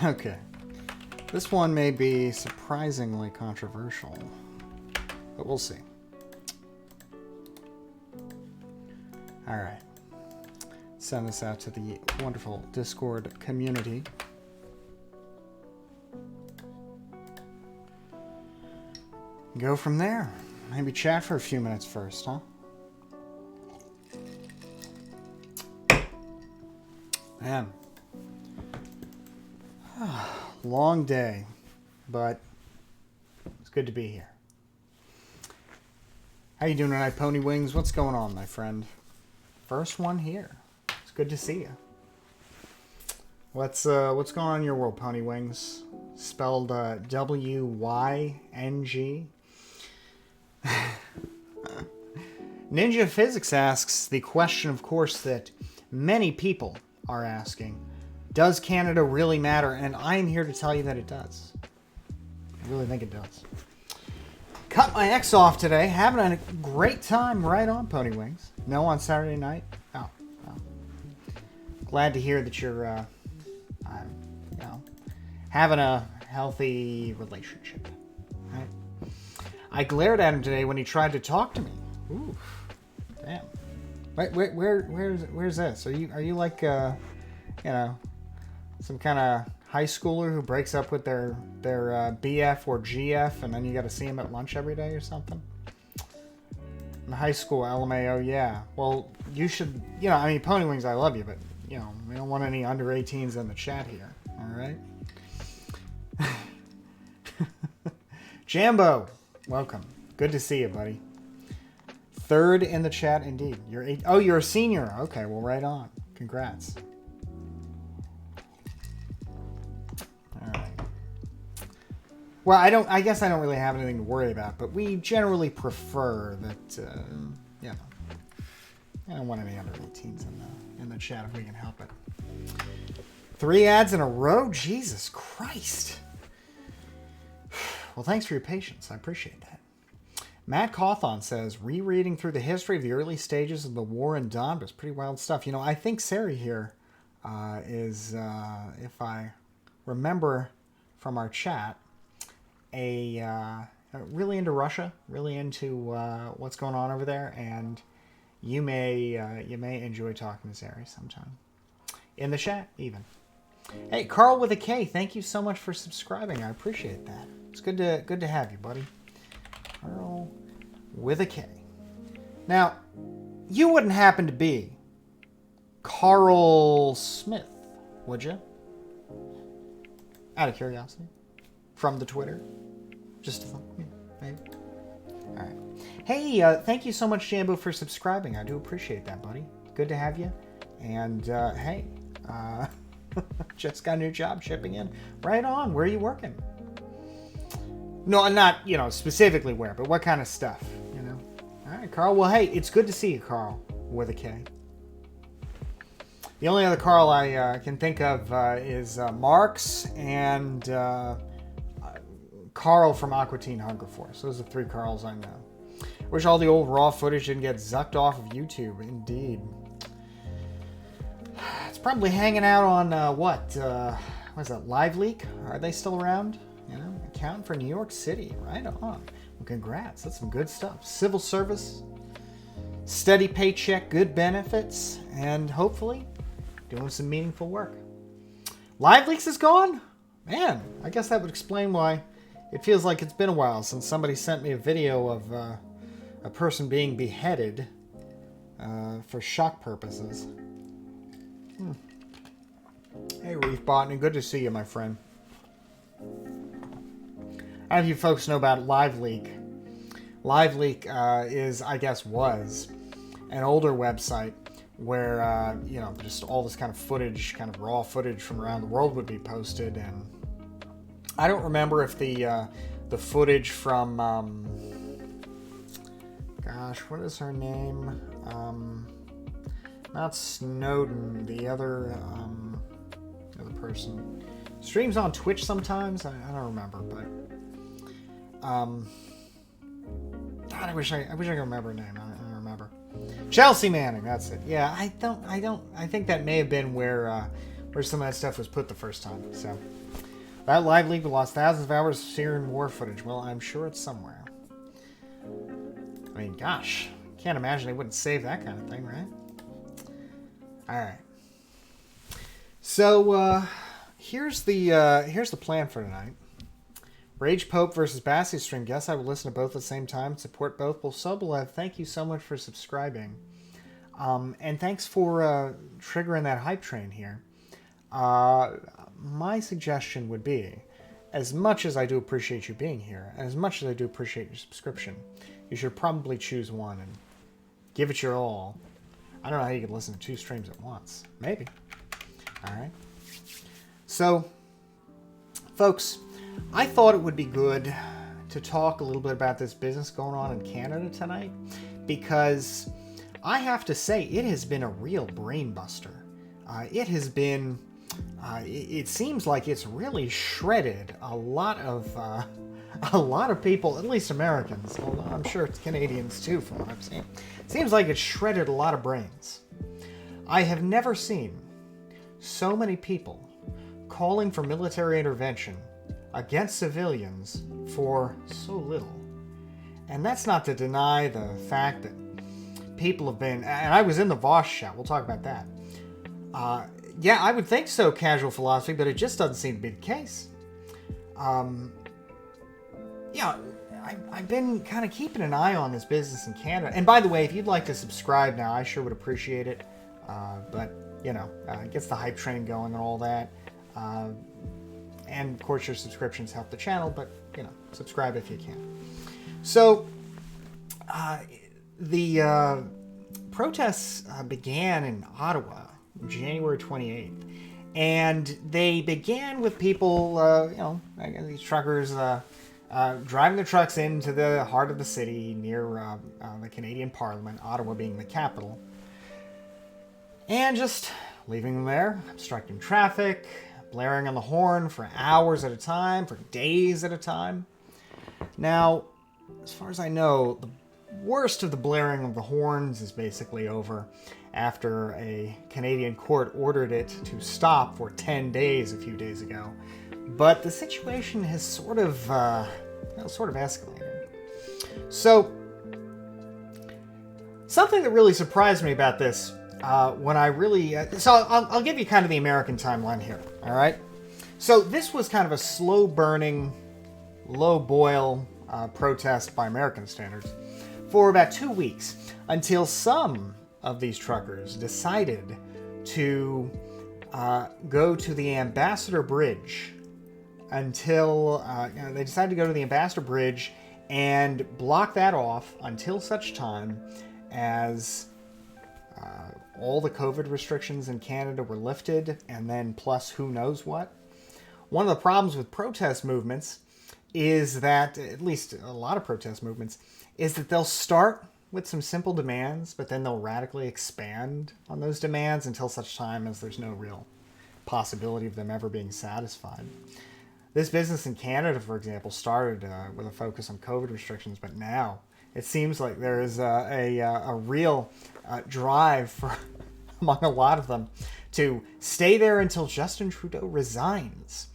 Okay. This one may be surprisingly controversial, but we'll see. All right. Send this out to the wonderful Discord community. Go from there. Maybe chat for a few minutes first, huh? Man. Long day, but it's good to be here. How you doing tonight, Pony Wings? What's going on, my friend? First one here. It's good to see you. What's going on in your world, Pony Wings? Spelled W-Y-N-G. Ninja Physics asks the question, of course, that many people are asking. Does Canada really matter? And I'm here to tell you that it does. I really think it does. Cut my ex off today. Having a great time right on, Pony Wings. No, on Saturday night. Oh. Glad to hear that you're, having a healthy relationship. Right? I glared at him today when he tried to talk to me. Ooh, damn. Wait, where's this? Are you like, some kind of high schooler who breaks up with their BF or GF, and then you got to see him at lunch every day or something? In high school, LMAO, yeah. Well, you should, Pony Wings, I love you, but, we don't want any under 18s in the chat here, all right? Jambo, welcome. Good to see you, buddy. Third in the chat, indeed. You're a senior. Okay, well, right on. Congrats. Well, I guess I don't really have anything to worry about, but we generally prefer that, I don't want any under 18s in the chat if we can help it. 3 ads in a row? Jesus Christ. Well, thanks for your patience. I appreciate that. Matt Cawthon says, rereading through the history of the early stages of the war in Donbass. Pretty wild stuff. I think Sari here is, if I remember from our chat, really into Russia, really into what's going on over there, and you may enjoy talking to Sari sometime in the chat, even. Hey, Carl with a K, thank you so much for subscribing. I appreciate that. It's good to have you, buddy. Carl with a K. Now, you wouldn't happen to be Carl Smith, would you? Out of curiosity, from the Twitter. Just a thought, maybe. All right. Hey, thank you so much, Jambo, for subscribing. I do appreciate that, buddy. Good to have you. And, hey, just got a new job shipping in. Right on. Where are you working? No, not, specifically where, but what kind of stuff, All right, Carl. Well, hey, it's good to see you, Carl, with a K. The only other Carl I can think of is Marks and... Carl from Aqua Teen Hunger Force. Those are 3 Carls I know. Wish all the old raw footage didn't get zucked off of YouTube. Indeed. It's probably hanging out on, what is that, LiveLeak? Are they still around? Accounting for New York City. Right on. Well, congrats. That's some good stuff. Civil service, steady paycheck, good benefits, and hopefully doing some meaningful work. LiveLeaks is gone? Man, I guess that would explain why it feels like it's been a while since somebody sent me a video of a person being beheaded for shock purposes. Hey, Reef Botany, good to see you, my friend. I don't know if you folks know about LiveLeak. LiveLeak is, I guess, was an older website where, just all this kind of footage, kind of raw footage from around the world would be posted, and I don't remember if the footage from, what is her name? Not Snowden, the other person. Streams on Twitch sometimes. I don't remember, but God, I wish I could remember her name. I don't remember. Chelsea Manning, that's it. Yeah, I think that may have been where some of that stuff was put the first time. So That live leak lost thousands of hours of Syrian war footage. Well, I'm sure it's somewhere. I mean, gosh, can't imagine they wouldn't save that kind of thing, right? All right. So here's the plan for tonight. Rage Pope versus Bastiat stream. Guess I will listen to both at the same time. Support both. Well, Sobolev, thank you so much for subscribing. And thanks for triggering that hype train here. My suggestion would be, as much as I do appreciate you being here, and as much as I do appreciate your subscription, you should probably choose one and give it your all. I don't know how you could listen to 2 streams at once. Maybe. All right. So, folks, I thought it would be good to talk a little bit about this business going on in Canada tonight, because I have to say it has been a real brain buster. It has been, it seems like it's really shredded a lot of people, at least Americans, although I'm sure it's Canadians too from what I've seen. It seems like it's shredded a lot of brains. I have never seen so many people calling for military intervention against civilians for so little. And that's not to deny the fact that people have been, and I was in the Voss chat, we'll talk about that. Yeah, I would think so, Casual Philosophy, but it just doesn't seem to be the case. Yeah, I've been kind of keeping an eye on this business in Canada. And by the way, if you'd like to subscribe now, I sure would appreciate it. But, you know, it gets the hype train going and all that. And, of course, your subscriptions help the channel, but, you know, subscribe if you can. So, the protests began in Ottawa January 28th. And they began with people, you know, these truckers driving their trucks into the heart of the city near the Canadian Parliament, Ottawa being the capital. And just leaving them there, obstructing traffic, blaring on the horn for hours at a time, for days at a time. Now, as far as I know, the worst of the blaring of the horns is basically over after a Canadian court ordered it to stop for 10 days a few days ago. But the situation has sort of escalated. So, something that really surprised me about this, when I really... so I'll give you kind of the American timeline here, all right? So this was kind of a slow-burning, low-boil protest by American standards for about 2 weeks, until some of these truckers decided to go to the Ambassador Bridge until they decided to go to the Ambassador Bridge and block that off until such time as all the COVID restrictions in Canada were lifted, and then plus who knows what. One of the problems with protest movements is that, at least a lot of protest movements, is that they'll start with some simple demands, but then they'll radically expand on those demands until such time as there's no real possibility of them ever being satisfied. This business in Canada, for example, started with a focus on COVID restrictions, but now it seems like there is a real drive for, among a lot of them, to stay there until Justin Trudeau resigns.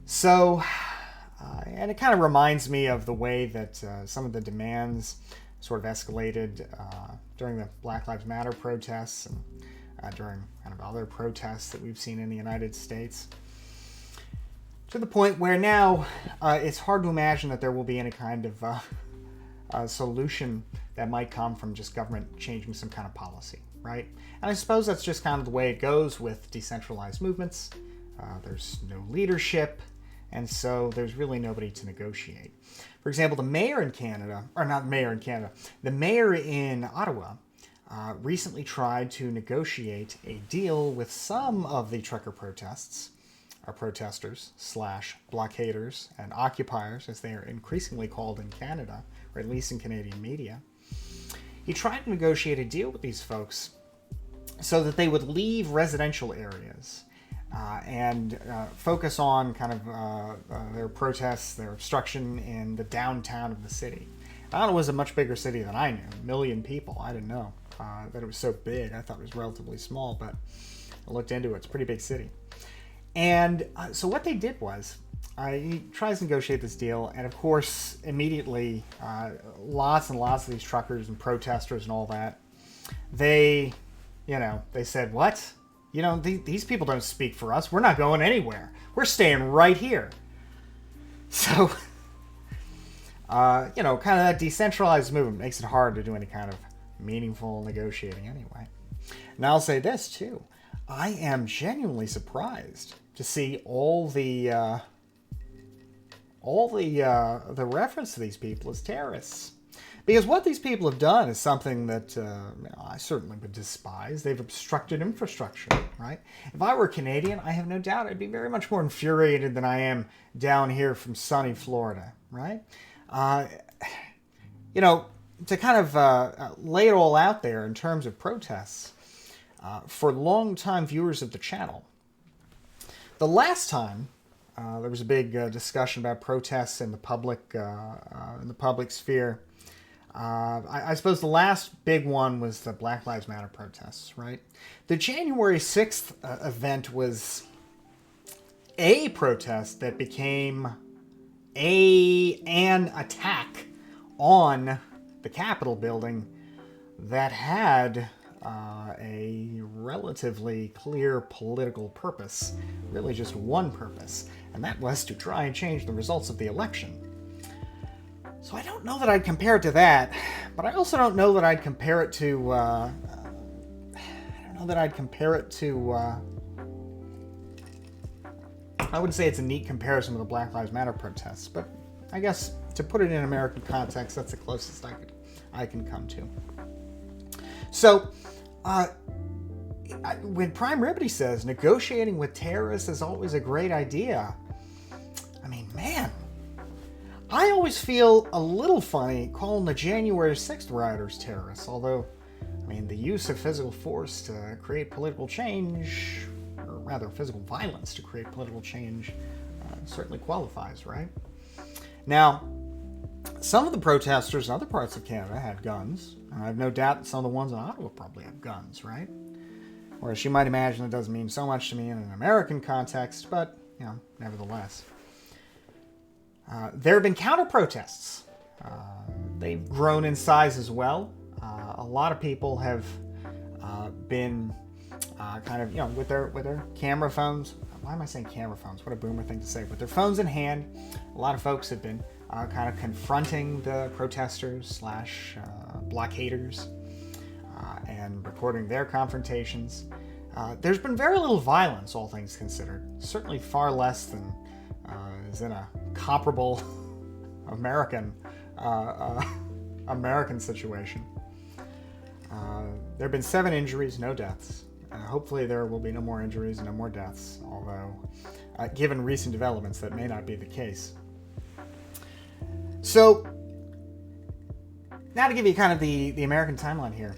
So, and it kind of reminds me of the way that some of the demands sort of escalated during the Black Lives Matter protests and during kind of other protests that we've seen in the United States. To the point where now it's hard to imagine that there will be any kind of solution that might come from just government changing some kind of policy, right? And I suppose that's just kind of the way it goes with decentralized movements. There's no leadership, and so there's really nobody to negotiate. For example, the mayor in Canada, or not mayor in Canada, the mayor in Ottawa recently tried to negotiate a deal with some of the trucker protests, or protesters / blockaders and occupiers, as they are increasingly called in Canada, or at least in Canadian media. He tried to negotiate a deal with these folks so that they would leave residential areas and focus on kind of their protests, their obstruction in the downtown of the city. Ottawa was a much bigger city than I knew, 1 million people. I didn't know that it was so big. I thought it was relatively small, but I looked into it. It's a pretty big city. And so what they did was, he tries to negotiate this deal, and of course, immediately, lots and lots of these truckers and protesters and all that, they said, what? These people don't speak for us. We're not going anywhere. We're staying right here. So, kind of that decentralized movement makes it hard to do any kind of meaningful negotiating anyway. And I'll say this, too. I am genuinely surprised to see all the reference to these people as terrorists. Because what these people have done is something that I certainly would despise. They've obstructed infrastructure, right? If I were Canadian, I have no doubt I'd be very much more infuriated than I am down here from sunny Florida, right? To kind of lay it all out there in terms of protests, for longtime viewers of the channel, the last time there was a big discussion about protests in the public sphere, I suppose the last big one was the Black Lives Matter protests, right? The January 6th event was a protest that became an attack on the Capitol building that had a relatively clear political purpose, really just one purpose, and that was to try and change the results of the election. So I don't know that I'd compare it to that, but I also don't know that I'd compare it to, I wouldn't say it's a neat comparison with the Black Lives Matter protests, but I guess to put it in American context, that's the closest I can come to. So, when Prime Remedy says negotiating with terrorists is always a great idea, I mean, man, I always feel a little funny calling the January 6th rioters terrorists, although, I mean, the use of physical force to create political change, or rather physical violence to create political change, certainly qualifies, right? Now, some of the protesters in other parts of Canada had guns, and I have no doubt that some of the ones in Ottawa probably have guns, right? Whereas you might imagine it doesn't mean so much to me in an American context, but, nevertheless. There have been counter-protests. They've grown in size as well. A lot of people have been with their camera phones. Why am I saying camera phones? What a boomer thing to say. With their phones in hand, a lot of folks have been kind of confronting the protesters / blockaders and recording their confrontations. There's been very little violence, all things considered. Certainly far less than is in a comparable American situation. There have been 7 injuries, no deaths. Hopefully there will be no more injuries and no more deaths, although given recent developments that may not be the case. So, now to give you kind of the American timeline here.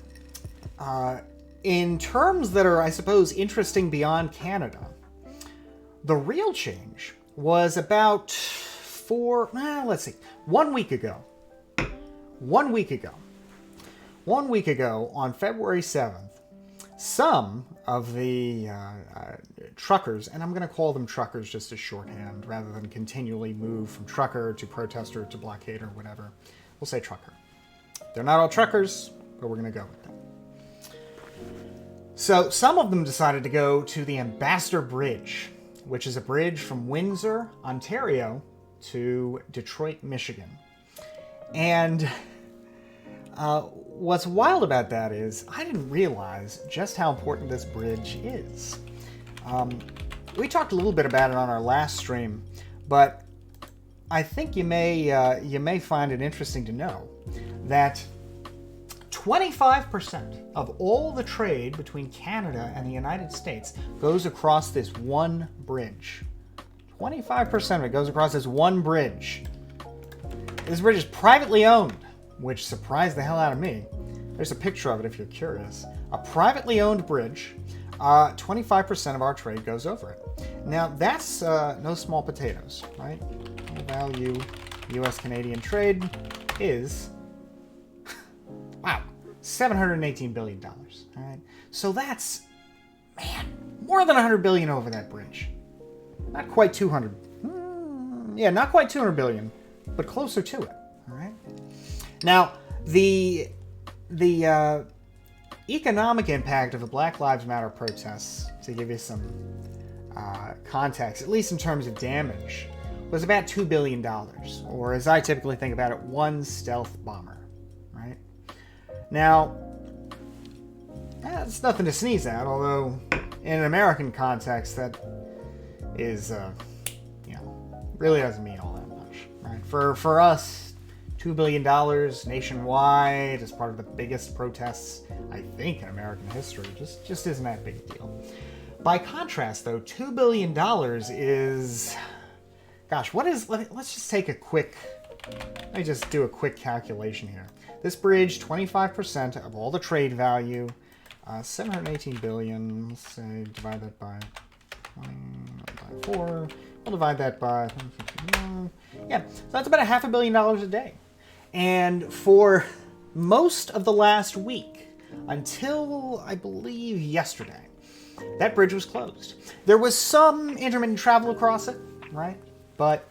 In terms that are, I suppose, interesting beyond Canada, the real change was about 1 week ago. 1 week ago. 1 week ago, on February 7th, some of the truckers, and I'm going to call them truckers just as shorthand, rather than continually move from trucker to protester to blockade or whatever. We'll say trucker. They're not all truckers, but we're going to go with them. So some of them decided to go to the Ambassador Bridge, which is a bridge from Windsor, Ontario, to Detroit, Michigan. And what's wild about that is I didn't realize just how important this bridge is. We talked a little bit about it on our last stream, but I think you may find it interesting to know that 25% of all the trade between Canada and the United States goes across this one bridge. 25% of it goes across this one bridge. This bridge is privately owned, which surprised the hell out of me. There's a picture of it if you're curious. A privately owned bridge, 25% of our trade goes over it. Now, that's no small potatoes, right? High value U.S.-Canadian trade is, wow, $718 billion, all right? So that's, man, more than $100 billion over that bridge. Not quite 200. Yeah, not quite 200 billion, but closer to it. All right. Now, the economic impact of the Black Lives Matter protests, to give you some context, at least in terms of damage, was about $2 billion, or as I typically think about it, one stealth bomber, right? Now, that's nothing to sneeze at, although in an American context, that is, really doesn't mean all that much, right? For us, $2 billion nationwide as part of the biggest protests, I think, in American history, just isn't that big a deal. By contrast, though, $2 billion is... Gosh, let's just take a quick... Let me just do a quick calculation here. This bridge, 25% of all the trade value, 718 billion, let's say, divide that by 4, we'll divide that by... Yeah, so that's about $500 million a day. And for most of the last week, until, I believe, yesterday, that bridge was closed. There was some intermittent travel across it, right? But,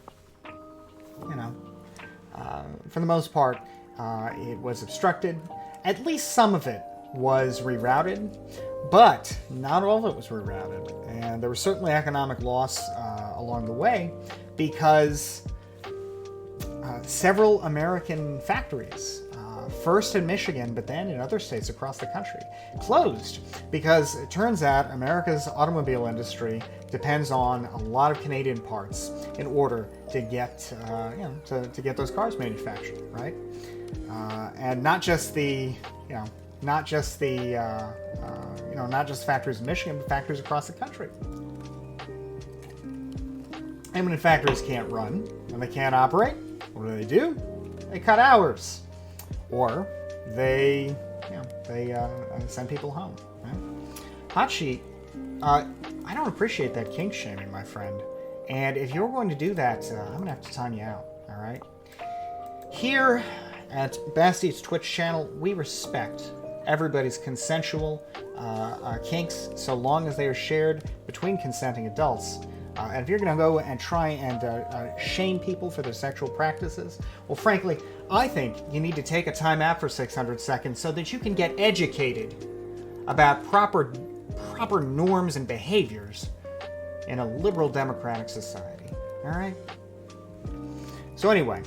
for the most part, it was obstructed. At least some of it was rerouted, but not all of it was rerouted. And there was certainly economic loss along the way because several American factories, first in Michigan, but then in other states across the country, closed because it turns out America's automobile industry depends on a lot of Canadian parts in order to get to get those cars manufactured, right? And not just factories in Michigan, but factories across the country. And when factories can't run and they can't operate, what do? They cut hours, or they send people home. Right? Hot Sheet, I don't appreciate that kink shaming, my friend. And if you're going to do that, I'm gonna have to time you out. All right. Here at Bastiat's Twitch channel, we respect everybody's consensual kinks, so long as they are shared between consenting adults. And if you're going to go and try and shame people for their sexual practices, well, frankly, I think you need to take a time out for 600 seconds so that you can get educated about proper norms and behaviors in a liberal democratic society. All right? So anyway,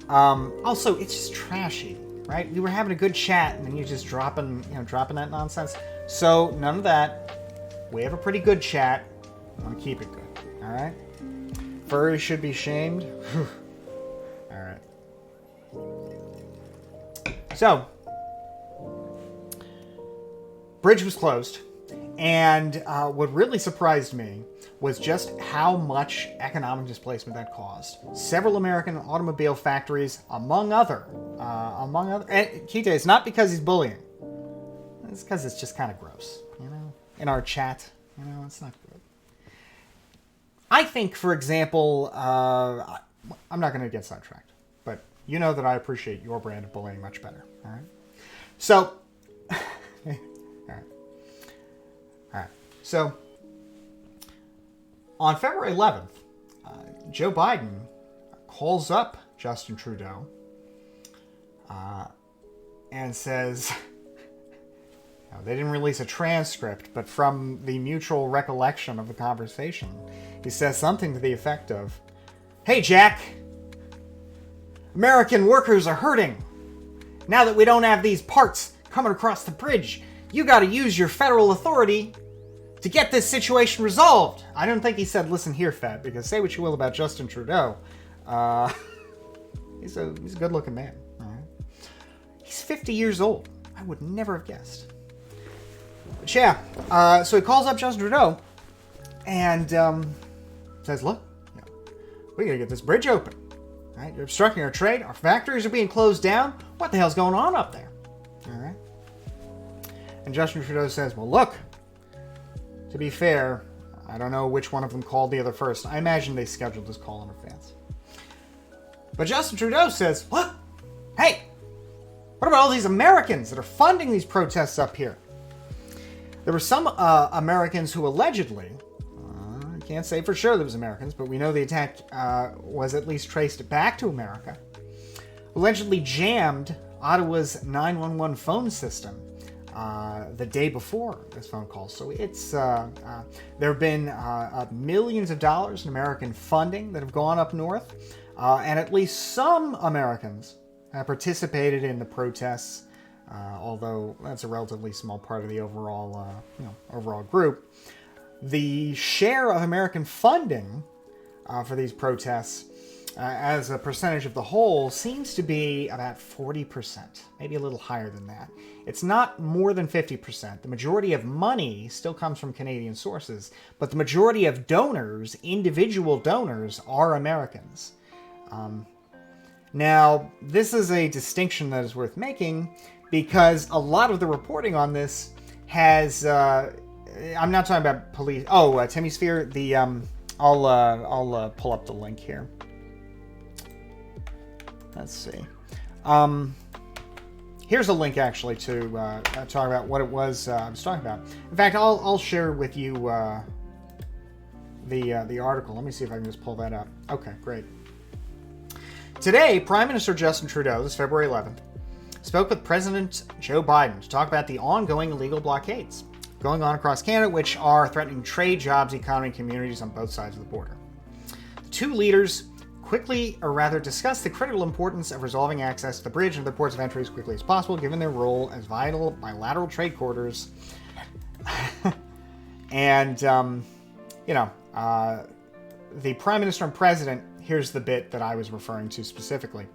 also, it's just trashy, right? We were having a good chat, and then you're just dropping that nonsense. So none of that. We have a pretty good chat. I want to keep it good. All right? Furries should be shamed. All right. So, bridge was closed, and what really surprised me was just how much economic displacement that caused. Several American automobile factories, among other. And Kite, it's not because he's bullying. It's because it's just kind of gross, in our chat, it's not good. I think, for example, I'm not going to get sidetracked, but you know that I appreciate your brand of bullying much better, all right? So, all right. So, on February 11th, Joe Biden calls up Justin Trudeau and says... Now, they didn't release a transcript, but from the mutual recollection of the conversation, he says something to the effect of, "Hey, Jack, American workers are hurting. Now that we don't have these parts coming across the bridge, you got to use your federal authority to get this situation resolved." I don't think he said, "Listen here, Fed," because say what you will about Justin Trudeau, he's a good-looking man. All right? He's 50 years old. I would never have guessed. But yeah, so he calls up Justin Trudeau and says, "Look, we gotta get this bridge open. Right? You're obstructing our trade. Our factories are being closed down. What the hell's going on up there?" All right. And Justin Trudeau says, "Well, look, to be fair, I don't know which one of them called the other first. I imagine they scheduled this call in advance." But Justin Trudeau says, "What? Hey, what about all these Americans that are funding these protests up here?" There were some Americans who allegedly, can't say for sure that it was Americans, but we know the attack was at least traced back to America, allegedly jammed Ottawa's 911 phone system the day before this phone call. So it's there have been millions of dollars in American funding that have gone up north, and at least some Americans have participated in the protests, although that's a relatively small part of the overall group. The share of American funding for these protests as a percentage of the whole seems to be about 40%, maybe a little higher than that. It's not more than 50%. The majority of money still comes from Canadian sources, but the majority of donors, individual donors, are Americans. Now, this is a distinction that is worth making because a lot of the reporting on this has... I'm not talking about police... Oh, Timmy Sphere, the... I'll pull up the link here. Let's see. Here's a link, actually, to talk about what it was I was talking about. In fact, I'll share with you the article. Let me see if I can just pull that up. Okay, great. Today, Prime Minister Justin Trudeau, this February 11th, spoke with President Joe Biden to talk about the ongoing illegal blockades going on across Canada, which are threatening trade, jobs, economy, and communities on both sides of the border. The two leaders discussed the critical importance of resolving access to the bridge and the ports of entry as quickly as possible, given their role as vital bilateral trade corridors. And, the Prime Minister and President, here's the bit that I was referring to specifically,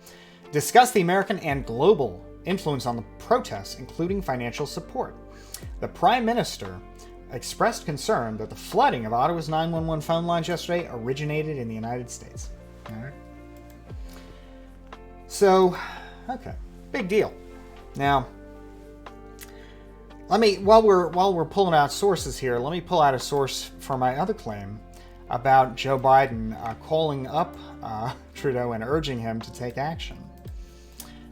discussed the American and global influence on the protests, including financial support. The Prime Minister expressed concern that the flooding of Ottawa's 911 phone lines yesterday originated in the United States. All right. So, okay, big deal. Now, while we're pulling out sources here, let me pull out a source for my other claim about Joe Biden calling up Trudeau and urging him to take action.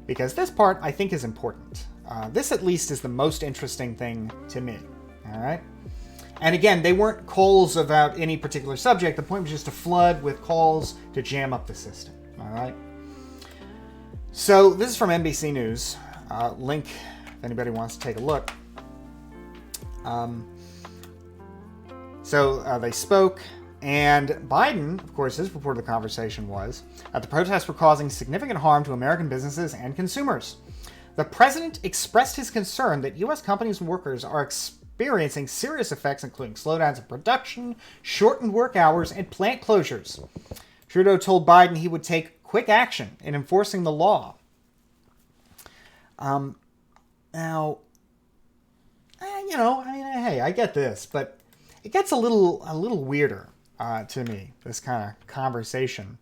Because this part, I think, is important. This, at least, is the most interesting thing to me. All right? And again, they weren't calls about any particular subject. The point was just to flood with calls to jam up the system. All right? So this is from NBC News. Link if anybody wants to take a look. So they spoke. And Biden, of course, his report of the conversation was that the protests were causing significant harm to American businesses and consumers. The president expressed his concern that U.S. companies and workers are experiencing serious effects, including slowdowns in production, shortened work hours, and plant closures. Trudeau told Biden he would take quick action in enforcing the law. Now, hey, I get this, but it gets a little weirder to me, this kind of conversation.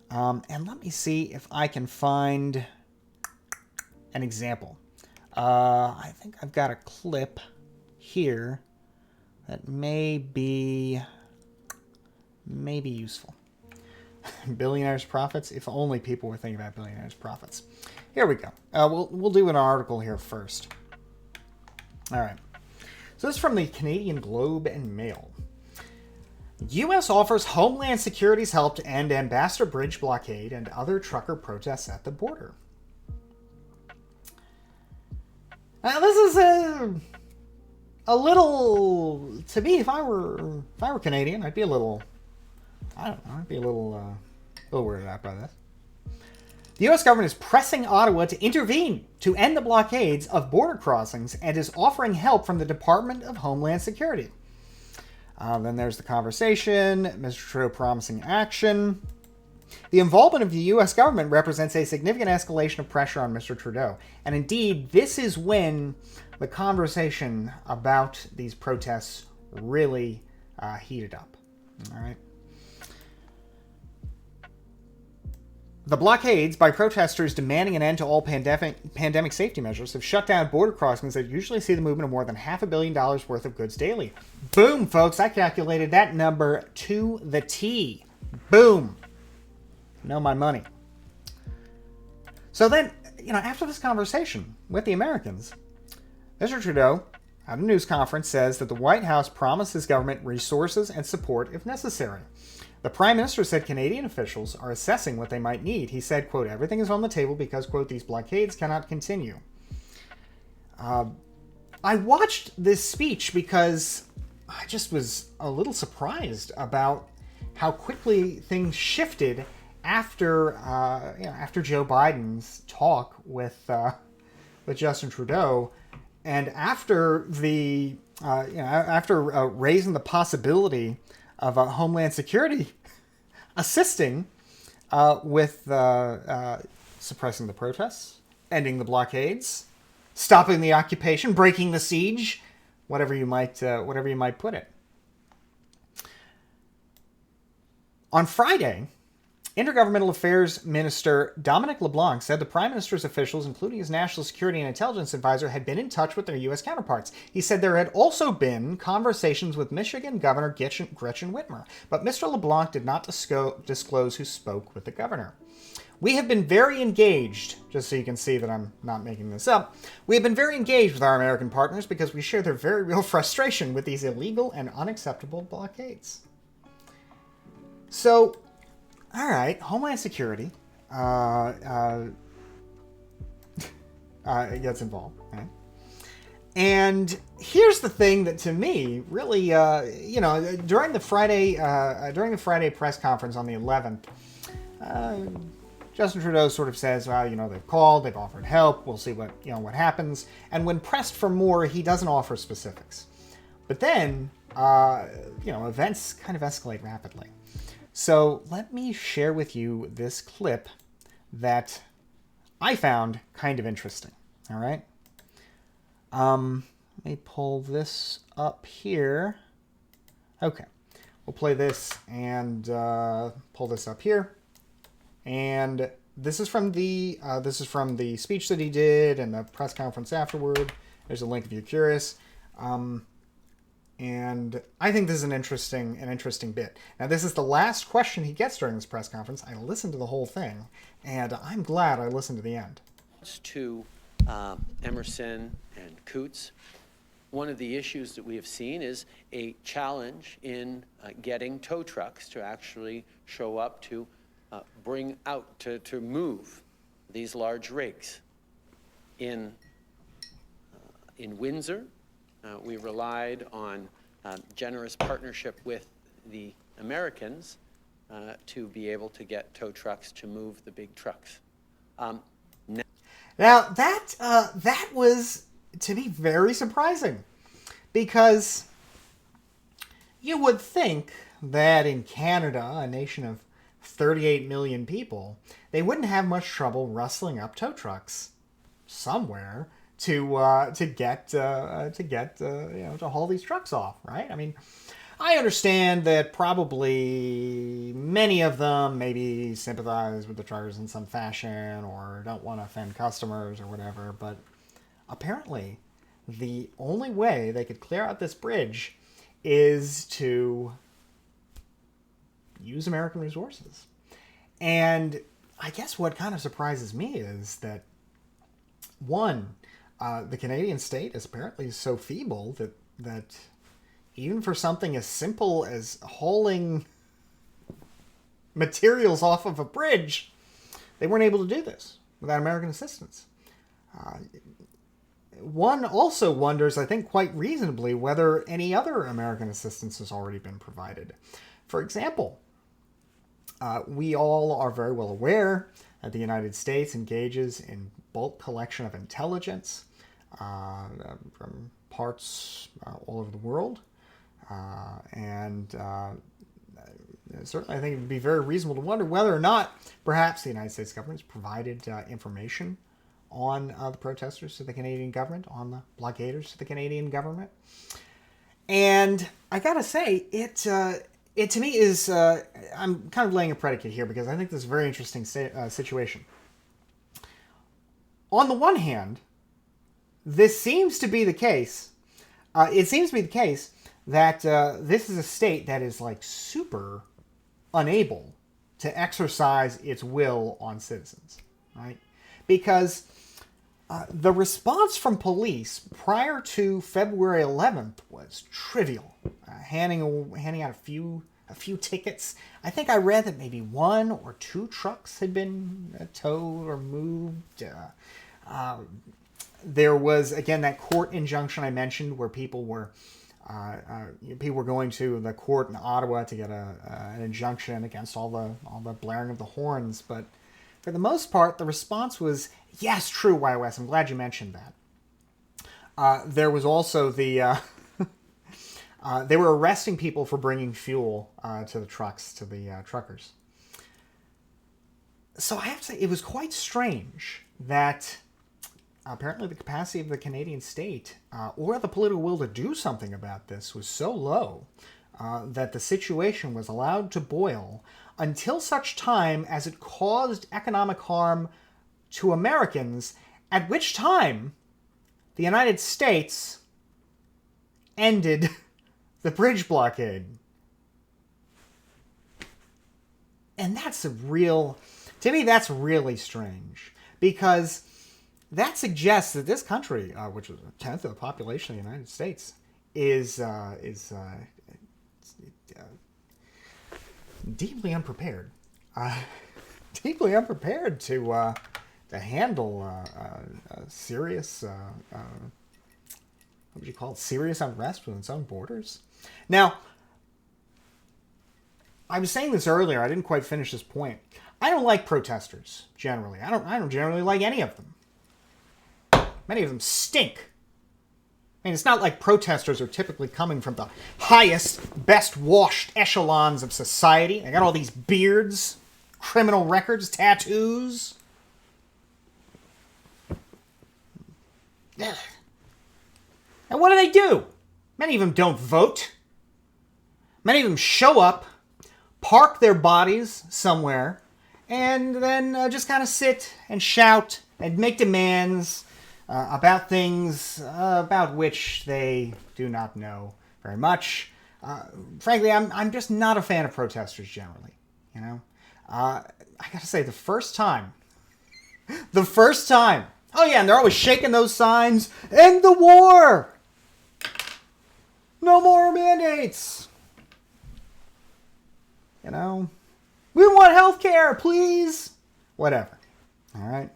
And let me see if I can find an example. I think I've got a clip here that may be useful. Billionaires' profits? If only people were thinking about billionaires' profits. Here we go. We'll do an article here first. All right. So this is from the Canadian Globe and Mail. U.S. offers Homeland Security's help to end Ambassador Bridge blockade and other trucker protests at the border. Now, this is a little, to me, if I were Canadian, I'd be a little, weirded out by this. The U.S. government is pressing Ottawa to intervene to end the blockades of border crossings and is offering help from the Department of Homeland Security. Then there's the conversation, Mr. Trudeau promising action. The involvement of the U.S. government represents a significant escalation of pressure on Mr. Trudeau. And indeed, this is when the conversation about these protests really heated up. All right. The blockades by protesters demanding an end to all pandemic safety measures have shut down border crossings that usually see the movement of more than $500 million worth of goods daily. Boom, folks. I calculated that number to the T. Boom. Know my money. So then, after this conversation with the Americans, Mr. Trudeau at a news conference, says that the White House promised his government resources and support if necessary. The Prime Minister said Canadian officials are assessing what they might need. He said, quote, everything is on the table because, quote, these blockades cannot continue. I watched this speech because I just was a little surprised about how quickly things shifted after Joe Biden's talk with Justin Trudeau, and after raising the possibility of Homeland Security assisting with suppressing the protests, ending the blockades, stopping the occupation, breaking the siege, whatever you might put it. On Friday, Intergovernmental Affairs Minister Dominic LeBlanc said the Prime Minister's officials, including his National Security and Intelligence Advisor, had been in touch with their U.S. counterparts. He said there had also been conversations with Michigan Governor Gretchen Whitmer, but Mr. LeBlanc did not disclose who spoke with the governor. We have been very engaged, just so you can see that I'm not making this up, we have been very engaged with our American partners because we share their very real frustration with these illegal and unacceptable blockades. So, all right, Homeland Security it gets involved, right? And here's the thing that to me really, during the Friday press conference on the 11th, Justin Trudeau sort of says, well, they've called, they've offered help, we'll see what happens. And when pressed for more, he doesn't offer specifics. But then, events kind of escalate rapidly. So let me share with you this clip that I found kind of interesting. All right. Let me pull this up here. Okay. We'll play this and pull this up here. And this is from the speech that he did and the press conference afterward. There's a link if you're curious. And I think this is an interesting bit. Now, this is the last question he gets during this press conference. I listened to the whole thing, and I'm glad I listened to the end. To Emerson and Coots, one of the issues that we have seen is a challenge in getting tow trucks to actually show up to bring out, to move these large rigs. In Windsor, we relied on generous partnership with the Americans to be able to get tow trucks to move the big trucks. Now that was, to me, very surprising, because you would think that in Canada, a nation of 38 million people, they wouldn't have much trouble rustling up tow trucks somewhere to haul these trucks off, right? I mean, I understand that probably many of them maybe sympathize with the truckers in some fashion or don't want to offend customers or whatever, but apparently the only way they could clear out this bridge is to use American resources. And I guess what kind of surprises me is that, one, the Canadian state is apparently so feeble that even for something as simple as hauling materials off of a bridge, they weren't able to do this without American assistance. One also wonders, I think quite reasonably, whether any other American assistance has already been provided. For example, we all are very well aware that the United States engages in bulk collection of intelligence from parts all over the world. Certainly I think it would be very reasonable to wonder whether or not perhaps the United States government has provided information on the protesters to the Canadian government, on the blockaders to the Canadian government. And I gotta say, it to me is, I'm kind of laying a predicate here because I think this is a very interesting situation. On the one hand, this seems to be the case. It seems to be the case that this is a state that is like super unable to exercise its will on citizens, right? Because The response from police prior to February 11th was trivial, handing out a few tickets. I think I read that maybe 1 or 2 trucks had been towed or moved. There was, again, that court injunction I mentioned where people were going to the court in Ottawa to get an injunction against all the blaring of the horns. But for the most part, the response was, yes, true, YOS. I'm glad you mentioned that. There was also the... they were arresting people for bringing fuel to the trucks, to the truckers. So I have to say, it was quite strange that apparently the capacity of the Canadian state or the political will to do something about this was so low that the situation was allowed to boil until such time as it caused economic harm to Americans, at which time the United States ended the bridge blockade. And that's to me, that's really strange, because that suggests that this country, which is a tenth of the population of the United States, is deeply unprepared. Deeply unprepared to handle serious, what would you call it, serious unrest within its own borders. Now, I was saying this earlier. I didn't quite finish this point. I don't like protesters generally. I don't generally like any of them. Many of them stink. I mean, it's not like protesters are typically coming from the highest, best washed echelons of society. They got all these beards, criminal records, tattoos. Ugh. And what do? Many of them don't vote. Many of them show up, park their bodies somewhere, and then just kind of sit and shout and make demands about things about which they do not know very much. Frankly, I'm just not a fan of protesters generally. You know, I gotta say, the first time, oh yeah, and they're always shaking those signs, end the war! No more mandates! You know, we want health care, please! Whatever. All right?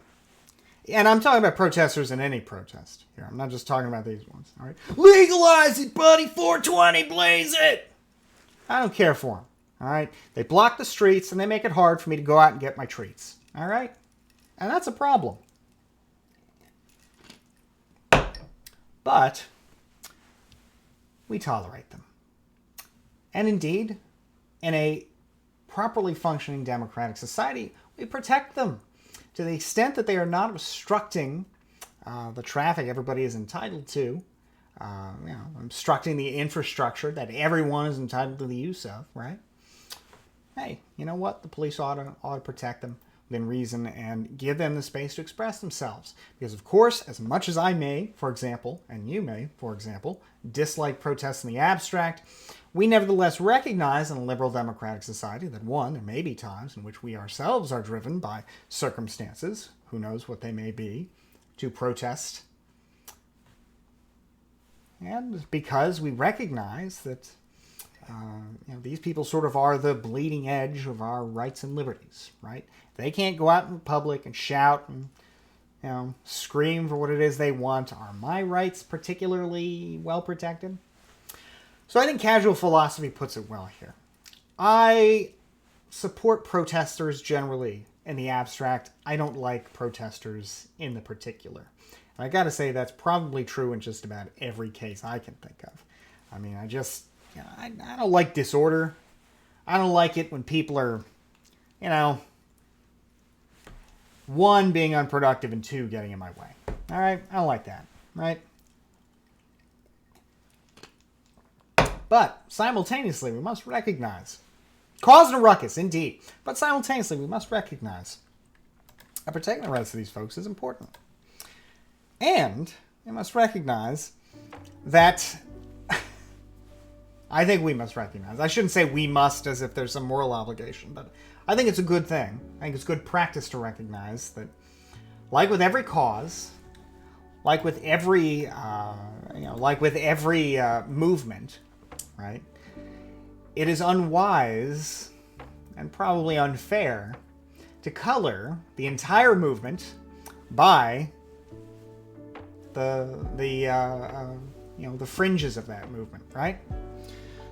And I'm talking about protesters in any protest here. I'm not just talking about these ones. All right? Legalize it, buddy! 420, blaze it! I don't care for them. All right? They block the streets and they make it hard for me to go out and get my treats. All right? And that's a problem. But we tolerate them. And indeed, in a properly functioning democratic society, we protect them to the extent that they are not obstructing the traffic everybody is entitled to, obstructing the infrastructure that everyone is entitled to the use of, right? Hey, you know what? The police ought to protect them within reason and give them the space to express themselves. Because, of course, as much as I may, for example, and you may, for example, dislike protests in the abstract, we nevertheless recognize in a liberal democratic society that, one, there may be times in which we ourselves are driven by circumstances, who knows what they may be, to protest. And because we recognize that these people sort of are the bleeding edge of our rights and liberties, right? They can't go out in public and shout and scream for what it is they want. Are my rights particularly well protected? So I think casual philosophy puts it well here. I support protesters generally in the abstract. I don't like protesters in the particular. And I gotta say that's probably true in just about every case I can think of. I mean, I don't like disorder. I don't like it when people are, one, being unproductive, and two, getting in my way. All right? I don't like that, right? But simultaneously, we must recognize, causing a ruckus, indeed, but simultaneously, we must recognize that protecting the rights of these folks is important. And we must recognize that, I think we must recognize, I shouldn't say we must as if there's some moral obligation, but I think it's a good thing. I think it's good practice to recognize that, like with every cause, like with every, movement, right? It is unwise and probably unfair to color the entire movement by the fringes of that movement, right?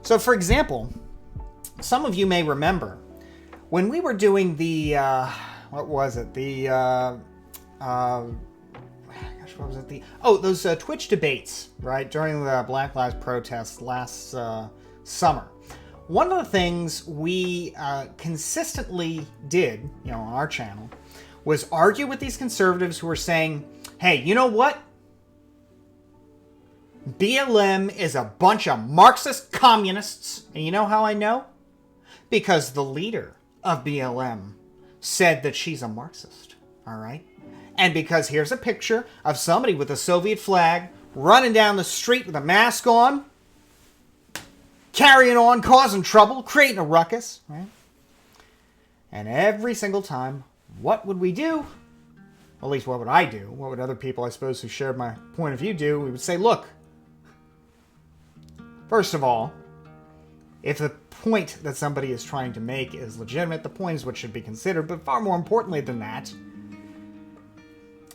So, for example, some of you may remember when we were doing the those Twitch debates, right, during the Black Lives protests last summer. One of the things we consistently did, on our channel, was argue with these conservatives who were saying, hey, you know what? BLM is a bunch of Marxist communists. And you know how I know? Because the leader of BLM said that she's a Marxist, all right? And because here's a picture of somebody with a Soviet flag running down the street with a mask on, carrying on, causing trouble, creating a ruckus, right? And every single time, what would we do? At least what would I do? What would other people, I suppose, who shared my point of view do? We would say, look, first of all, if the point that somebody is trying to make is legitimate, the point is what should be considered. But far more importantly than that,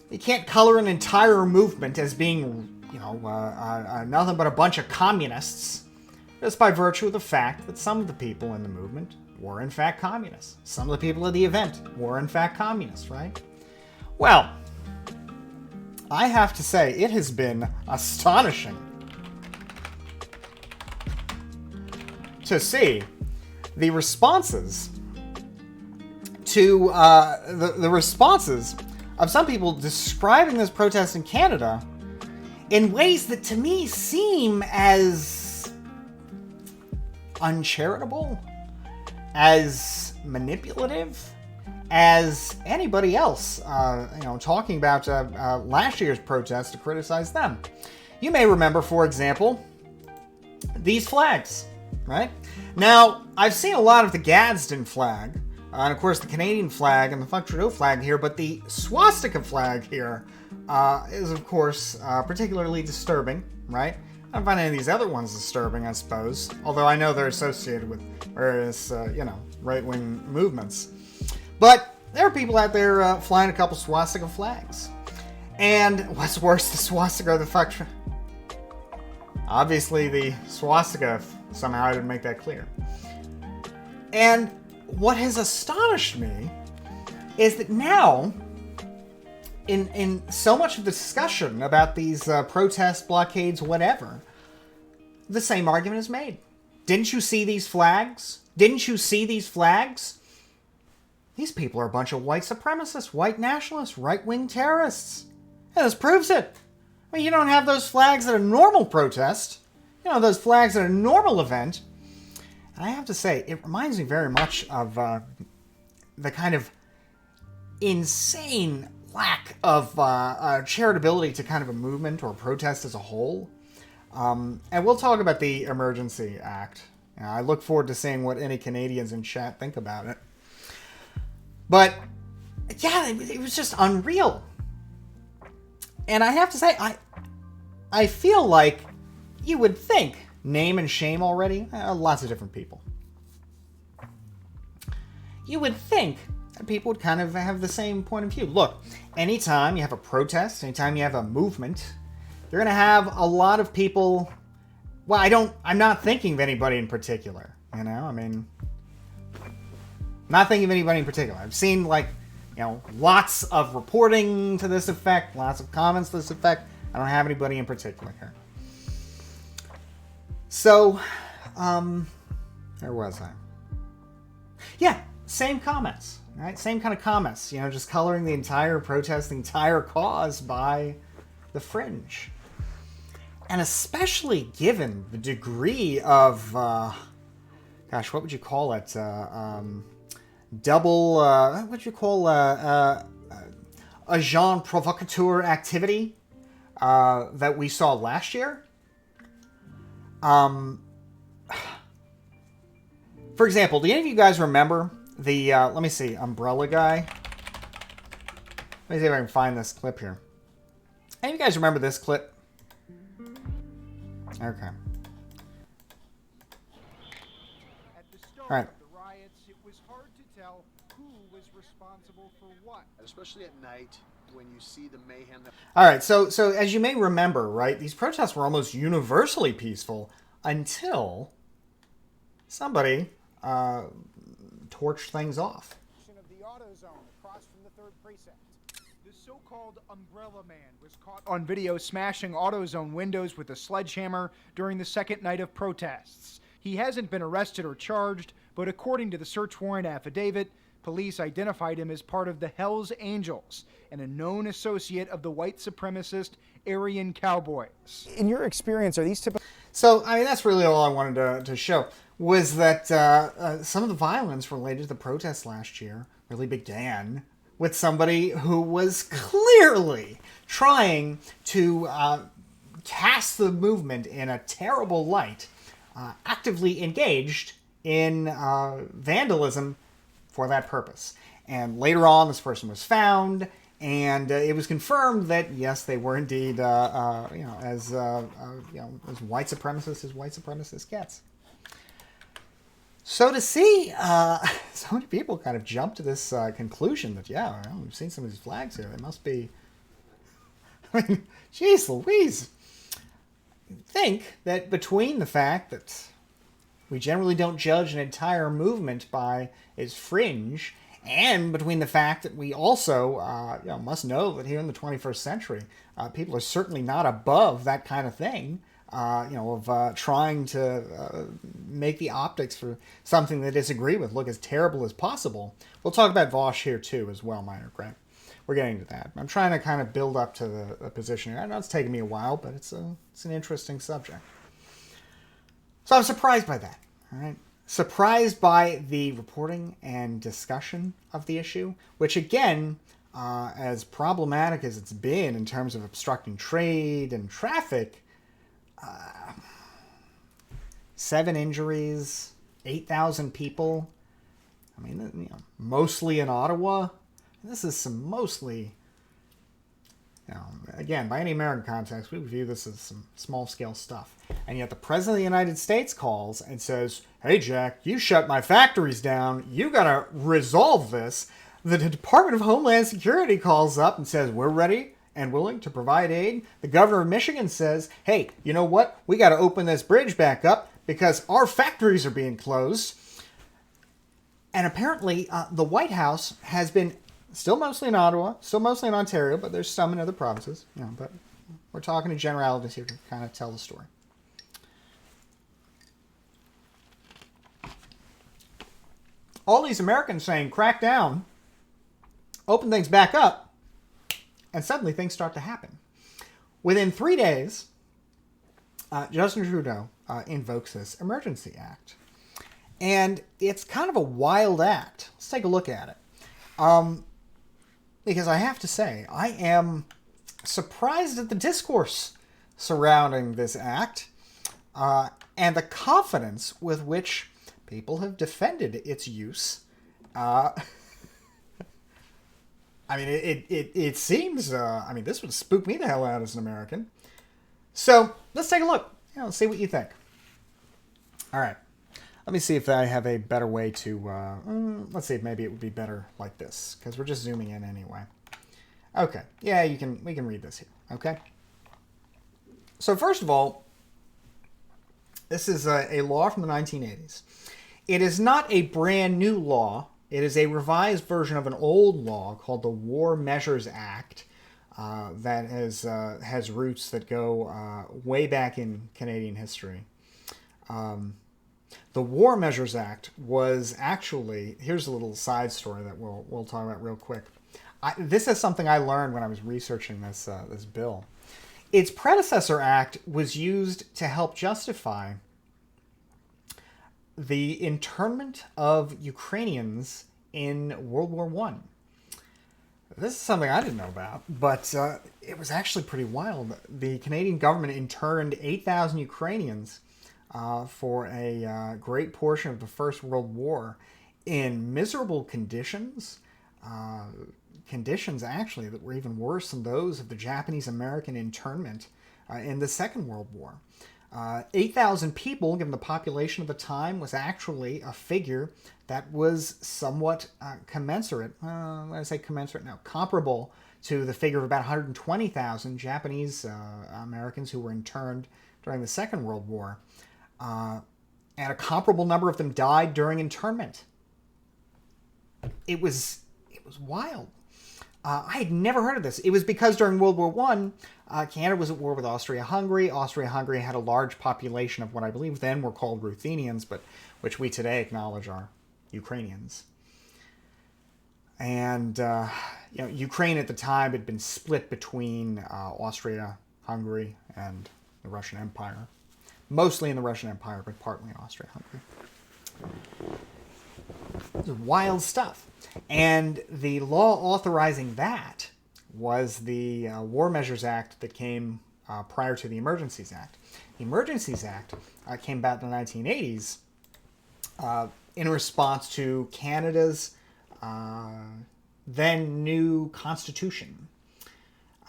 you can't color an entire movement as being, nothing but a bunch of communists, just by virtue of the fact that some of the people in the movement were in fact communists. Some of the people at the event were in fact communists, right? Well, I have to say, it has been astonishing to see the responses to the responses of some people describing this protest in Canada in ways that to me seem as uncharitable, as manipulative as anybody else, talking about last year's protest to criticize them. You may remember, for example, these flags, right? Now, I've seen a lot of the Gadsden flag, and of course the Canadian flag and the Fuck Trudeau flag here, but the swastika flag here is, of course, particularly disturbing, right? I don't find any of these other ones disturbing, I suppose, although I know they're associated with various, right-wing movements. But there are people out there flying a couple swastika flags. And what's worse, the swastika or the fuck? Obviously, the swastika, somehow I didn't make that clear. And what has astonished me is that now, in so much of the discussion about these protests, blockades, whatever, the same argument is made. Didn't you see these flags? Didn't you see these flags? These people are a bunch of white supremacists, white nationalists, right-wing terrorists. And this proves it. I mean, you don't have those flags at a normal protest. Those flags at a normal event. And I have to say, it reminds me very much of the kind of insane lack of charitability to kind of a movement or a protest as a whole. And we'll talk about the Emergency Act. I look forward to seeing what any Canadians in chat think about it. But, yeah, it was just unreal. And I have to say, I feel like you would think, name and shame already, lots of different people. You would think that people would kind of have the same point of view. Look, anytime you have a protest, anytime you have a movement, you're going to have a lot of people. Well, I'm not thinking of anybody in particular, not thinking of anybody in particular. I've seen, lots of reporting to this effect, lots of comments to this effect. I don't have anybody in particular here. So, where was I? Yeah, same comments, right? Same kind of comments, just coloring the entire protest, the entire cause by the fringe. And especially given the degree of, what would you call it? Double, what would you call agent provocateur activity that we saw last year? For example, do any of you guys remember the, let me see, umbrella guy? Let me see if I can find this clip here. And you guys remember this clip? Okay. At the start All right. of the riots, it was hard to tell who was responsible for what. Especially at night when you see the mayhem that All right, so as you may remember, right, these protests were almost universally peaceful until somebody torched things off. Of the AutoZone across from the 3rd Precinct. The so-called Umbrella Man was caught on video smashing AutoZone windows with a sledgehammer during the second night of protests. He hasn't been arrested or charged, but according to the search warrant affidavit, police identified him as part of the Hells Angels and a known associate of the white supremacist Aryan Cowboys. In your experience, are these typical? So, I mean, that's really all I wanted to show, was that some of the violence related to the protests last year really began with somebody who was clearly trying to cast the movement in a terrible light, actively engaged in vandalism for that purpose. And later on, this person was found, and it was confirmed that yes, they were indeed, as white supremacists as white supremacist gets. So to see so many people kind of jump to this conclusion that yeah, well, we've seen some of these flags here, they must be. I mean, jeez Louise. You'd think that between the fact that we generally don't judge an entire movement by its fringe, and between the fact that we also must know that here in the 21st century, people are certainly not above that kind of thing, of trying to make the optics for something they disagree with look as terrible as possible. We'll talk about Vosh here too as well, Minor Grant. We're getting to that. I'm trying to kind of build up to the position here. I know it's taken me a while, but it's an interesting subject. So I'm surprised by that. All right. Surprised by the reporting and discussion of the issue, which again, as problematic as it's been in terms of obstructing trade and traffic, 7 injuries, 8,000 people. I mean, mostly in Ottawa. This is some mostly, again, by any American context, we would view this as some small-scale stuff. And yet the President of the United States calls and says, hey, Jack, you shut my factories down. You got to resolve this. The Department of Homeland Security calls up and says, we're ready and willing to provide aid. The governor of Michigan says, hey, you know what? We got to open this bridge back up because our factories are being closed. And apparently the White House has been still mostly in Ottawa, still mostly in Ontario, but there's some in other provinces. But we're talking in generalities here to kind of tell the story. All these Americans saying, crack down, open things back up, and suddenly things start to happen. Within 3 days, Justin Trudeau invokes this Emergency Act. And it's kind of a wild act. Let's take a look at it. Because I have to say, I am surprised at the discourse surrounding this act and the confidence with which people have defended its use. I mean, it seems, this would spook me the hell out as an American. So, let's take a look. Let's see what you think. All right. Let me see if I have a better way to, let's see if maybe it would be better like this, because we're just zooming in anyway. Okay, yeah, we can read this here, okay? So first of all, this is a law from the 1980s. It is not a brand new law. It is a revised version of an old law called the War Measures Act that has roots that go way back in Canadian history. The War Measures Act was actually, here's a little side story that we'll talk about real quick. This is something I learned when I was researching this bill. Its predecessor act was used to help justify the internment of Ukrainians in World War I. This is something I didn't know about, but it was actually pretty wild. The Canadian government interned 8,000 Ukrainians for a great portion of the First World War in miserable conditions, conditions, actually, that were even worse than those of the Japanese-American internment in the Second World War. 8,000 people, given the population of the time, was actually a figure that was somewhat commensurate. When I say commensurate now, comparable to the figure of about 120,000 Japanese Americans who were interned during the Second World War. And a comparable number of them died during internment. It was wild. I had never heard of this. It was because during World War I, Canada was at war with Austria-Hungary. Austria-Hungary had a large population of what I believe then were called Ruthenians, but which we today acknowledge are Ukrainians. And Ukraine at the time had been split between Austria-Hungary and the Russian Empire. Mostly in the Russian Empire, but partly in Austria-Hungary. It was wild stuff. And the law authorizing that was the War Measures Act that came prior to the Emergencies Act. The Emergencies Act came about in the 1980s in response to Canada's then new constitution.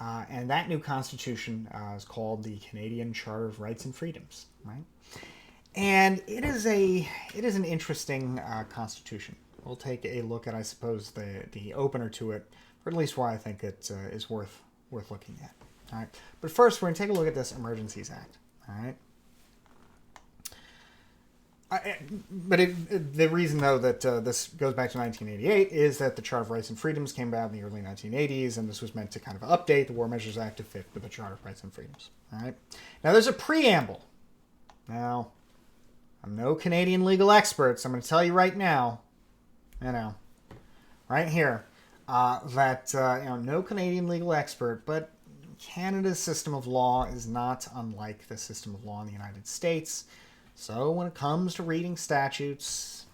And that new constitution is called the Canadian Charter of Rights and Freedoms, right? And it is an interesting constitution. We'll take a look at, I suppose, the opener to it, or at least why I think it is worth looking at. All right, but first we're going to take a look at this Emergencies Act. All right. The reason, though, that this goes back to 1988 is that the Charter of Rights and Freedoms came about in the early 1980s, and this was meant to kind of update the War Measures Act to fit with the Charter of Rights and Freedoms. All right. Now, there's a preamble. Now, I'm no Canadian legal expert, so I'm going to tell you right now, right here, that no Canadian legal expert, but Canada's system of law is not unlike the system of law in the United States. So when it comes to reading statutes,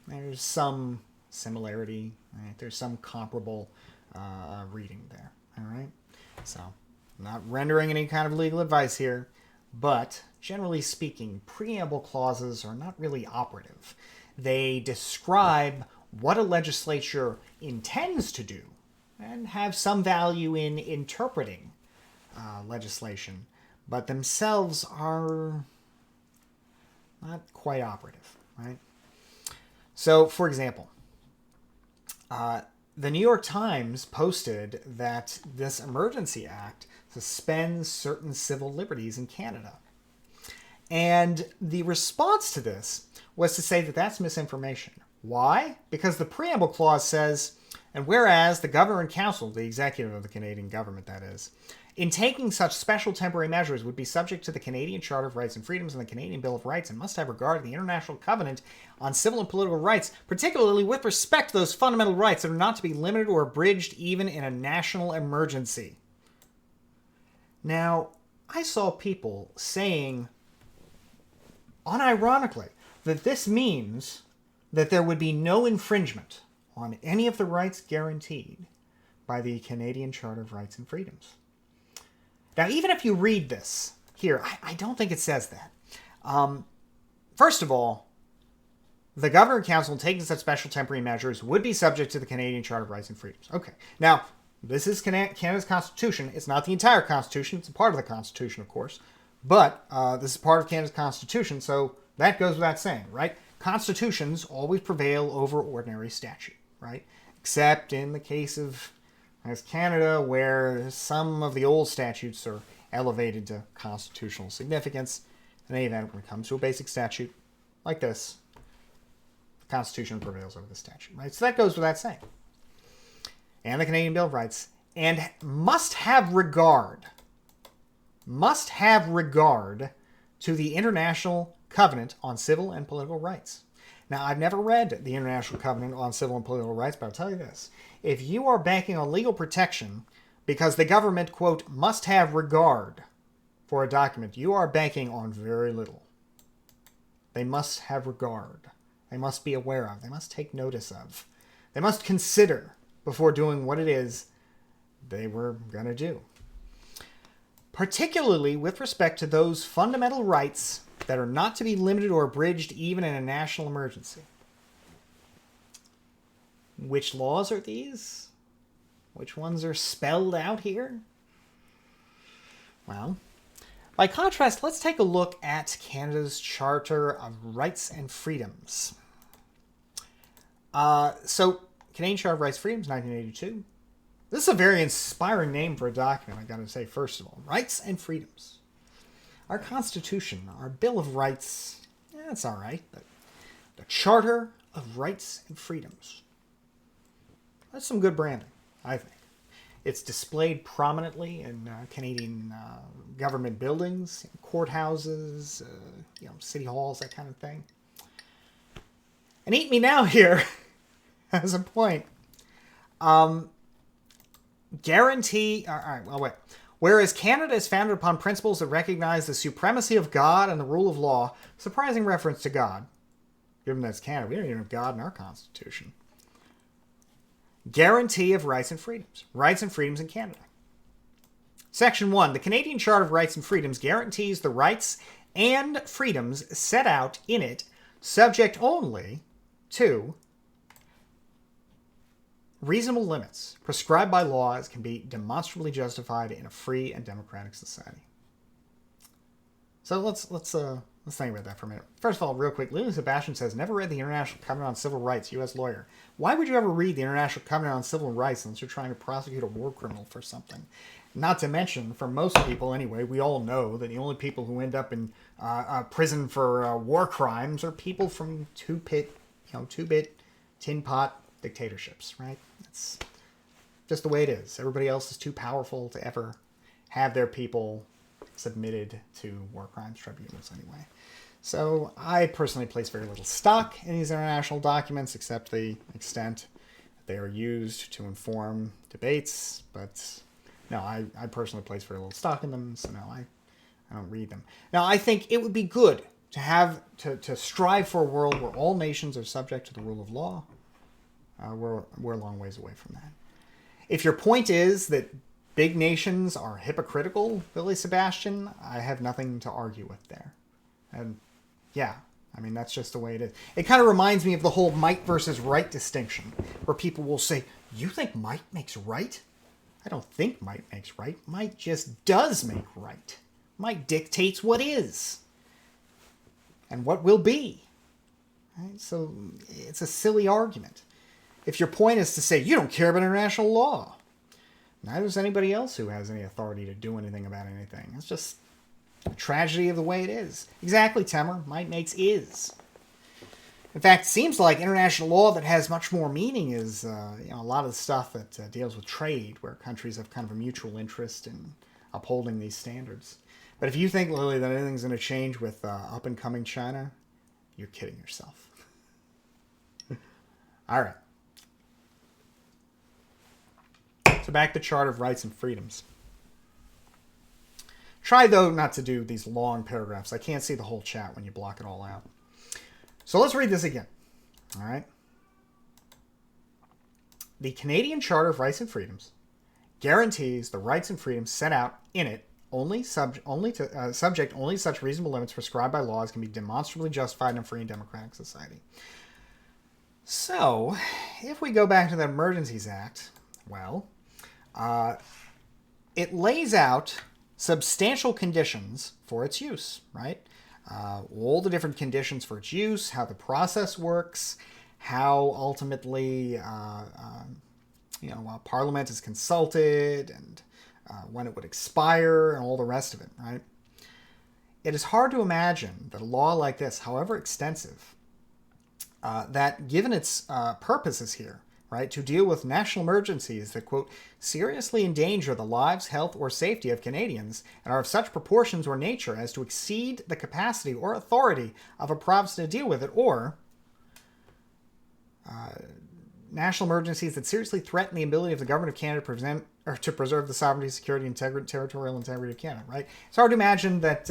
there's some similarity, right? There's some comparable reading there, all right? So I'm not rendering any kind of legal advice here, but generally speaking, preamble clauses are not really operative. They describe what a legislature intends to do and have some value in interpreting legislation, but themselves are not quite operative, right? So, for example, the New York Times posted that this Emergency Act suspends certain civil liberties in Canada. And the response to this was to say that that's misinformation. Why? Because the preamble clause says, and whereas the Governor and Council, the executive of the Canadian government that is, in taking such special temporary measures would be subject to the Canadian Charter of Rights and Freedoms and the Canadian Bill of Rights and must have regard to the International Covenant on Civil and Political Rights, particularly with respect to those fundamental rights that are not to be limited or abridged even in a national emergency. Now, I saw people saying, unironically, that this means that there would be no infringement on any of the rights guaranteed by the Canadian Charter of Rights and Freedoms. Now, even if you read this here, I don't think it says that. First of all, the Governor and Council taking such special temporary measures would be subject to the Canadian Charter of Rights and Freedoms. Okay. Now, this is Canada's Constitution. It's not the entire Constitution. It's a part of the Constitution, of course. But this is part of Canada's Constitution, so that goes without saying, right? Constitutions always prevail over ordinary statute, right? Except in the case of Canada, where some of the old statutes are elevated to constitutional significance. In any event, when it comes to a basic statute like this, the Constitution prevails over the statute, right? So that goes without saying. And the Canadian Bill of Rights, and must have regard to the International Covenant on Civil and Political Rights. Now, I've never read the International Covenant on Civil and Political Rights, but I'll tell you this. If you are banking on legal protection because the government, quote, must have regard for a document, you are banking on very little. They must have regard. They must be aware of. They must take notice of. They must consider before doing what it is they were going to do. Particularly with respect to those fundamental rights that are not to be limited or abridged even in a national emergency. Which laws are these? Which ones are spelled out here? Well, by contrast, let's take a look at Canada's Charter of Rights and Freedoms. So, Canadian Charter of Rights and Freedoms, 1982. This is a very inspiring name for a document, I gotta say, first of all. Rights and Freedoms. Our Constitution, our Bill of Rights, it's all right, but the Charter of Rights and Freedoms. That's some good branding, I think. It's displayed prominently in Canadian government buildings, courthouses, city halls, that kind of thing. And eat me now here, as a point. Guarantee... All right, well, wait. Whereas Canada is founded upon principles that recognize the supremacy of God and the rule of law, surprising reference to God. Given that it's Canada, we don't even have God in our Constitution. Guarantee of rights and freedoms. Rights and freedoms in Canada. Section 1. The Canadian Charter of Rights and Freedoms guarantees the rights and freedoms set out in it, subject only to reasonable limits prescribed by law as can be demonstrably justified in a free and democratic society. So let's think about that for a minute. First of all, real quick, Lily Sebastian says, never read the International Covenant on Civil Rights, U.S. lawyer. Why would you ever read the International Covenant on Civil Rights unless you're trying to prosecute a war criminal for something? Not to mention, for most people anyway, we all know that the only people who end up in prison for war crimes are people from two-bit, tin pot dictatorships, right? That's just the way it is. Everybody else is too powerful to ever have their people submitted to war crimes tribunals anyway. So I personally place very little stock in these international documents, except the extent that they are used to inform debates. But no, I personally place very little stock in them, so no, I don't read them. Now, I think it would be good to have to strive for a world where all nations are subject to the rule of law. We're a long ways away from that. If your point is that big nations are hypocritical, Billy Sebastian, I have nothing to argue with there. And yeah, I mean, that's just the way it is. It kind of reminds me of the whole might versus right distinction, where people will say, you think might makes right? I don't think might makes right. Might just does make right. Might dictates what is and what will be. Right? So it's a silly argument. If your point is to say, you don't care about international law, neither does anybody else who has any authority to do anything about anything. It's just a tragedy of the way it is. Exactly, Temer. Might makes is. In fact, it seems like international law that has much more meaning is a lot of the stuff that deals with trade, where countries have kind of a mutual interest in upholding these standards. But if you think, Lily, that anything's going to change with up-and-coming China, you're kidding yourself. All right. So back to Charter of Rights and Freedoms. Try, though, not to do these long paragraphs. I can't see the whole chat when you block it all out. So let's read this again. All right. The Canadian Charter of Rights and Freedoms guarantees the rights and freedoms set out in it subject only such reasonable limits prescribed by law as can be demonstrably justified in a free and democratic society. So, if we go back to the Emergencies Act, well, it lays out substantial conditions for its use, right? All the different conditions for its use, how the process works, how ultimately, Parliament is consulted, and when it would expire, and all the rest of it, right? It is hard to imagine that a law like this, however extensive, that given its purposes here, right, to deal with national emergencies that, quote, seriously endanger the lives, health, or safety of Canadians and are of such proportions or nature as to exceed the capacity or authority of a province to deal with it, or national emergencies that seriously threaten the ability of the government of Canada to preserve the sovereignty, security, and territorial integrity of Canada, right? It's hard to imagine that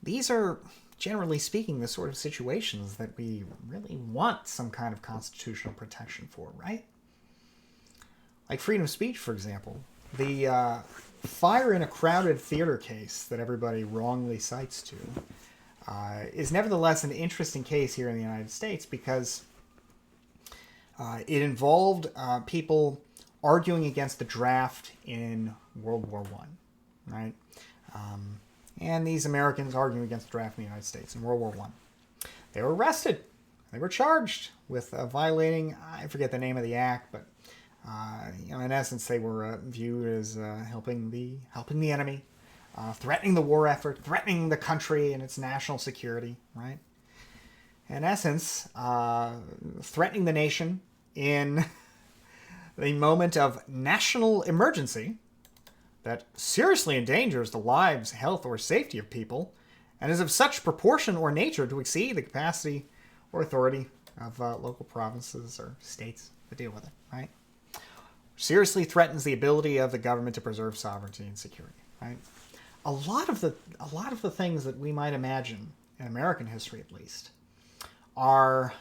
these are, generally speaking, the sort of situations that we really want some kind of constitutional protection for, right? Like freedom of speech, for example. The fire in a crowded theater case that everybody wrongly cites to is nevertheless an interesting case here in the United States because it involved people arguing against the draft in World War I, right? And these Americans arguing against the draft in the United States in World War I. They were arrested. They were charged with violating, I forget the name of the act, but in essence, they were viewed as helping the enemy, threatening the war effort, threatening the country and its national security, right? In essence, threatening the nation in the moment of national emergency that seriously endangers the lives, health, or safety of people, and is of such proportion or nature to exceed the capacity or authority of local provinces or states to deal with it, right? Seriously threatens the ability of the government to preserve sovereignty and security, right? A lot of the things that we might imagine in American history, at least, are,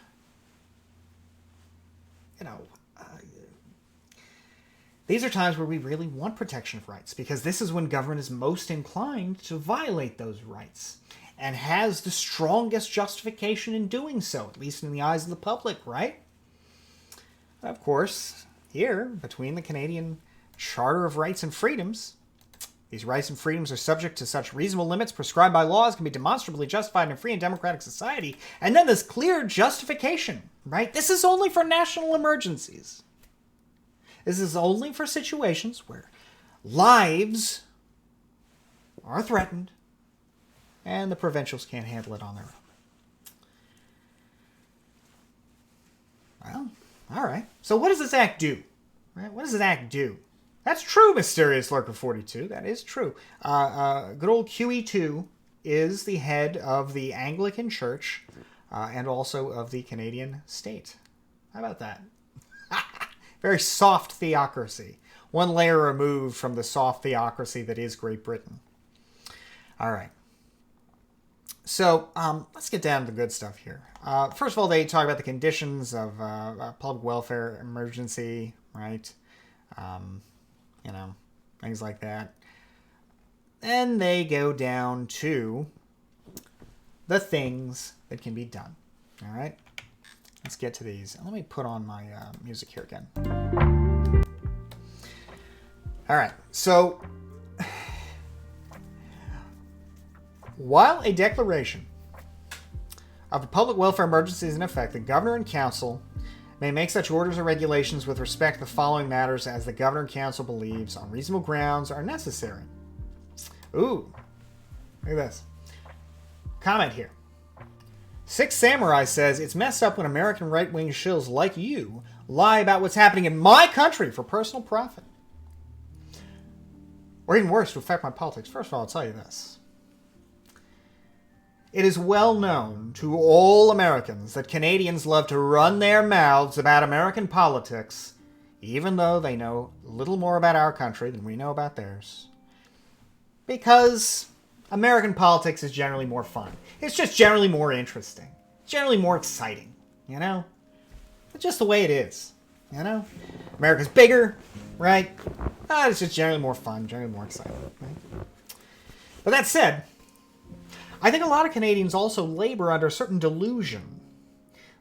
these are times where we really want protection of rights because this is when government is most inclined to violate those rights and has the strongest justification in doing so, at least in the eyes of the public, right? Of course, here, between the Canadian Charter of Rights and Freedoms, these rights and freedoms are subject to such reasonable limits prescribed by laws can be demonstrably justified in a free and democratic society. And then this clear justification, right? This is only for national emergencies. This is only for situations where lives are threatened and the provincials can't handle it on their own. Well, all right. So what does this act do? Right? What does this act do? That's true, Mysterious Lurker 42. That is true. Good old QE2 is the head of the Anglican Church and also of the Canadian state. How about that? Very soft theocracy. One layer removed from the soft theocracy that is Great Britain. All right. So let's get down to the good stuff here. First of all, they talk about the conditions of public welfare emergency, right? Things like that. And they go down to the things that can be done. All right? Let's get to these. Let me put on my music here again. All right. So, while a declaration of a public welfare emergency is in effect, the governor and council may make such orders or regulations with respect to the following matters as the governor and council believes on reasonable grounds are necessary. Ooh, look at this. Comment here. Six Samurai says, it's messed up when American right-wing shills like you lie about what's happening in my country for personal profit. Or even worse, to affect my politics. First of all, I'll tell you this. It is well known to all Americans that Canadians love to run their mouths about American politics, even though they know little more about our country than we know about theirs. Because American politics is generally more fun. It's just generally more interesting. It's generally more exciting, It's just the way it is, America's bigger, right? It's just generally more fun, generally more exciting, right? But that said, I think a lot of Canadians also labor under a certain delusion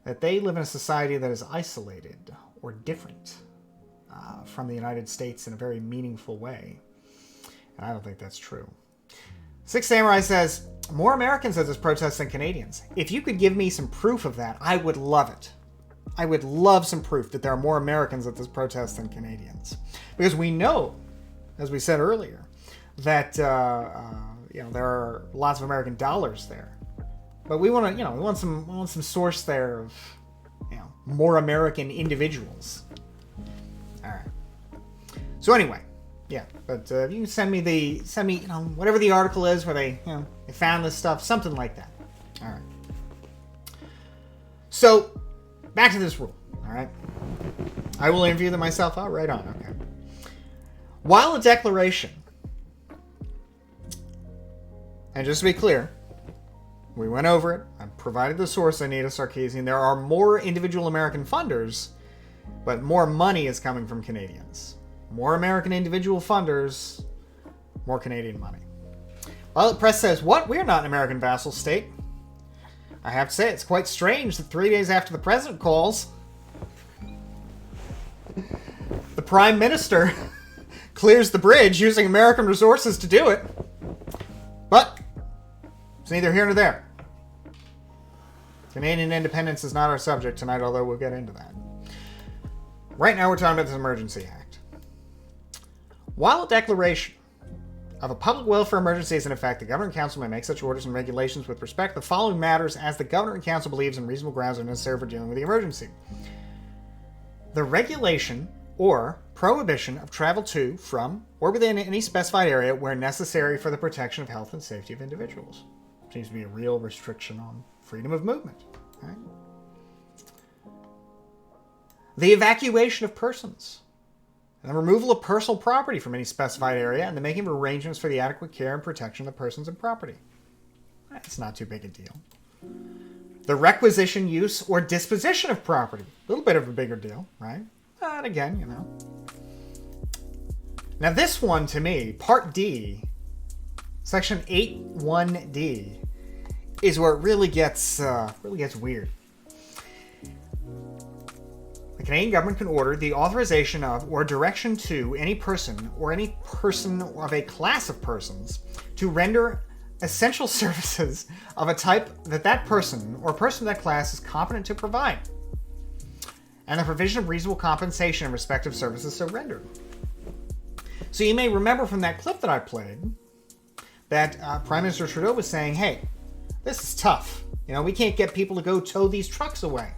that they live in a society that is isolated or different from the United States in a very meaningful way. And I don't think that's true. Six Samurai says, more Americans at this protest than Canadians. If you could give me some proof of that, I would love it. I would love some proof that there are more Americans at this protest than Canadians. Because we know, as we said earlier, that there are lots of American dollars there, but we want to, we want some source there of, more American individuals. All right. So anyway, yeah. But you can send me whatever the article is where they found this stuff, something like that. All right. So back to this rule. All right. I will interview them myself. Oh, right on. Okay. While a declaration. And just to be clear, we went over it. I provided the source, Anita Sarkeesian. There are more individual American funders, but more money is coming from Canadians. More American individual funders, more Canadian money. Violet Press says, what? We're not an American vassal state. I have to say, it's quite strange that 3 days after the president calls, the prime minister clears the bridge using American resources to do it. But it's neither here nor there. Canadian independence is not our subject tonight, although we'll get into that. Right now we're talking about this Emergency Act. While a declaration of a public welfare emergency is in effect, the Governor and Council may make such orders and regulations with respect to the following matters as the Governor and Council believes in reasonable grounds are necessary for dealing with the emergency. The regulation or prohibition of travel to, from, or within any specified area where necessary for the protection of health and safety of individuals. Seems to be a real restriction on freedom of movement. Right? The evacuation of persons. And the removal of personal property from any specified area and the making of arrangements for the adequate care and protection of persons and property. That's not too big a deal. The requisition, use, or disposition of property. A little bit of a bigger deal, right? But again, you know. Now this one, to me, Part D, Section 8.1D, is where it really gets weird. The Canadian government can order the authorization of or direction to any person or any person of a class of persons to render essential services of a type that that person or person of that class is competent to provide, and the provision of reasonable compensation in respect of services so rendered. So you may remember from that clip that I played that Prime Minister Trudeau was saying, hey, this is tough. You know, we can't get people to go tow these trucks away.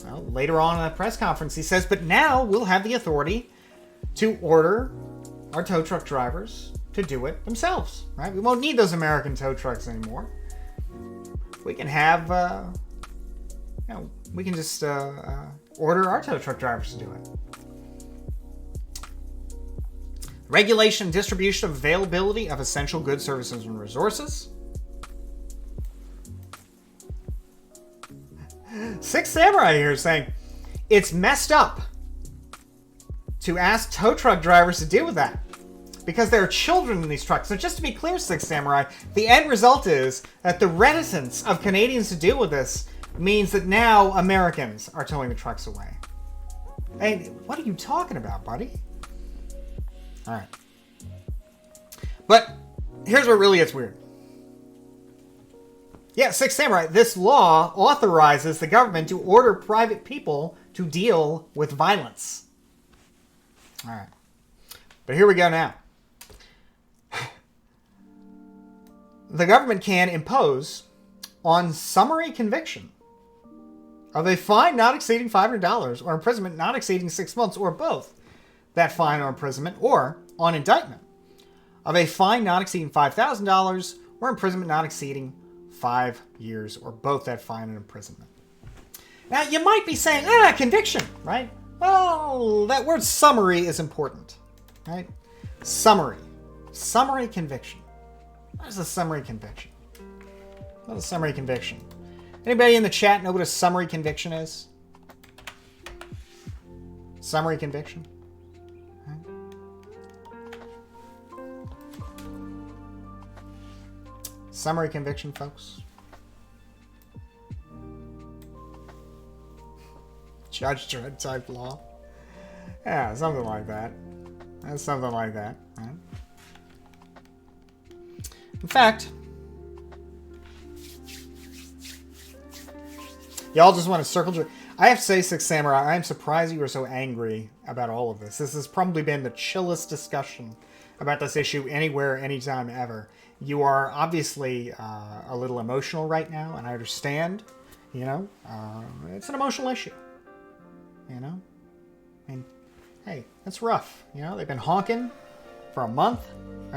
Well, later on in the press conference, he says, but now we'll have the authority to order our tow truck drivers to do it themselves, right? We won't need those American tow trucks anymore. We can have, we can just order our tow truck drivers to do it. Regulation and distribution of availability of essential goods, services, and resources. Six Samurai here is saying, it's messed up to ask tow truck drivers to deal with that because there are children in these trucks. So just to be clear, Six Samurai, the end result is that the reticence of Canadians to deal with this means that now Americans are towing the trucks away. Hey, what are you talking about, buddy? All right. But here's what really gets weird. Yeah, Six Samurai, this law authorizes the government to order private people to deal with violence. All right. But here we go now. The government can impose on summary conviction of a fine not exceeding $500 or imprisonment not exceeding 6 months or both that fine or imprisonment, or on indictment of a fine not exceeding $5,000 or imprisonment not exceeding 5 years or both that fine and imprisonment. Now you might be saying, conviction, right? Well, that word summary is important, right? Summary conviction. What is a summary conviction? What is a summary conviction? Anybody in the chat know what a summary conviction is? Summary conviction? Summary conviction, folks. Judge Dredd type law. Yeah, something like that. That's something like that, right? In fact, y'all just want to circle. I have to say, Six Samurai, I am surprised you were so angry about all of this. This has probably been the chillest discussion about this issue anywhere, anytime, ever. You are obviously a little emotional right now, and I understand. You know, it's an emotional issue. You know, I mean, hey, that's rough. You know, they've been honking for a month,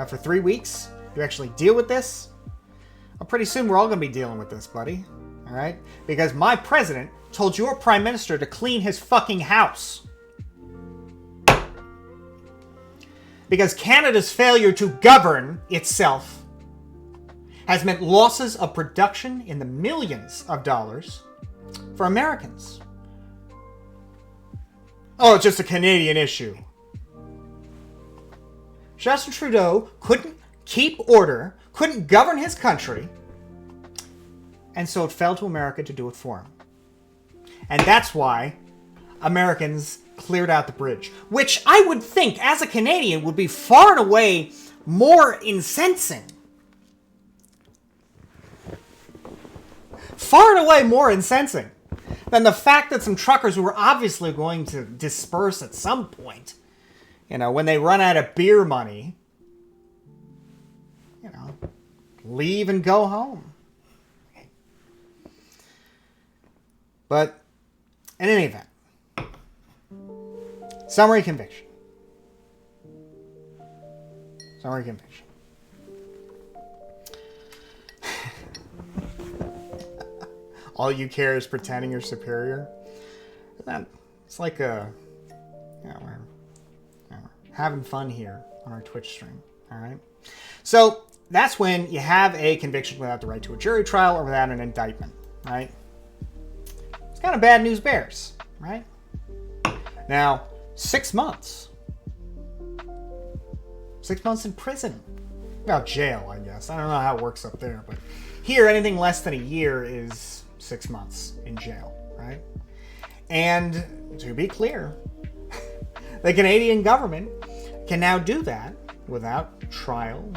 for 3 weeks. You actually deal with this. Well, pretty soon we're all going to be dealing with this, buddy. All right, because my president told your prime minister to clean his fucking house. Because Canada's failure to govern itself has meant losses of production in the millions of dollars for Americans. Oh, it's just a Canadian issue. Justin Trudeau couldn't keep order, couldn't govern his country, and so it fell to America to do it for him. And that's why Americans cleared out the bridge, which I would think, as a Canadian, would be far and away more incensing. Far and away more incensing than the fact that some truckers who were obviously going to disperse at some point, when they run out of beer money, leave and go home. But in any event, summary conviction. Summary conviction. All you care is pretending you're superior. It's like we're having fun here on our Twitch stream. All right. So that's when you have a conviction without the right to a jury trial or without an indictment. Right. It's kind of bad news bears. Right. Now, 6 months. 6 months in prison. Well, jail, I guess. I don't know how it works up there, but here, anything less than a year is 6 months in jail, right? And to be clear, the Canadian government can now do that without trial,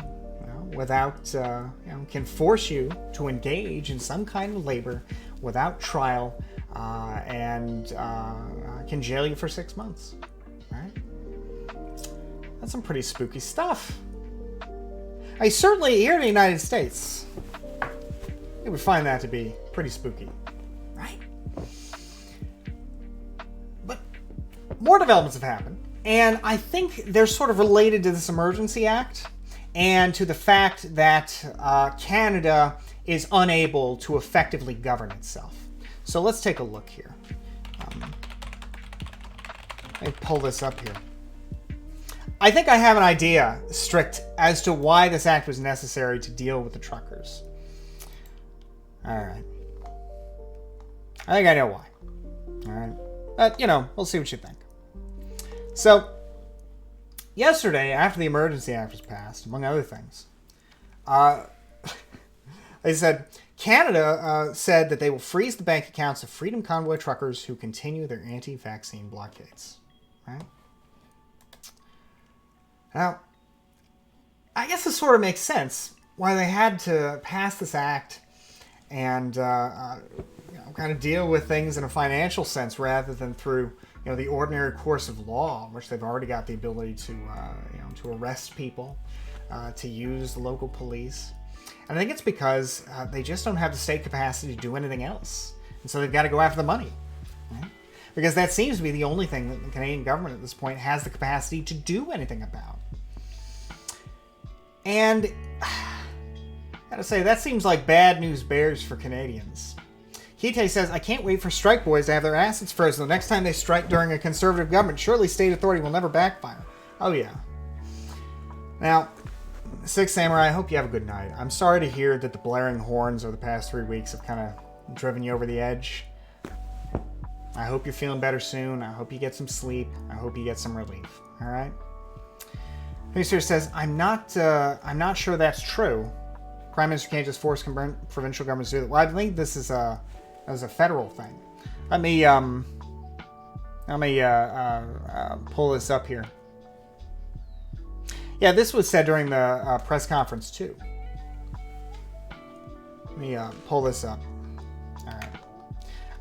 can force you to engage in some kind of labor without trial, and can jail you for 6 months, right? That's some pretty spooky stuff. Certainly here in the United States, you would find that to be pretty spooky, right? But more developments have happened, and I think they're sort of related to this Emergency Act and to the fact that Canada is unable to effectively govern itself. So let's take a look here. Let me pull this up here. I think I have an idea, Strict, as to why this act was necessary to deal with the truckers. All right. I think I know why. All right. But, we'll see what you think. So, yesterday, after the Emergency Act was passed, among other things, they said, Canada said that they will freeze the bank accounts of Freedom Convoy truckers who continue their anti-vaccine blockades. Right? Now, I guess this sort of makes sense why they had to pass this act and kind of deal with things in a financial sense rather than through the ordinary course of law, which they've already got the ability to arrest people, to use the local police. And I think it's because they just don't have the state capacity to do anything else, and so they've got to go after the money. Right? Because that seems to be the only thing that the Canadian government at this point has the capacity to do anything about. And I gotta say, that seems like bad news bears for Canadians. Kite says, I can't wait for strike boys to have their assets frozen. The next time they strike during a conservative government, surely state authority will never backfire. Oh yeah. Now, Six Samurai, I hope you have a good night. I'm sorry to hear that the blaring horns over the past 3 weeks have kind of driven you over the edge. I hope you're feeling better soon. I hope you get some sleep. I hope you get some relief. All right. Minister says, I'm not sure that's true. Prime Minister can't just force provincial governments to do that. Well, I think this is a federal thing. Let me pull this up here. Yeah, this was said during the press conference too. Let me pull this up. All right.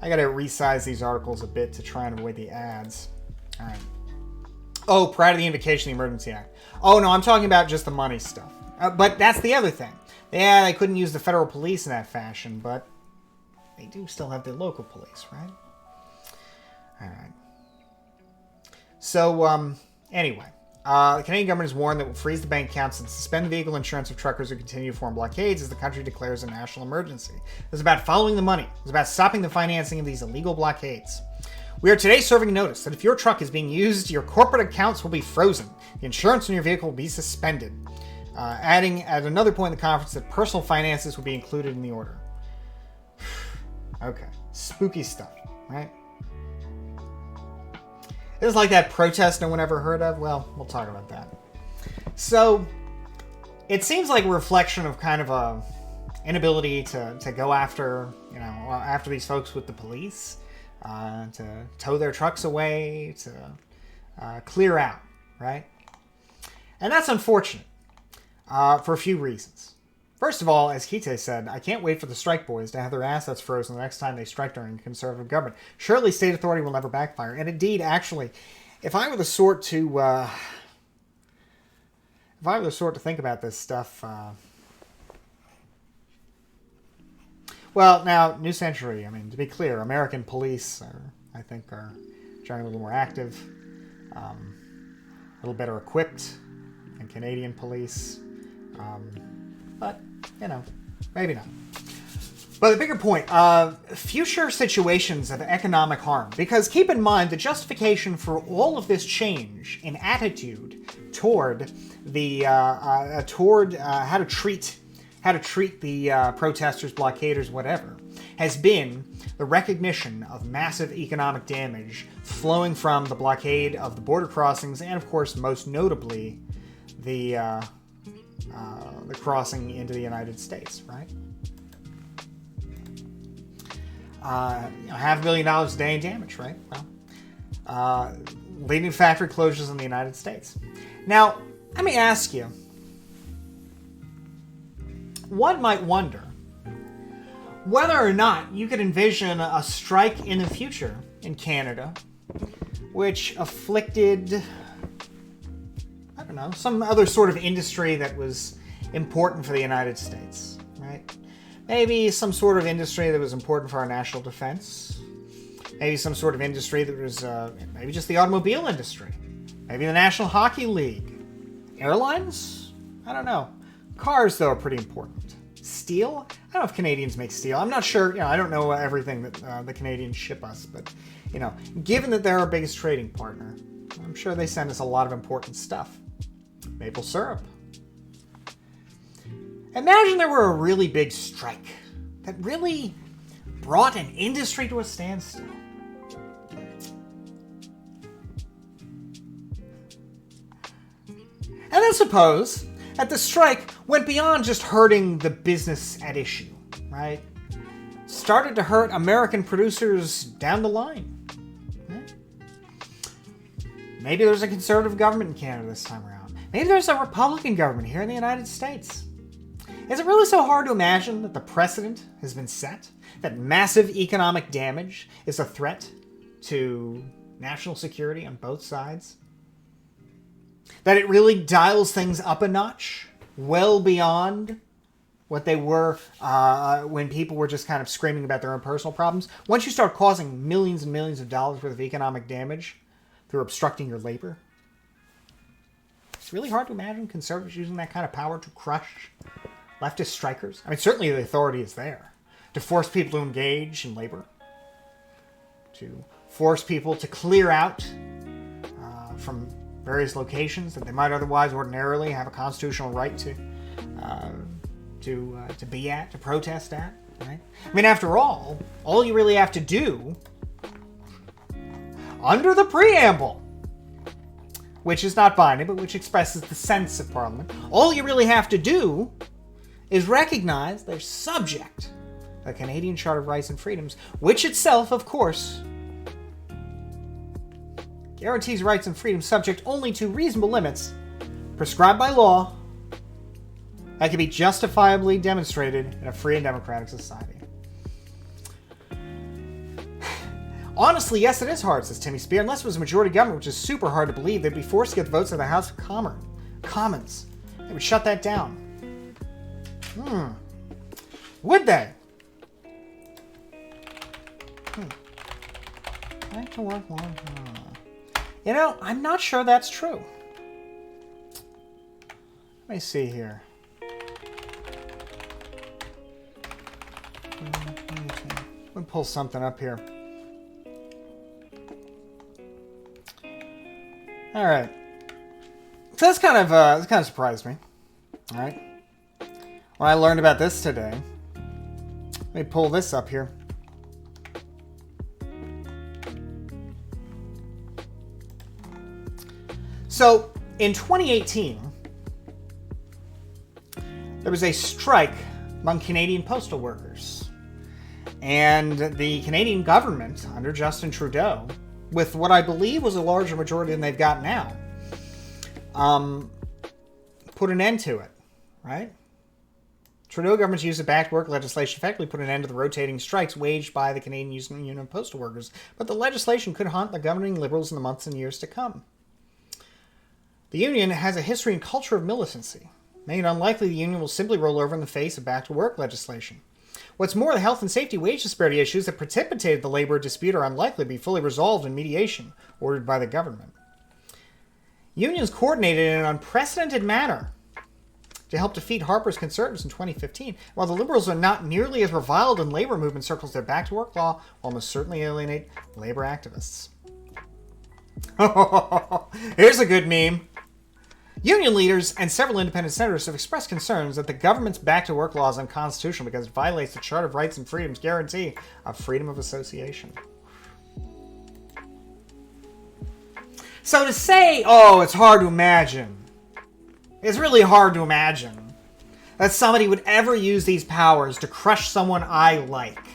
I got to resize these articles a bit to try and avoid the ads. All right. Oh, prior to the invocation of the Emergency Act. Oh, no, I'm talking about just the money stuff. But that's the other thing. Yeah, they couldn't use the federal police in that fashion, but they do still have the local police, right? All right. So, anyway. The Canadian government has warned that it will freeze the bank accounts and suspend the vehicle insurance of truckers who continue to form blockades as the country declares a national emergency. It's about following the money. It's about stopping the financing of these illegal blockades. We are today serving notice that if your truck is being used, your corporate accounts will be frozen. The insurance on your vehicle will be suspended. Adding at another point in the conference that personal finances will be included in the order. Okay. Spooky stuff, right? It's like that protest no one ever heard of. Well, we'll talk about that. So, it seems like a reflection of kind of inability to go after, after these folks with the police, to tow their trucks away, to clear out, right? And that's unfortunate for a few reasons. First of all, as Kite said, I can't wait for the strike boys to have their assets frozen the next time they strike during a conservative government. Surely state authority will never backfire. And indeed, actually, if I were the sort to think about this stuff, well, now, New Century, I mean, to be clear, American police I think are generally a little more active, a little better equipped than Canadian police, but, maybe not. But the bigger point, future situations of economic harm, because keep in mind the justification for all of this change in attitude toward the how to treat the protesters, blockaders, whatever, has been the recognition of massive economic damage flowing from the blockade of the border crossings, and of course, most notably, the crossing into the United States, right? $500 million a day in damage, right? Well, leading factory closures in the United States. Now, let me ask you, one might wonder whether or not you could envision a strike in the future in Canada which afflicted, I don't know, some other sort of industry that was important for the United States, right? Maybe some sort of industry that was important for our national defense. Maybe some sort of industry that was, maybe just the automobile industry. Maybe the National Hockey League. Airlines? I don't know. Cars, though, are pretty important. Steel? I don't know if Canadians make steel. I'm not sure. I don't know everything that the Canadians ship us. But, given that they're our biggest trading partner, I'm sure they send us a lot of important stuff. Maple syrup. Imagine there were a really big strike that really brought an industry to a standstill. And then suppose that the strike went beyond just hurting the business at issue, right? Started to hurt American producers down the line. Right? Maybe there's a conservative government in Canada this time around. Maybe there's a Republican government here in the United States. Is it really so hard to imagine that the precedent has been set? That massive economic damage is a threat to national security on both sides? That it really dials things up a notch, well beyond what they were when people were just kind of screaming about their own personal problems? Once you start causing millions and millions of dollars worth of economic damage through obstructing your labor, it's really hard to imagine conservatives using that kind of power to crush leftist strikers. I mean, certainly the authority is there to force people to engage in labor, to force people to clear out from various locations that they might otherwise ordinarily have a constitutional right to be at, to protest at. Right? I mean, after all you really have to do under the preamble, which is not binding, but which expresses the sense of Parliament, all you really have to do is recognize they're subject to the Canadian Charter of Rights and Freedoms, which itself, of course, guarantees rights and freedoms subject only to reasonable limits prescribed by law that can be justifiably demonstrated in a free and democratic society. Honestly, yes, it is hard, says Timmy Spear. Unless it was a majority government, which is super hard to believe, they'd be forced to get the votes of the House of Commons. They would shut that down. Would they? Like to work more. I'm not sure that's true. Let me see here. Let me pull something up here. All right. So this kind of surprised me. All right. When I learned about this today, let me pull this up here. So, in 2018, there was a strike among Canadian postal workers. And the Canadian government, under Justin Trudeau, with what I believe was a larger majority than they've got now, put an end to it, right? Trudeau government's use of back-to-work legislation effectively put an end to the rotating strikes waged by the Canadian Union of Postal Workers, but the legislation could haunt the governing Liberals in the months and years to come. The union has a history and culture of militancy, making it unlikely the union will simply roll over in the face of back-to-work legislation. What's more, the health and safety wage disparity issues that precipitated the labor dispute are unlikely to be fully resolved in mediation ordered by the government. Unions coordinated in an unprecedented manner to help defeat Harper's Conservatives in 2015, while the Liberals are not nearly as reviled in labor movement circles, their back-to-work law will almost certainly alienate labor activists. Here's a good meme. Union leaders and several independent senators have expressed concerns that the government's back-to-work law is unconstitutional because it violates the Charter of Rights and Freedoms guarantee of freedom of association. So to say, oh, it's hard to imagine, it's really hard to imagine that somebody would ever use these powers to crush someone I like.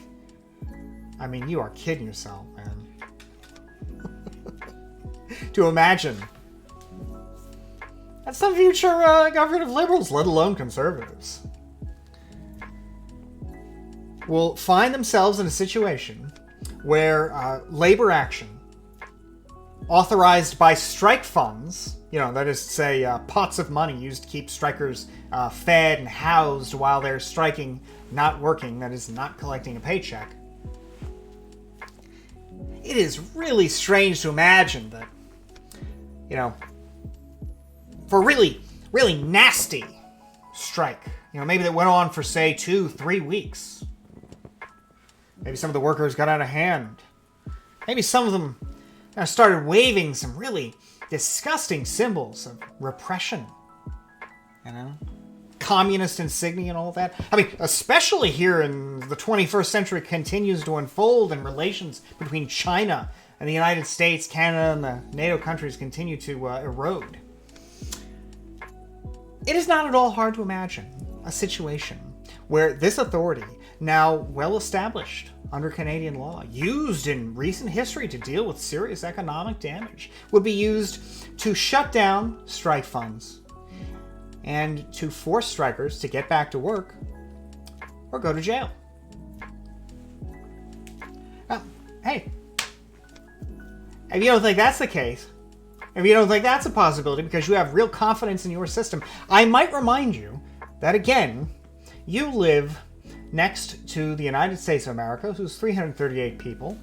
I mean, you are kidding yourself, man. To imagine that some future government of liberals, let alone conservatives, will find themselves in a situation where labor action authorized by strike funds, that is to say pots of money used to keep strikers fed and housed while they're striking, not working, that is not collecting a paycheck. It is really strange to imagine that, for a really, really nasty strike, maybe that went on for, say, 2-3 weeks. Maybe some of the workers got out of hand. Maybe some of them started waving some really disgusting symbols of repression. Communist insignia and all that. I mean, especially here in the 21st century continues to unfold and relations between China and the United States, Canada, and the NATO countries continue to erode. It is not at all hard to imagine a situation where this authority, now well established under Canadian law, used in recent history to deal with serious economic damage, would be used to shut down strike funds and to force strikers to get back to work or go to jail. Now, hey, if you don't think that's the case, if you don't think that's a possibility because you have real confidence in your system, I might remind you that, again, you live next to the United States of America, whose 338 people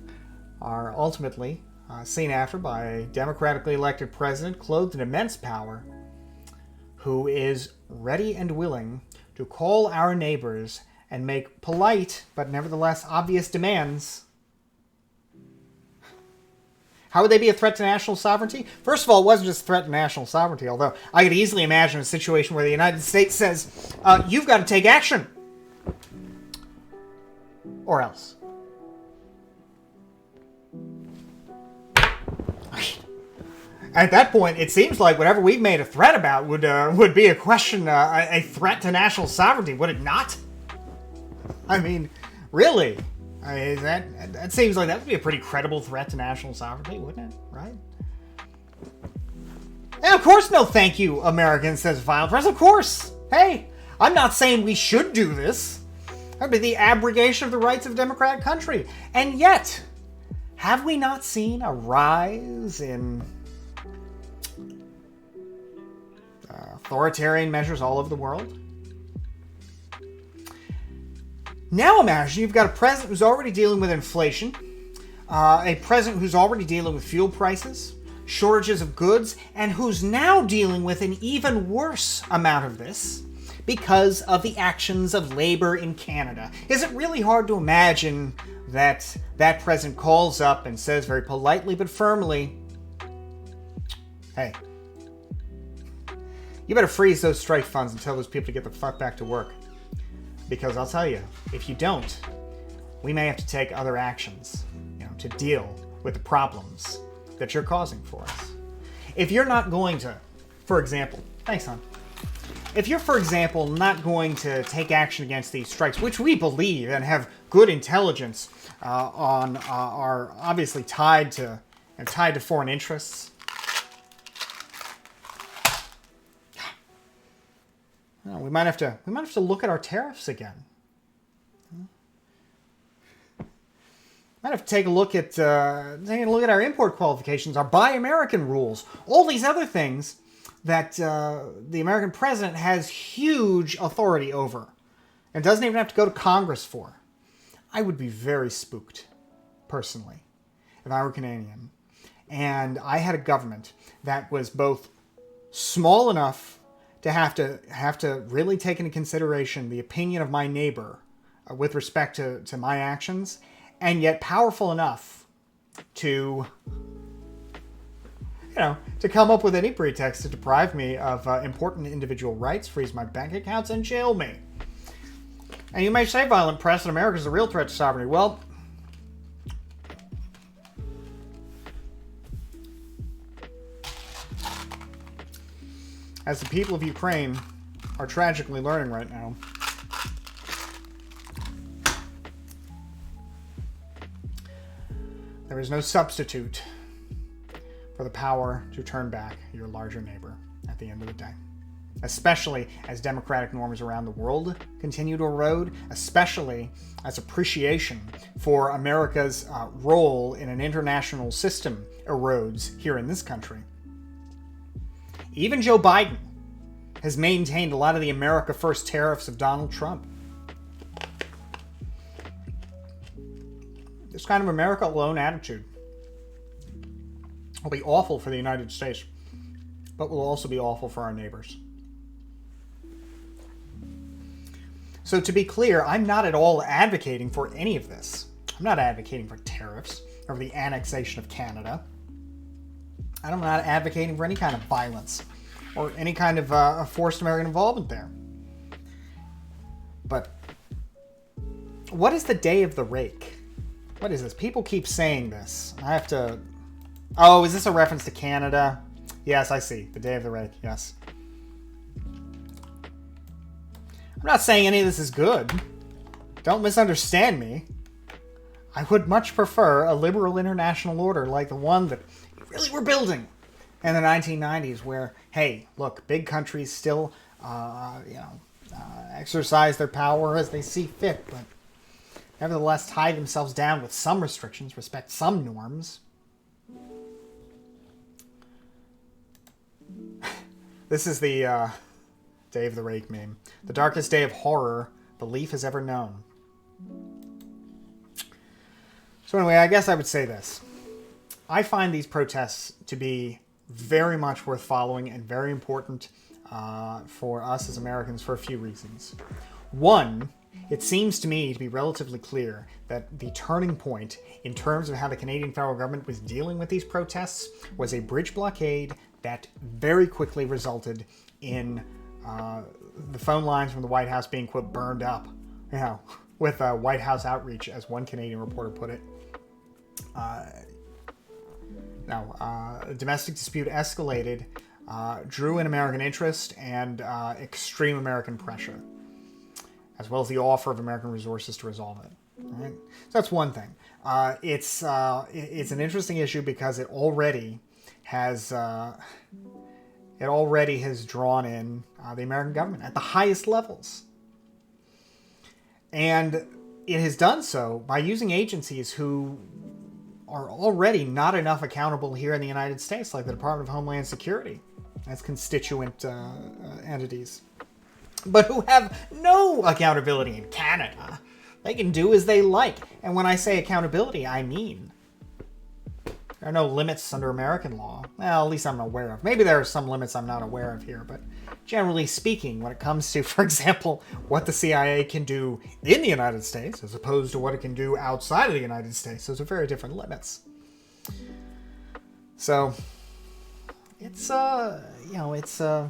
are ultimately seen after by a democratically elected president clothed in immense power, who is ready and willing to call our neighbors and make polite but nevertheless obvious demands. How would they be a threat to national sovereignty? First of all, it wasn't just a threat to national sovereignty, although I could easily imagine a situation where the United States says, you've got to take action. Or else. At that point, it seems like whatever we've made a threat about would be a question, a threat to national sovereignty, would it not? I mean, really? That seems like that would be a pretty credible threat to national sovereignty, wouldn't it? Right? And of course, no thank you, Americans, says Vile Press. Of course. Hey, I'm not saying we should do this. That would be the abrogation of the rights of a democratic country. And yet, have we not seen a rise in authoritarian measures all over the world? Now imagine you've got a president who's already dealing with inflation, a president who's already dealing with fuel prices, shortages of goods, and who's now dealing with an even worse amount of this because of the actions of labor in Canada. Is it really hard to imagine that that president calls up and says very politely but firmly, hey, you better freeze those strike funds and tell those people to get the fuck back to work. Because I'll tell you, if you don't, we may have to take other actions, to deal with the problems that you're causing for us. If you're not going to, for example, thanks, hon. if you're, for example, not going to take action against these strikes, which we believe and have good intelligence on, are obviously tied to foreign interests. Well, we might have to look at our tariffs again. Might have to take a look at our import qualifications, our Buy American rules, all these other things that the American president has huge authority over and doesn't even have to go to Congress for. I would be very spooked, personally, if I were Canadian and I had a government that was both small enough to have to really take into consideration the opinion of my neighbor with respect to my actions, and yet powerful enough to, to come up with any pretext to deprive me of important individual rights, freeze my bank accounts, and jail me. And you may say violent press in America is a real threat to sovereignty. Well, as the people of Ukraine are tragically learning right now, there is no substitute for the power to turn back your larger neighbor at the end of the day. Especially as democratic norms around the world continue to erode, especially as appreciation for America's role in an international system erodes here in this country. Even Joe Biden has maintained a lot of the America First tariffs of Donald Trump. This kind of America alone attitude will be awful for the United States, but will also be awful for our neighbors. So to be clear, I'm not at all advocating for any of this. I'm not advocating for tariffs or the annexation of Canada. I'm not advocating for any kind of violence or any kind of forced American involvement there. But what is the day of the rake? What is this? People keep saying this. I have to... Oh, is this a reference to Canada? Yes, I see. The day of the rake, yes. I'm not saying any of this is good. Don't misunderstand me. I would much prefer a liberal international order like the one that we really were building in the 1990s, where, hey, look, big countries still, exercise their power as they see fit, but nevertheless tie themselves down with some restrictions, respect some norms. This is the Day of the Rake meme. The darkest day of horror the Leaf has ever known. So anyway, I guess I would say this. I find these protests to be very much worth following and very important for us as Americans for a few reasons. One, it seems to me to be relatively clear that the turning point in terms of how the Canadian federal government was dealing with these protests was a bridge blockade that very quickly resulted in the phone lines from the White House being, quote, burned up, with White House outreach, as one Canadian reporter put it. The domestic dispute escalated, drew in American interest and extreme American pressure, as well as the offer of American resources to resolve it. Right? So that's one thing. It's an interesting issue because it already has drawn in the American government at the highest levels, and it has done so by using agencies who are already not enough accountable here in the United States, like the Department of Homeland Security, as constituent entities, but who have no accountability in Canada. They can do as they like. And when I say accountability, I mean there are no limits under American law. Well, at least I'm aware of. Maybe there are some limits I'm not aware of here, but generally speaking, when it comes to, for example, what the CIA can do in the United States as opposed to what it can do outside of the United States, those are very different limits. So it's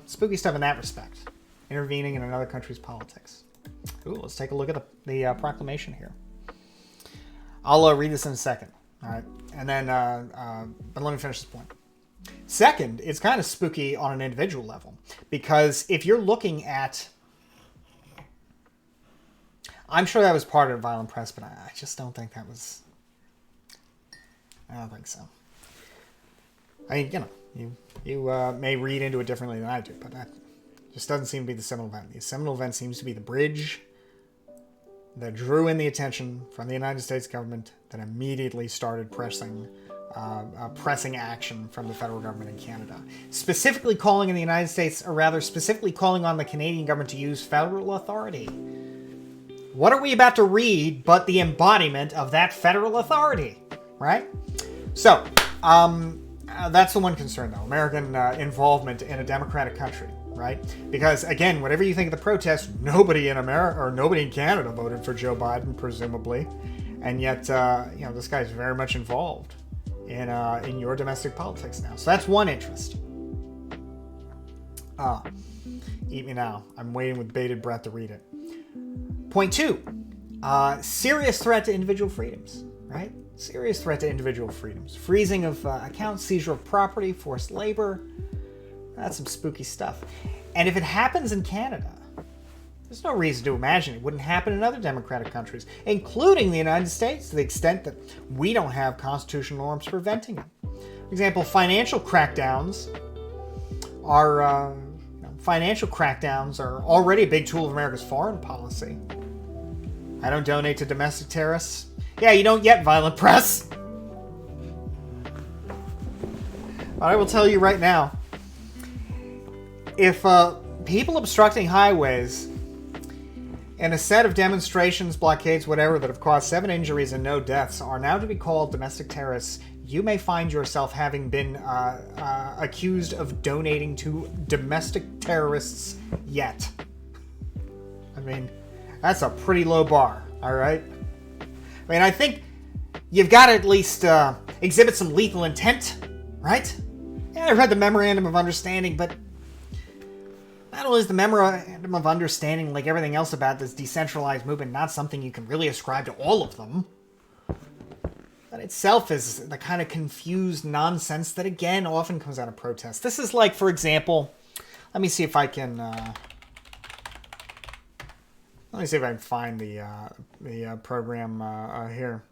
spooky stuff in that respect. Intervening in another country's politics. Ooh, let's take a look at the proclamation here. I'll read this in a second. All right, and then, but let me finish this point. Second, it's kind of spooky on an individual level, because if you're looking at, I'm sure that was part of Violent Press, but I just don't think that was, I don't think so. I mean, you know, you may read into it differently than I do, but that just doesn't seem to be the seminal event. The seminal event seems to be the bridge that drew in the attention from the United States government that immediately started pressing action from the federal government in Canada. Specifically calling in the United States, or rather specifically calling on the Canadian government to use federal authority. What are we about to read but the embodiment of that federal authority, right? So, that's the one concern, though. American involvement in a democratic country, right? Because, again, whatever you think of the protests, nobody in America, or nobody in Canada voted for Joe Biden, presumably. And yet, you know, this guy's very much involved in your domestic politics now. So that's one interest. Eat me now. I'm waiting with bated breath to read it. Point 2. Serious threat to individual freedoms, right? Serious threat to individual freedoms. Freezing of accounts, seizure of property, forced labor. That's some spooky stuff. And if it happens in Canada, there's no reason to imagine it wouldn't happen in other democratic countries, including the United States, to the extent that we don't have constitutional norms preventing it. For example, financial crackdowns are already a big tool of America's foreign policy. I don't donate to domestic terrorists. Yeah, you don't yet, Violent Press. But I will tell you right now, if people obstructing highways in a set of demonstrations, blockades, whatever, that have caused 7 injuries and no deaths are now to be called domestic terrorists, you may find yourself having been accused of donating to domestic terrorists yet. I mean, that's a pretty low bar, all right? I mean, I think you've got to at least exhibit some lethal intent, right? Yeah, I read the Memorandum of Understanding, but not only is the Memorandum of Understanding, like everything else about this decentralized movement, not something you can really ascribe to all of them, that itself is the kind of confused nonsense that, again, often comes out of protests. This is like, for example, let me see if I can find the program here.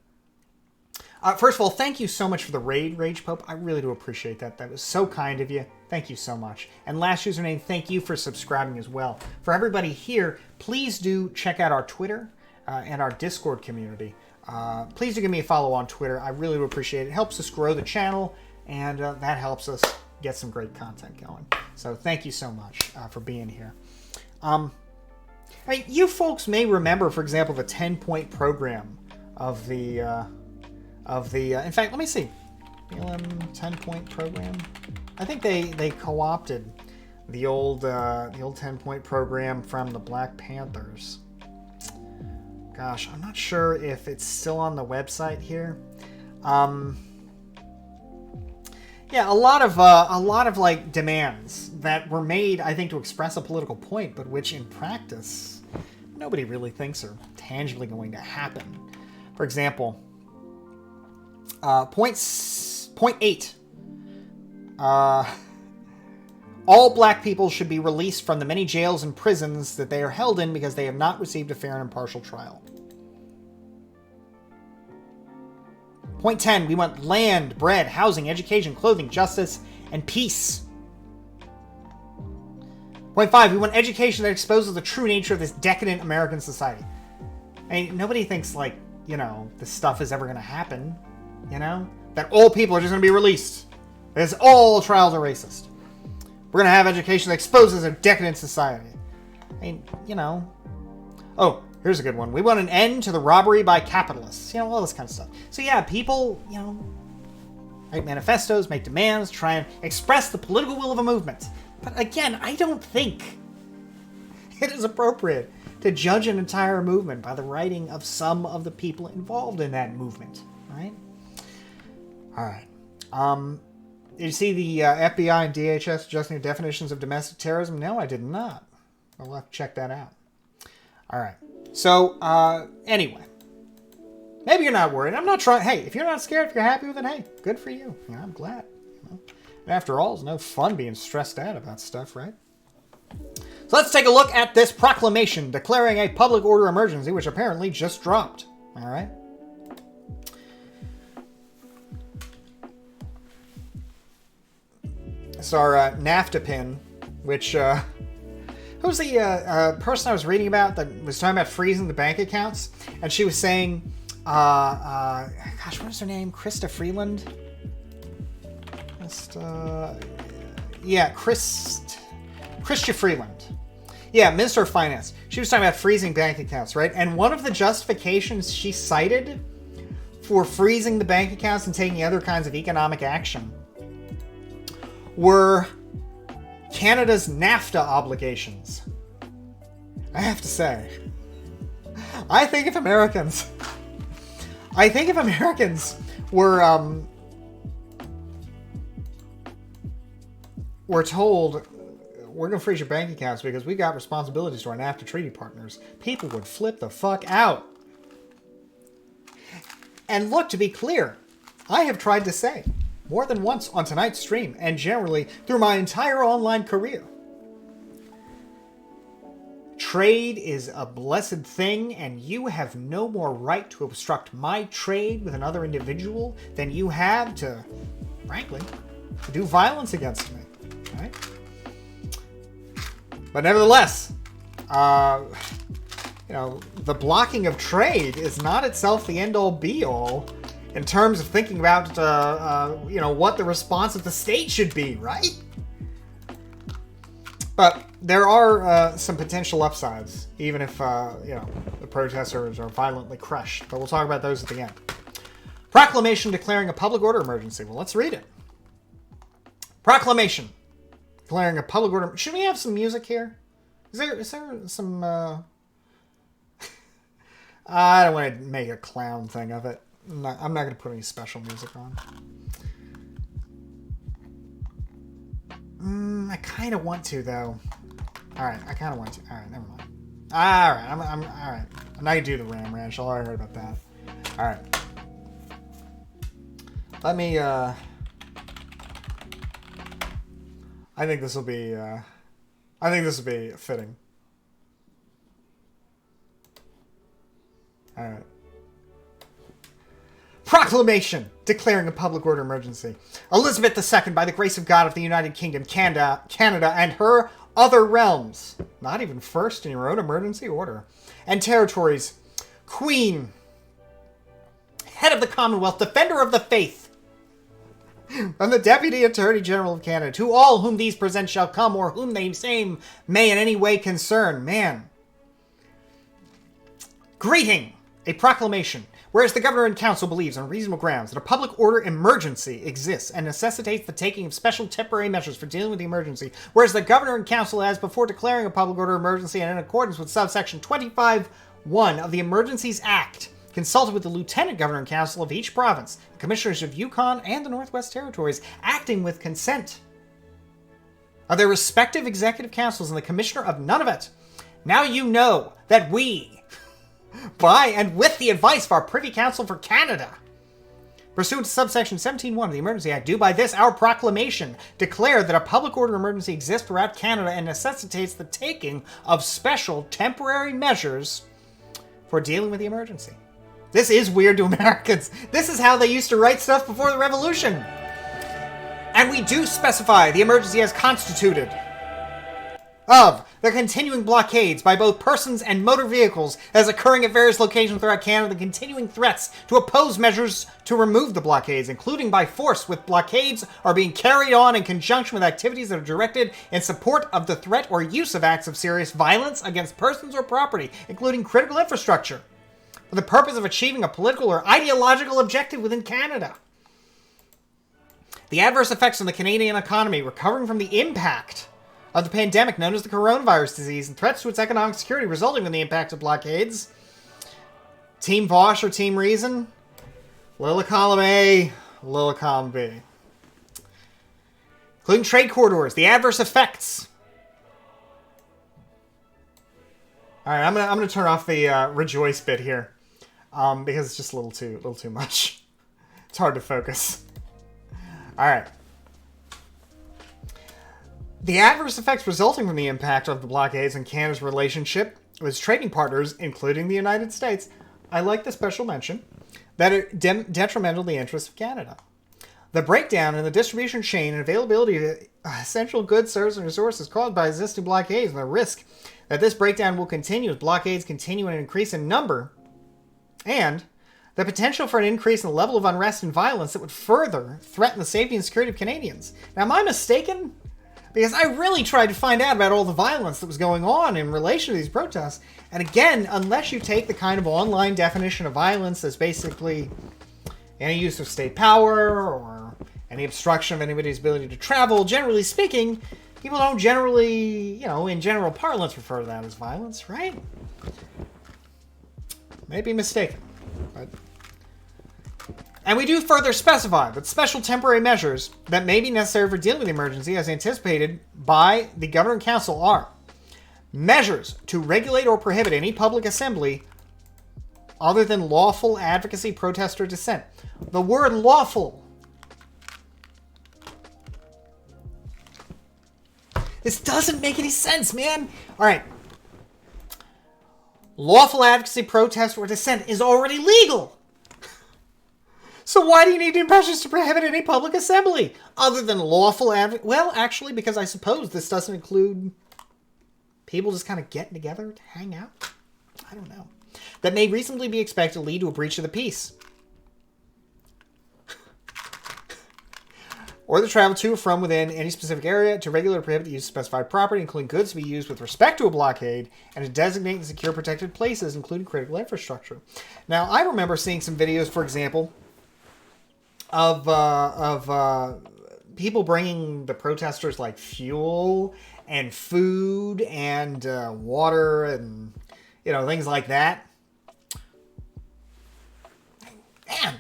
First of all, thank you so much for the raid, Rage Pope. I really do appreciate that. That was so kind of you. Thank you so much. And last username, thank you for subscribing as well. For everybody here, please do check out our Twitter and our Discord community. Please do give me a follow on Twitter. I really do appreciate it. It helps us grow the channel, and that helps us get some great content going. So thank you so much for being here. I mean, you folks may remember, for example, the 10-point program of the in fact, let me see. BLM 10-point program. I think they co-opted the old 10-point program from the Black Panthers. Gosh, I'm not sure if it's still on the website here. Yeah, a lot of like demands that were made, I think, to express a political point, but which in practice nobody really thinks are tangibly going to happen. For example, point 8. All black people should be released from the many jails and prisons that they are held in because they have not received a fair and impartial trial. Point 10, we want land, bread, housing, education, clothing, justice, and peace. Point 5, we want education that exposes the true nature of this decadent American society. I mean, nobody thinks, like, you know, this stuff is ever going to happen, you know? That all people are just going to be released. Because all trials are racist. We're going to have education that exposes a decadent society. I mean, you know. Oh, here's a good one. We want an end to the robbery by capitalists. You know, all this kind of stuff. So yeah, people, you know, write manifestos, make demands, try and express the political will of a movement. But again, I don't think it is appropriate to judge an entire movement by the writing of some of the people involved in that movement, right? All right. Did you see the FBI and DHS adjusting the definitions of domestic terrorism? No, I did not. I'll have to check that out. All right. So, anyway. Maybe you're not worried. I'm not trying. Hey, if you're not scared, if you're happy with it, hey, good for you. Yeah, I'm glad. You know? After all, it's no fun being stressed out about stuff, right? So let's take a look at this proclamation declaring a public order emergency, which apparently just dropped. All right. It's our NAFTA pin, which, who's the person I was reading about that was talking about freezing the bank accounts? And she was saying, gosh, what is her name? Krista Freeland? Krista Freeland. Yeah, Minister of Finance. She was talking about freezing bank accounts, right? And one of the justifications she cited for freezing the bank accounts and taking other kinds of economic action were Canada's NAFTA obligations. I have to say, I think if Americans were told, we're going to freeze your bank accounts because we got responsibilities to our NAFTA treaty partners, people would flip the fuck out. And look, to be clear, I have tried to say more than once on tonight's stream, and generally through my entire online career, trade is a blessed thing, and you have no more right to obstruct my trade with another individual than you have to, frankly, to do violence against me. Right? But nevertheless, the blocking of trade is not itself the end-all be-all in terms of thinking about, what the response of the state should be, right? But there are some potential upsides, even if, the protesters are violently crushed. But we'll talk about those at the end. Proclamation declaring a public order emergency. Well, let's read it. Proclamation declaring a public order. Should we have some music here? Is there some? I don't want to make a clown thing of it. I'm not going to put any special music on. I kind of want to though. All right, I kind of want to. All right, never mind. All right, I'm all right. I'm not gonna do the Ram Ranch. I already heard about that. All right. Let me. I think this will be. I think this will be fitting. All right. Proclamation declaring a public order emergency. Elizabeth II, by the grace of God of the United Kingdom, Canada, and her other realms, not even first in your own emergency order, and territories, Queen, head of the Commonwealth, defender of the faith, and the Deputy Attorney General of Canada, to all whom these present shall come, or whom they same may in any way concern. Man. Greeting, a proclamation. Whereas the Governor and Council believes on reasonable grounds that a public order emergency exists and necessitates the taking of special temporary measures for dealing with the emergency, whereas the Governor and Council has, before declaring a public order emergency and in accordance with subsection 25(1) of the Emergencies Act, consulted with the Lieutenant Governor and Council of each province, the Commissioners of Yukon and the Northwest Territories, acting with consent of their respective executive councils and the Commissioner of Nunavut. Now you know that we, by and with the advice of our Privy Council for Canada, pursuant to subsection 17(1) of the Emergency Act, do by this our proclamation declare that a public order emergency exists throughout Canada and necessitates the taking of special temporary measures for dealing with the emergency. This is weird to Americans. This is how they used to write stuff before the Revolution. And we do specify the emergency as constituted of the continuing blockades by both persons and motor vehicles as occurring at various locations throughout Canada, the continuing threats to oppose measures to remove the blockades, including by force, with blockades are being carried on in conjunction with activities that are directed in support of the threat or use of acts of serious violence against persons or property, including critical infrastructure, for the purpose of achieving a political or ideological objective within Canada. The adverse effects on the Canadian economy recovering from the impact of the pandemic known as the coronavirus disease and threats to its economic security resulting from the impact of blockades. Team Vosh or Team Reason? Little column A, little column B. Including trade corridors, the adverse effects. Alright, I'm gonna turn off the rejoice bit here. Because it's just a little too much. It's hard to focus. Alright. The adverse effects resulting from the impact of the blockades on Canada's relationship with its trading partners, including the United States, I like the special mention, that are detrimental to the interests of Canada. The breakdown in the distribution chain and availability of essential goods, services, and resources caused by existing blockades, and the risk that this breakdown will continue as blockades continue and increase in number, and the potential for an increase in the level of unrest and violence that would further threaten the safety and security of Canadians. Now, am I mistaken? Because I really tried to find out about all the violence that was going on in relation to these protests. And again, unless you take the kind of online definition of violence as basically any use of state power or any obstruction of anybody's ability to travel, generally speaking, people don't generally, in general parlance refer to that as violence, right? May be mistaken. But... And we do further specify that special temporary measures that may be necessary for dealing with the emergency as anticipated by the Governor and Council are measures to regulate or prohibit any public assembly other than lawful advocacy, protest, or dissent. The word lawful. This doesn't make any sense, man. All right. Lawful advocacy, protest, or dissent is already legal. So why do you need measures to prohibit any public assembly other than lawful advocacy? Well, actually, because I suppose this doesn't include people just kind of getting together to hang out. I don't know. That may reasonably be expected to lead to a breach of the peace. Or the travel to or from within any specific area to regulate or prohibit the use of specified property, including goods to be used with respect to a blockade, and to designate and secure protected places, including critical infrastructure. Now, I remember seeing some videos, for example, of people bringing the protesters like fuel and food and water and things like that. Man,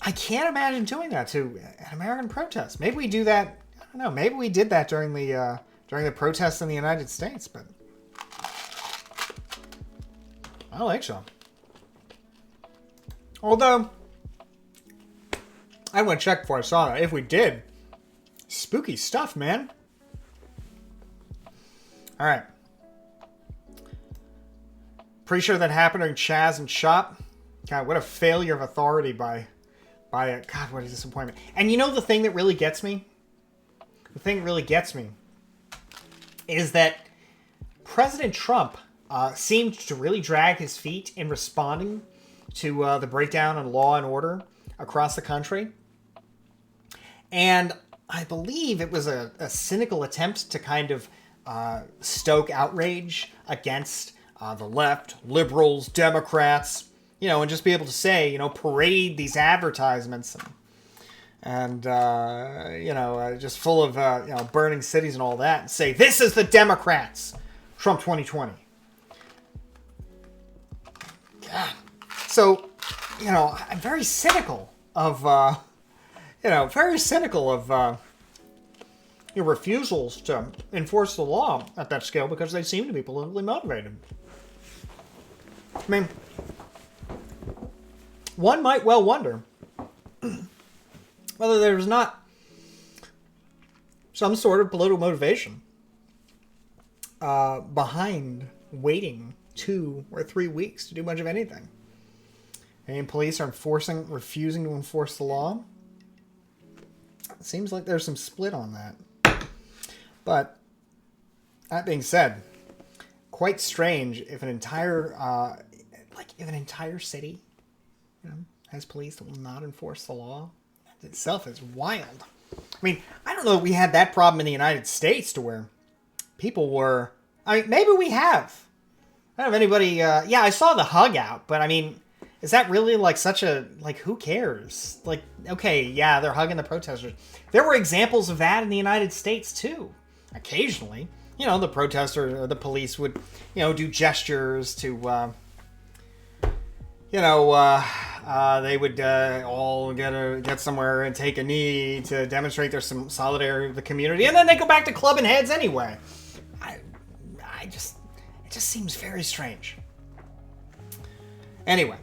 I can't imagine doing that to an American protest. Maybe we do that. I don't know. Maybe we did that during the protests in the United States, but I don't think so. Although I went to check before I saw that. If we did, spooky stuff, man. All right. Pretty sure that happened during Chaz and Shop. God, what a failure of authority by God, what a disappointment. And the thing that really gets me? The thing that really gets me is that President Trump seemed to really drag his feet in responding to the breakdown in law and order across the country. And I believe it was a cynical attempt to kind of stoke outrage against the left, liberals, Democrats, and just be able to say, parade these advertisements and just full of, burning cities and all that, and say, this is the Democrats, Trump 2020. God. So, I'm very cynical of, your refusals to enforce the law at that scale because they seem to be politically motivated. I mean, one might well wonder whether there's not some sort of political motivation behind waiting 2 or 3 weeks to do much of anything. And police are refusing to enforce the law. It seems like there's some split on that. But that being said, quite strange if an entire city, has police that will not enforce the law. That itself is wild. I mean, I don't know if we had that problem in the United States to where people were. I mean, maybe we have. I don't know if anybody. I saw the hug out, but I mean, is that really such a who cares? Okay, yeah, they're hugging the protesters. There were examples of that in the United States too. Occasionally, the protester or the police would, do gestures to, they would all get somewhere and take a knee to demonstrate there's some solidarity with the community, and then they go back to clubbing heads anyway. It just seems very strange. Anyway,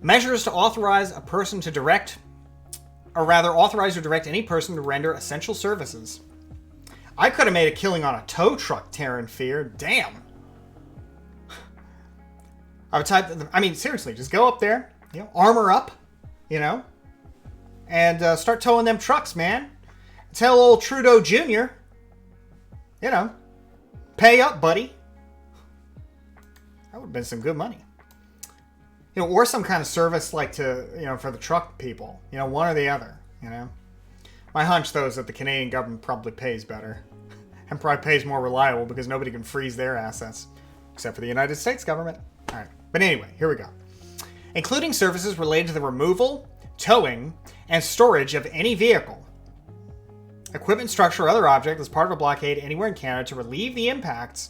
measures to authorize a person to direct or rather authorize or direct any person to render essential services. I could have made a killing on a tow truck tearing fear. Damn. I would type. I mean, seriously, just go up there, armor up, and start towing them trucks, man. Tell old Trudeau Jr., pay up, buddy. That would have been some good money. Or some kind of service like for the truck people. One or the other, My hunch, though, is that the Canadian government probably pays better. And probably pays more reliable because nobody can freeze their assets. Except for the United States government. All right. But anyway, here we go. Including services related to the removal, towing, and storage of any vehicle, equipment, structure, or other object as part of a blockade anywhere in Canada to relieve the impacts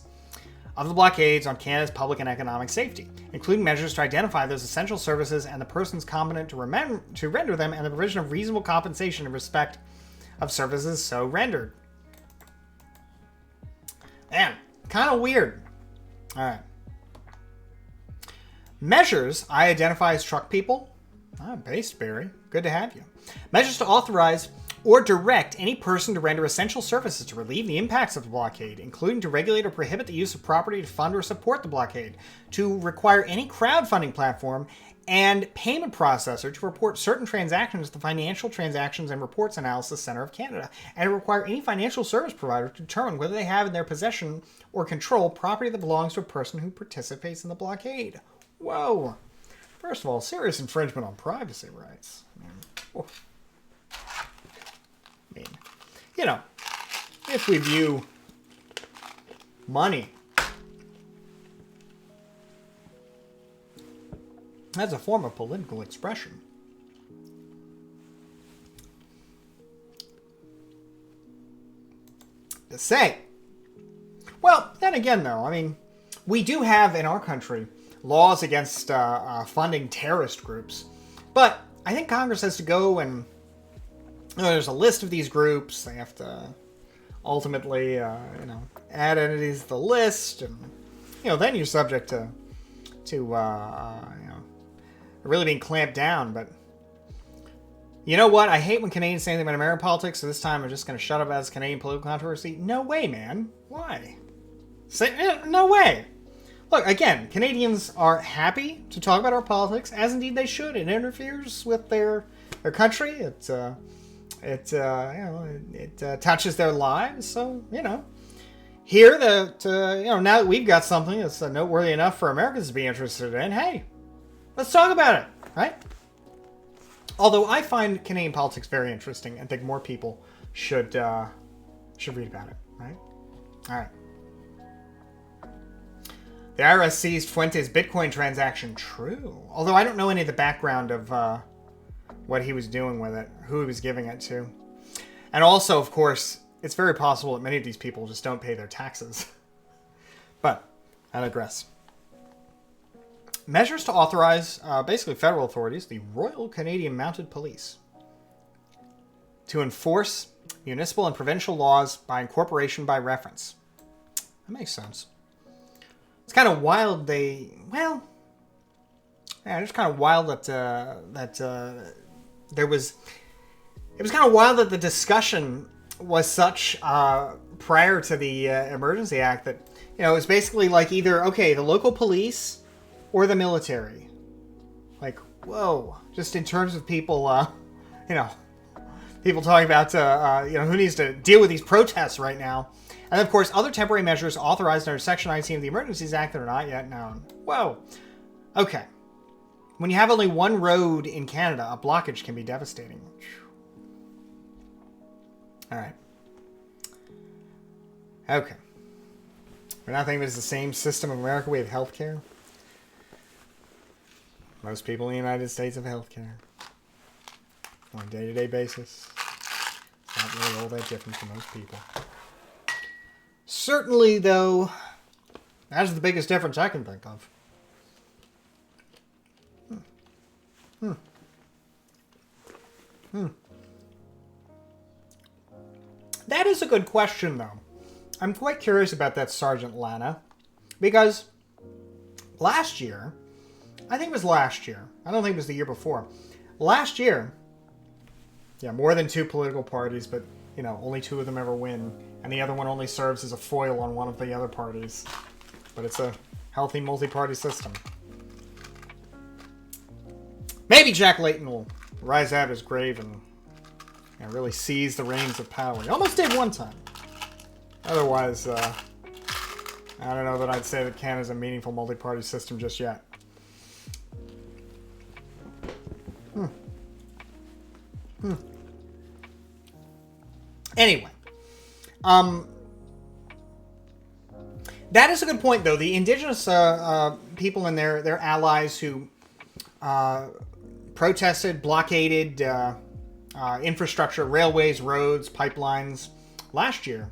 of the blockades on Canada's public and economic safety, including measures to identify those essential services and the persons competent to render them, and the provision of reasonable compensation in respect of services so rendered. Man, kind of weird. All right. Measures I identify as truck people. Baseberry. Good to have you. Measures to authorize or direct any person to render essential services to relieve the impacts of the blockade, including to regulate or prohibit the use of property to fund or support the blockade, to require any crowdfunding platform and payment processor to report certain transactions to the Financial Transactions and Reports Analysis Center of Canada, and to require any financial service provider to determine whether they have in their possession or control property that belongs to a person who participates in the blockade. Whoa. First of all, serious infringement on privacy rights. If we view money as a form of political expression, to say, well, then again, though, we do have in our country laws against funding terrorist groups, but I think Congress has to go and there's a list of these groups. They have to ultimately, add entities to the list, and then you're subject to really being clamped down. But you know what? I hate when Canadians say anything about American politics, so this time I'm just going to shut up as Canadian political controversy. No way, man. Why? No way. Look, again, Canadians are happy to talk about our politics, as indeed they should. It interferes with their country. It touches their lives. So, here now that we've got something that's noteworthy enough for Americans to be interested in, hey, let's talk about it, right? Although I find Canadian politics very interesting and think more people should read about it, right? All right. The IRS seized Fuentes' Bitcoin transaction. True. Although I don't know any of the background of what he was doing with it, who he was giving it to. And also, of course, it's very possible that many of these people just don't pay their taxes. But I digress. Measures to authorize, basically federal authorities, the Royal Canadian Mounted Police, to enforce municipal and provincial laws by incorporation by reference. That makes sense. It's kind of wild it's kind of wild that it was kind of wild that the discussion was such prior to the Emergency Act that, it was basically like either, okay, the local police or the military. Like, whoa, just in terms of people, people talking about, who needs to deal with these protests right now. And of course, other temporary measures authorized under Section 19 of the Emergencies Act that are not yet known. Whoa. Okay. When you have only one road in Canada, a blockage can be devastating. All right. Okay. We're not thinking it's the same system in America. We have healthcare. Most people in the United States have healthcare on a day-to-day basis. It's not really all that different for most people. Certainly, though, that's the biggest difference I can think of. That is a good question, though. I'm quite curious about that, Sergeant Lana, because last year, I think it was last year, I don't think it was the year before, last year, Yeah, more than 2 political parties, but, you know, only 2 of them ever win. And the other one only serves as a foil on one of the other parties. But it's a healthy multi-party system. Maybe Jack Layton will rise out of his grave and really seize the reins of power. He almost did one time. Otherwise, I don't know that I'd say that Canada's a meaningful multi-party system just yet. Anyway, that is a good point, though. The indigenous people and their allies who protested, blockaded infrastructure, railways, roads, pipelines last year.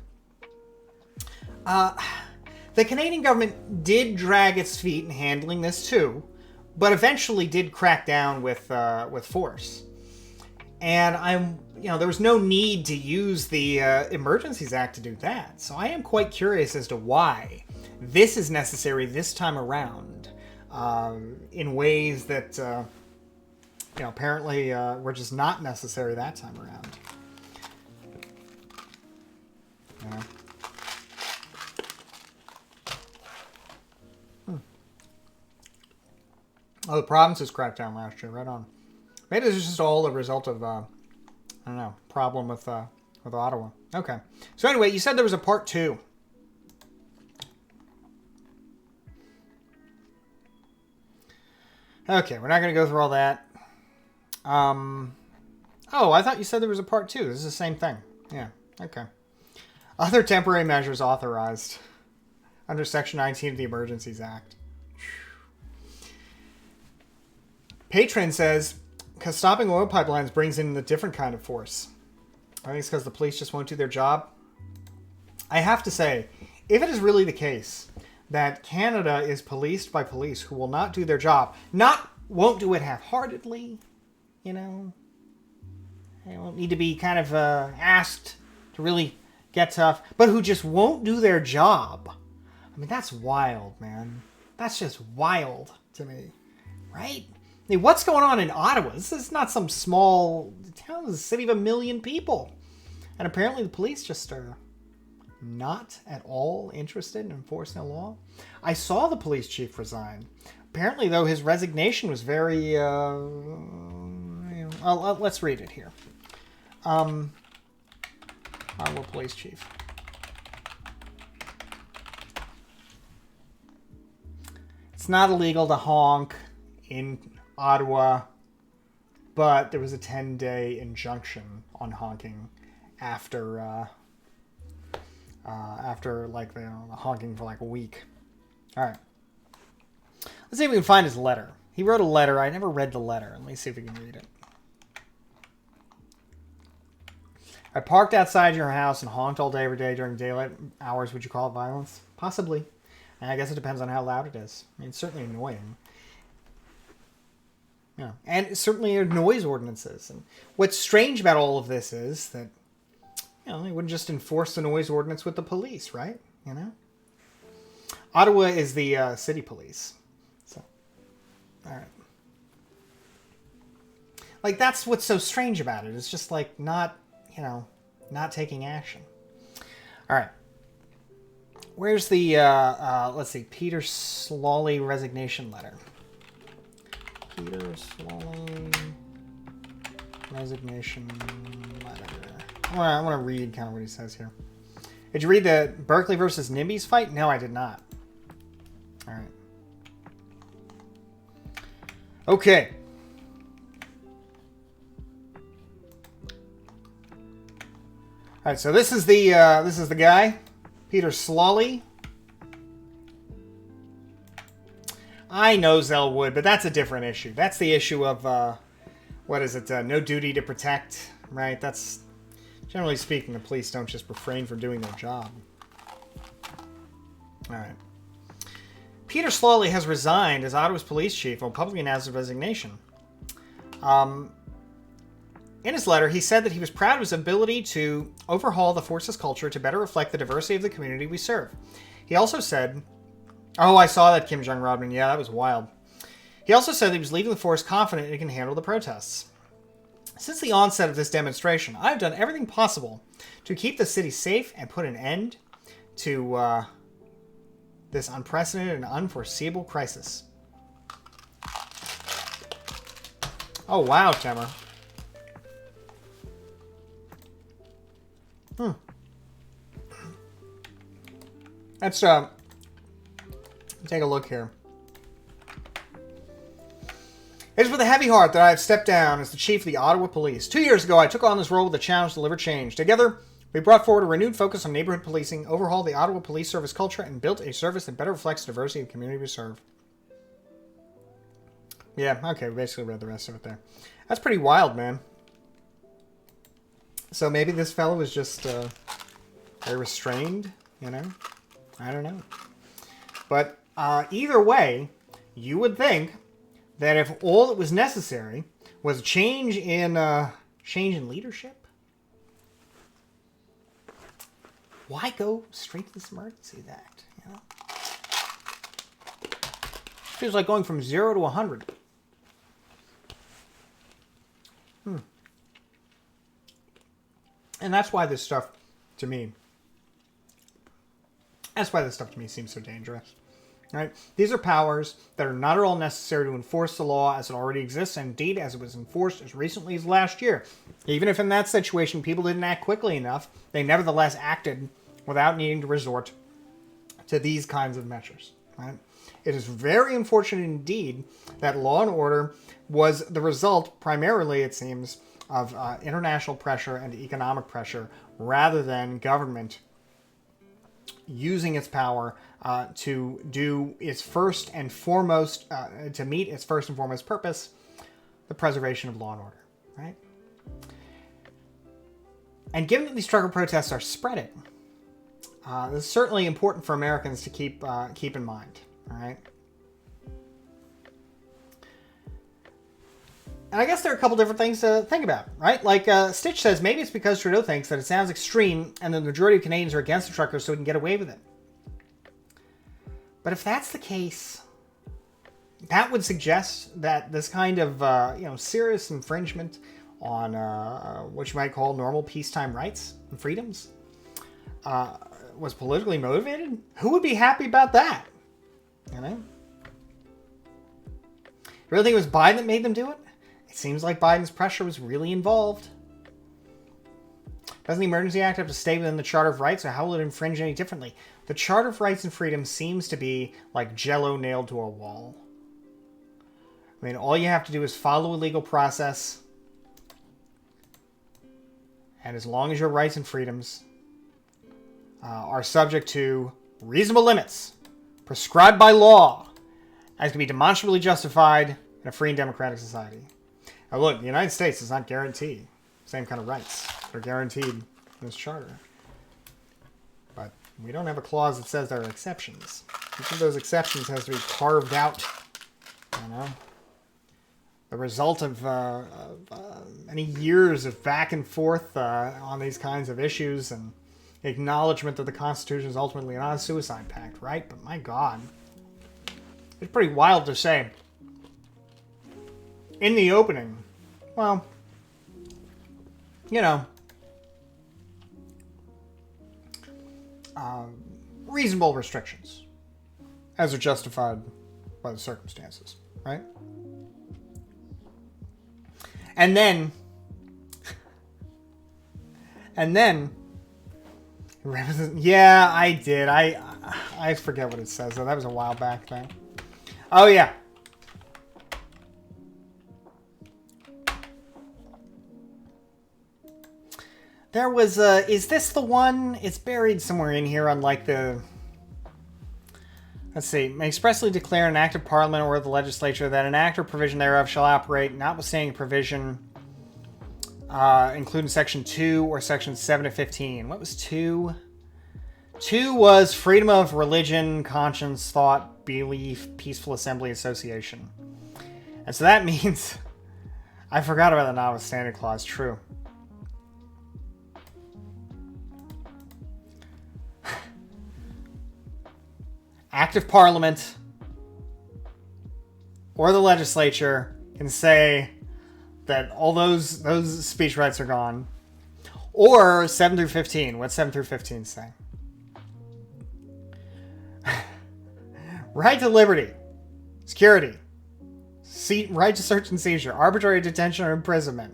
The Canadian government did drag its feet in handling this too, but eventually did crack down with force. And there was no need to use the Emergencies Act to do that. So I am quite curious as to why this is necessary this time around, in ways that apparently were just not necessary that time around. Oh, the provinces cracked down last year. Right on. Maybe this is just all a result of, I don't know, problem with Ottawa. Okay. So anyway, you said there was a part 2. Okay, we're not going to go through all that. Oh, I thought you said there was a part 2. This is the same thing. Yeah, okay. Other temporary measures authorized under Section 19 of the Emergencies Act. Patron says, because stopping oil pipelines brings in a different kind of force. I think it's because the police just won't do their job. I have to say, if it is really the case that Canada is policed by police who will not do their job, won't do it half-heartedly, they won't need to be kind of asked to really get tough, but who just won't do their job. I mean, that's wild, man. That's just wild to me, right? I mean, what's going on in Ottawa? This is not some small town. This is a city of 1 million people. And apparently the police just are not at all interested in enforcing the law. I saw the police chief resign. Apparently, though, his resignation was very... let's read it here. Ottawa police chief. It's not illegal to honk in Ottawa, but there was a 10-day injunction on honking after honking for like a week. All right. Let's see if we can find his letter. He wrote a letter. I never read the letter. Let me see if we can read it. I parked outside your house and honked all day every day during daylight hours. Would you call it violence? Possibly. And I guess it depends on how loud it is. I mean, it's certainly annoying. Yeah. And certainly noise ordinances. And what's strange about all of this is that, they wouldn't just enforce the noise ordinance with the police, right? Ottawa is the city police. So, all right. Like, that's what's so strange about it. It's just like not taking action. All right. Where's the, let's see, Peter Slawley resignation letter? Peter Slawley resignation letter. I want to read kind of what he says here. Did you read the Berkeley versus NIMBYs fight? No, I did not. All right. Okay. All right, so this is the guy, Peter Slawley. I know Zell would, but that's a different issue. That's the issue of no duty to protect, right? That's generally speaking, the police don't just refrain from doing their job. All right. Peter Slawley has resigned as Ottawa's police chief and publicly announced his resignation. In his letter, he said that he was proud of his ability to overhaul the force's culture to better reflect the diversity of the community we serve. He also said, oh, I saw that, Kim Jong-Rodman. Yeah, that was wild. He also said that he was leaving the force confident it can handle the protests. Since the onset of this demonstration, I've done everything possible to keep the city safe and put an end to this unprecedented and unforeseeable crisis. Oh, wow, Temmer. Let's take a look here. It is with a heavy heart that I have stepped down as the chief of the Ottawa Police. 2 years ago, I took on this role with a challenge to deliver change. Together, we brought forward a renewed focus on neighborhood policing, overhauled the Ottawa Police Service culture, and built a service that better reflects the diversity of the community we serve. Yeah, okay, we basically read the rest of it there. That's pretty wild, man. So maybe this fellow was just very restrained, you know? I don't know. But either way, you would think that if all that was necessary was a change in leadership, why go straight to this emergency act? You know, feels like going from 0 to 100. And that's why this stuff, to me, seems so dangerous. Right? These are powers that are not at all necessary to enforce the law as it already exists, and indeed as it was enforced as recently as last year. Even if in that situation people didn't act quickly enough, they nevertheless acted without needing to resort to these kinds of measures. Right? It is very unfortunate indeed that law and order was the result, primarily it seems, of international pressure and economic pressure rather than government using its power to do its first and foremost, to meet its first and foremost purpose, the preservation of law and order, right? And given that these trucker protests are spreading, this is certainly important for Americans to keep in mind, all right? And I guess there are a couple different things to think about, right? Like Stitch says, maybe it's because Trudeau thinks that it sounds extreme and the majority of Canadians are against the truckers so he can get away with it. But if that's the case, that would suggest that this kind of serious infringement on what you might call normal peacetime rights and freedoms was politically motivated. Who would be happy about that? You know? You really think it was Biden that made them do it? It seems like Biden's pressure was really involved. Doesn't the Emergency Act have to stay within the Charter of Rights, or how will it infringe any differently? The Charter of Rights and Freedoms seems to be like Jell-O nailed to a wall. I mean, all you have to do is follow a legal process, and as long as your rights and freedoms are subject to reasonable limits prescribed by law, as can be demonstrably justified in a free and democratic society. Now look, the United States does not guarantee the same kind of rights that are guaranteed in this charter. But we don't have a clause that says there are exceptions. Each of those exceptions has to be carved out, you know. The result of many years of back and forth on these kinds of issues and acknowledgement that the Constitution is ultimately not a suicide pact, right? But my God, it's pretty wild to say in the opening, well, you know, reasonable restrictions as are justified by the circumstances, right? And then, yeah, I did. I forget what it says, though. That was a while back thing. Oh, yeah. There was, is this the one? It's buried somewhere in here on, like, the... Let's see. May expressly declare an act of Parliament or the legislature that an act or provision thereof shall operate, notwithstanding provision, including Section 2 or Section 7 to 15. What was 2? 2 was freedom of religion, conscience, thought, belief, peaceful assembly, association. And so that means... I forgot about the notwithstanding clause. True. Act of Parliament or the legislature can say that all those speech rights are gone. Or 7 through 15. What's 7 through 15 say? Right to liberty, security, right to search and seizure, arbitrary detention or imprisonment,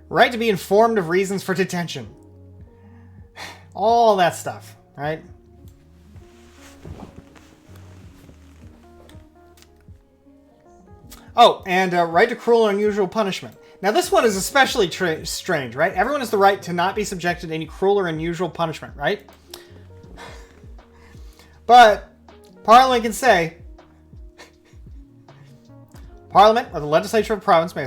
right to be informed of reasons for detention. All that stuff, right? Oh, and right to cruel or unusual punishment. Now, this one is especially strange, right? Everyone has the right to not be subjected to any cruel or unusual punishment, right? But Parliament can say, Parliament or the legislature of a province may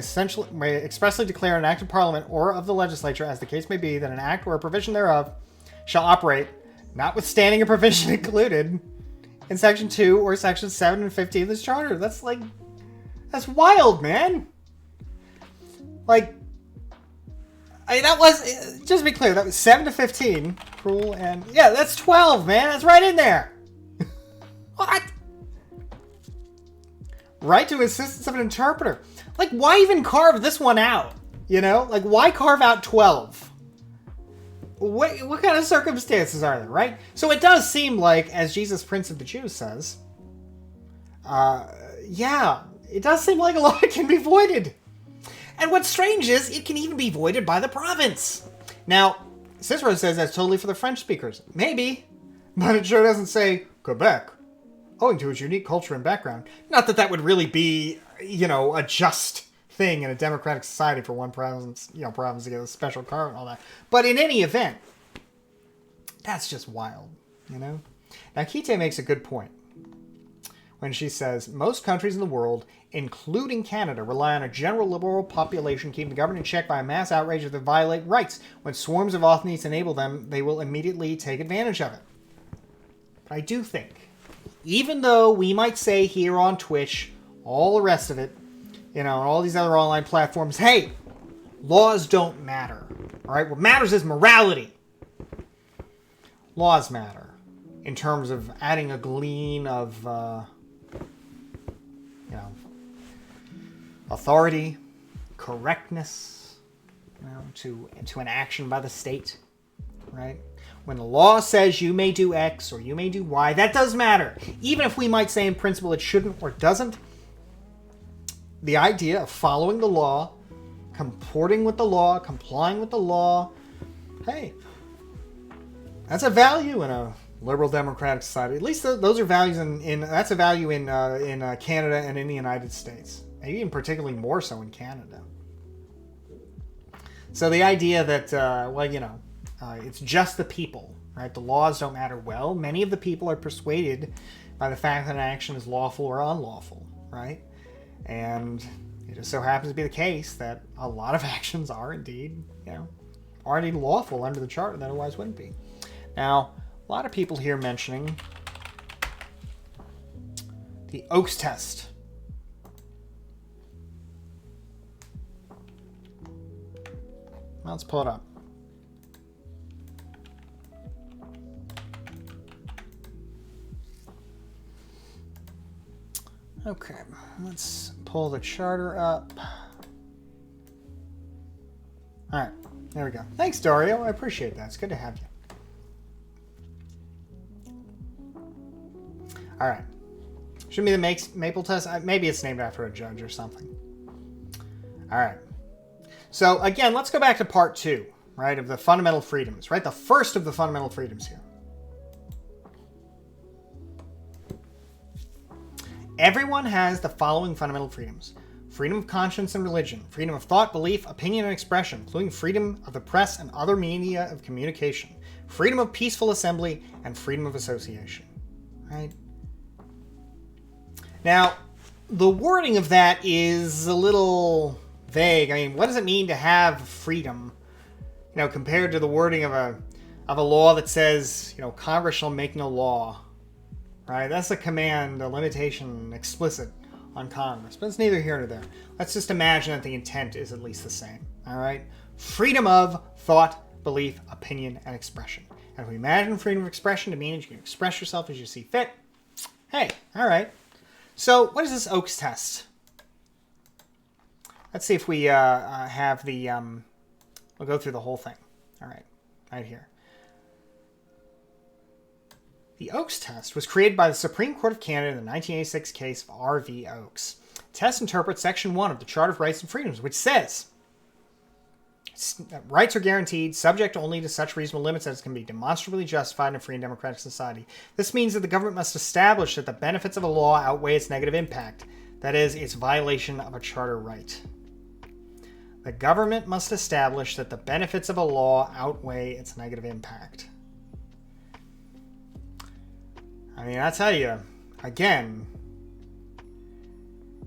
expressly declare an act of Parliament or of the legislature, as the case may be, that an act or a provision thereof shall operate, notwithstanding a provision included in Section 2 or Section 7 and 50 of this Charter. That's wild, man. That was, just to be clear, that was 7 to 15, cruel, and, yeah, that's 12, man. That's right in there. What? Right to assistance of an interpreter. Why even carve this one out? You know? Why carve out 12? What kind of circumstances are there, right? So it does seem like, as Jesus, Prince of the Jews, says, yeah, it does seem like a lot can be voided. And what's strange is, it can even be voided by the province. Now, Cicero says that's totally for the French speakers. Maybe, but it sure doesn't say Quebec, owing to its unique culture and background. Not that that would really be, a just thing in a democratic society for one province, province to get a special card and all that. But in any event, that's just wild, Now, Kite makes a good point when she says, most countries in the world, including Canada, rely on a general liberal population keeping the government in check by a mass outrage if they violate rights. When swarms of authorities enable them, they will immediately take advantage of it. But I do think, even though we might say here on Twitch, all the rest of it, and all these other online platforms, hey, laws don't matter. All right, what matters is morality. Laws matter in terms of adding a glean of, authority, correctness, to an action by the state, right? When the law says you may do X or you may do Y, that does matter. Even if we might say in principle it shouldn't or doesn't, the idea of following the law, comporting with the law, complying with the law, hey, that's a value in a liberal democratic society. At least those are values that's a value in Canada and in the United States. Maybe even particularly more so in Canada. So the idea that, it's just the people, right? The laws don't matter. Well, many of the people are persuaded by the fact that an action is lawful or unlawful, right? And it just so happens to be the case that a lot of actions are indeed lawful under the Charter that otherwise wouldn't be. Now, a lot of people here mentioning the Oakes test. Let's pull it up. Okay, let's pull the Charter up. All right, there we go. Thanks, Dario. I appreciate that. It's good to have you. All right. Shouldn't be the Maple test. Maybe it's named after a judge or something. All right. So again, let's go back to part 2, right, of the fundamental freedoms, right? The first of the fundamental freedoms here. Everyone has the following fundamental freedoms: freedom of conscience and religion, freedom of thought, belief, opinion, and expression, including freedom of the press and other media of communication, freedom of peaceful assembly, and freedom of association, right? Now, the wording of that is a little vague. I mean, what does it mean to have freedom, compared to the wording of a law that says, Congress shall make no law, right? That's a command, a limitation, explicit on Congress, but it's neither here nor there. Let's just imagine that the intent is at least the same, all right? Freedom of thought, belief, opinion, and expression. And if we imagine freedom of expression to mean you can express yourself as you see fit, hey, all right. So what is this Oakes test? Let's see if we have the... we'll go through the whole thing. All right here. The Oakes test was created by the Supreme Court of Canada in the 1986 case of R.V. Oakes. The test interprets Section 1 of the Charter of Rights and Freedoms, which says rights are guaranteed, subject only to such reasonable limits as can be demonstrably justified in a free and democratic society. This means that the government must establish that the benefits of a law outweigh its negative impact, that is, its violation of a charter right. The government must establish that the benefits of a law outweigh its negative impact. I mean, I tell you, again,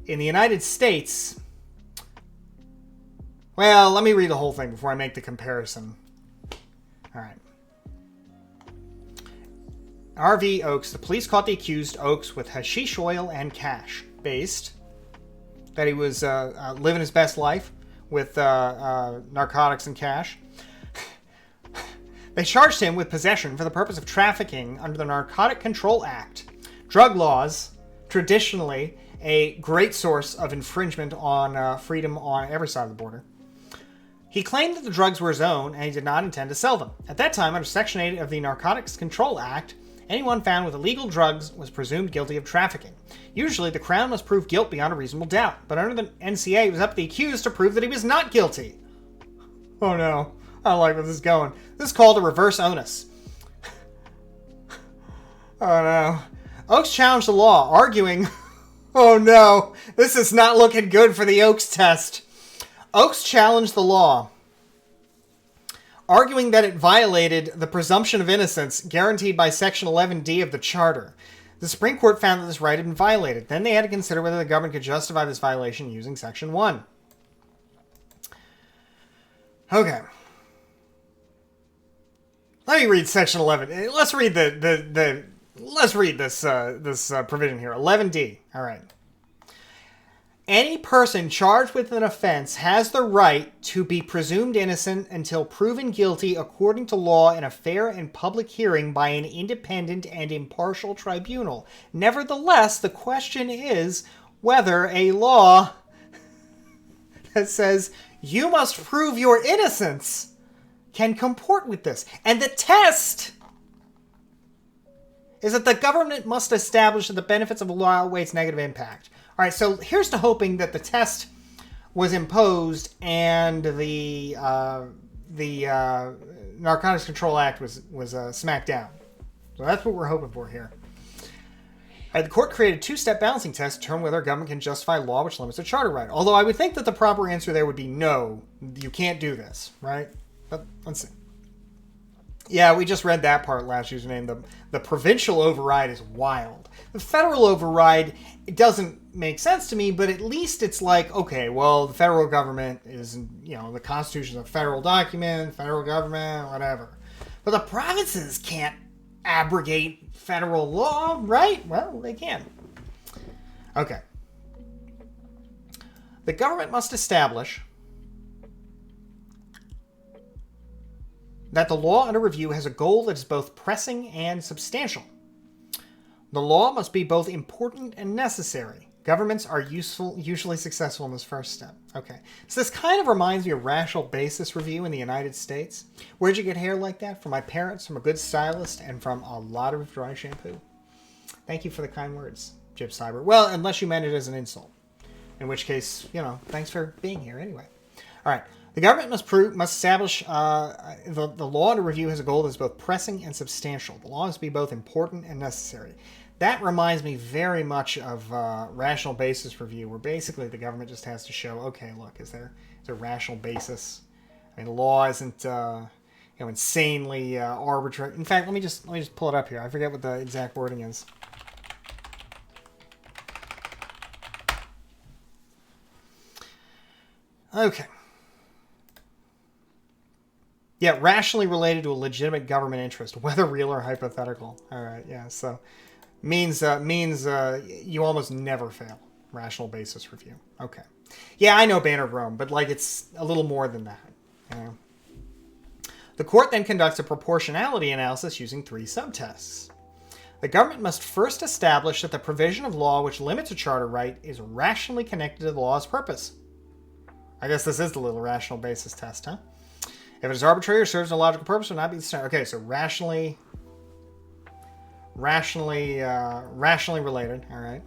in the United States... Well, let me read the whole thing before I make the comparison. All right. R.V. Oakes. The police caught the accused Oakes with hashish oil and cash. Based that he was living his best life with narcotics and cash. They charged him with possession for the purpose of trafficking under the Narcotic Control Act. Drug laws, traditionally a great source of infringement on freedom on every side of the border. He claimed that the drugs were his own and he did not intend to sell them. At that time, under Section 8 of the Narcotics Control Act, anyone found with illegal drugs was presumed guilty of trafficking. Usually, the Crown must prove guilt beyond a reasonable doubt, but under the NCA, it was up to the accused to prove that he was not guilty. Oh no, I don't like where this is going. This is called a reverse onus. Oh no. Oakes challenged the law, arguing, oh no, this is not looking good for the Oakes test. Oakes challenged the law, arguing that it violated the presumption of innocence guaranteed by Section 11D of the Charter. The Supreme Court found that this right had been violated. Then they had to consider whether the government could justify this violation using Section 1. Okay. Let me read Section 11. Let's read let's read this provision here. 11D. All right. Any person charged with an offense has the right to be presumed innocent until proven guilty according to law in a fair and public hearing by an independent and impartial tribunal. Nevertheless, the question is whether a law that says you must prove your innocence can comport with this. And the test is that the government must establish that the benefits of a law outweigh its negative impact. All right, so here's to hoping that the test was imposed and the Narcotics Control Act was smacked down. So that's what we're hoping for here. The court created a two-step balancing test to determine whether a government can justify a law which limits a charter right. Although I would think that the proper answer there would be no, you can't do this, right? But let's see. Yeah, we just read that part last username. The provincial override is wild. The federal override, it doesn't make sense to me, but at least it's like, okay, well, the federal government is, the Constitution is a federal document, federal government, whatever. But the provinces can't abrogate federal law, right? Well, they can. Okay. The government must establish that the law under review has a goal that is both pressing and substantial. The law must be both important and necessary. Governments are usually successful in this first step. Okay, so this kind of reminds me of rational basis review in the United States. Where'd you get hair like that? From my parents, from a good stylist, and from a lot of dry shampoo. Thank you for the kind words, Jib Cyber. Well, unless you meant it as an insult. In which case, thanks for being here anyway. All right. The government must establish the law under review has a goal that is both pressing and substantial. The law must be both important and necessary. That reminds me very much of rational basis review, where basically the government just has to show, okay, look, is there a rational basis? I mean, the law isn't insanely arbitrary. In fact, let me just pull it up here. I forget what the exact wording is. Okay. Yeah, rationally related to a legitimate government interest, whether real or hypothetical. All right, yeah, so means you almost never fail. Rational basis review. Okay. Yeah, I know Banner of Rome, but it's a little more than that. The court then conducts a proportionality analysis using 3 subtests. The government must first establish that the provision of law which limits a charter right is rationally connected to the law's purpose. I guess this is the little rational basis test, huh? If it is arbitrary or serves no logical purpose, it will not be the standard. Okay, so rationally related. All right.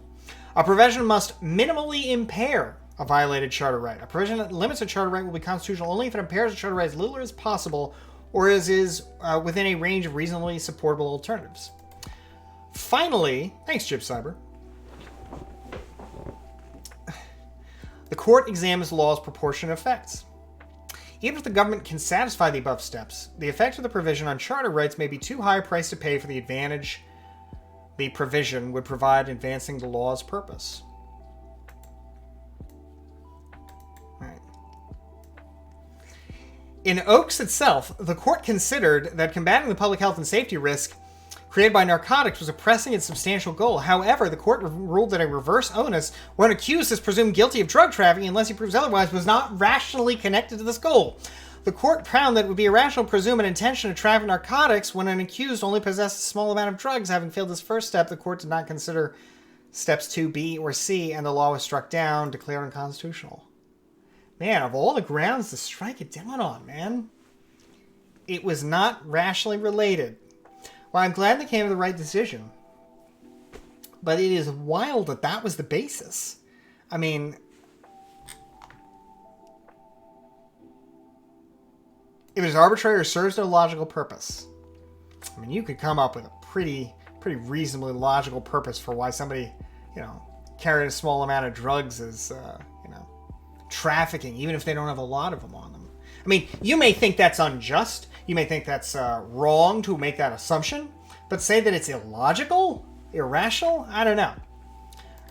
A provision must minimally impair a violated charter right. A provision that limits a charter right will be constitutional only if it impairs a charter right as little as possible or is within a range of reasonably supportable alternatives. Finally, thanks, Chip Cyber. The court examines the law's proportionate effects. Even if the government can satisfy the above steps, the effect of the provision on charter rights may be too high a price to pay for the advantage the provision would provide in advancing the law's purpose. Right. In Oakes itself, the court considered that combating the public health and safety risk created by narcotics was a pressing and substantial goal. However, the court ruled that a reverse onus, when accused is presumed guilty of drug trafficking unless he proves otherwise, was not rationally connected to this goal. The court found that it would be irrational to presume an intention to traffic narcotics when an accused only possessed a small amount of drugs. Having failed this first step, the court did not consider steps 2B or C, and the law was struck down, declared unconstitutional. Man, of all the grounds to strike it down on, man, it was not rationally related. Well, I'm glad they came to the right decision. But it is wild that that was the basis. I mean, if it is arbitrary or serves no logical purpose. I mean, you could come up with a pretty reasonably logical purpose for why somebody, carried a small amount of drugs as, trafficking, even if they don't have a lot of them on them. I mean, you may think that's unjust. You may think that's wrong to make that assumption. But say that it's illogical? Irrational? I don't know.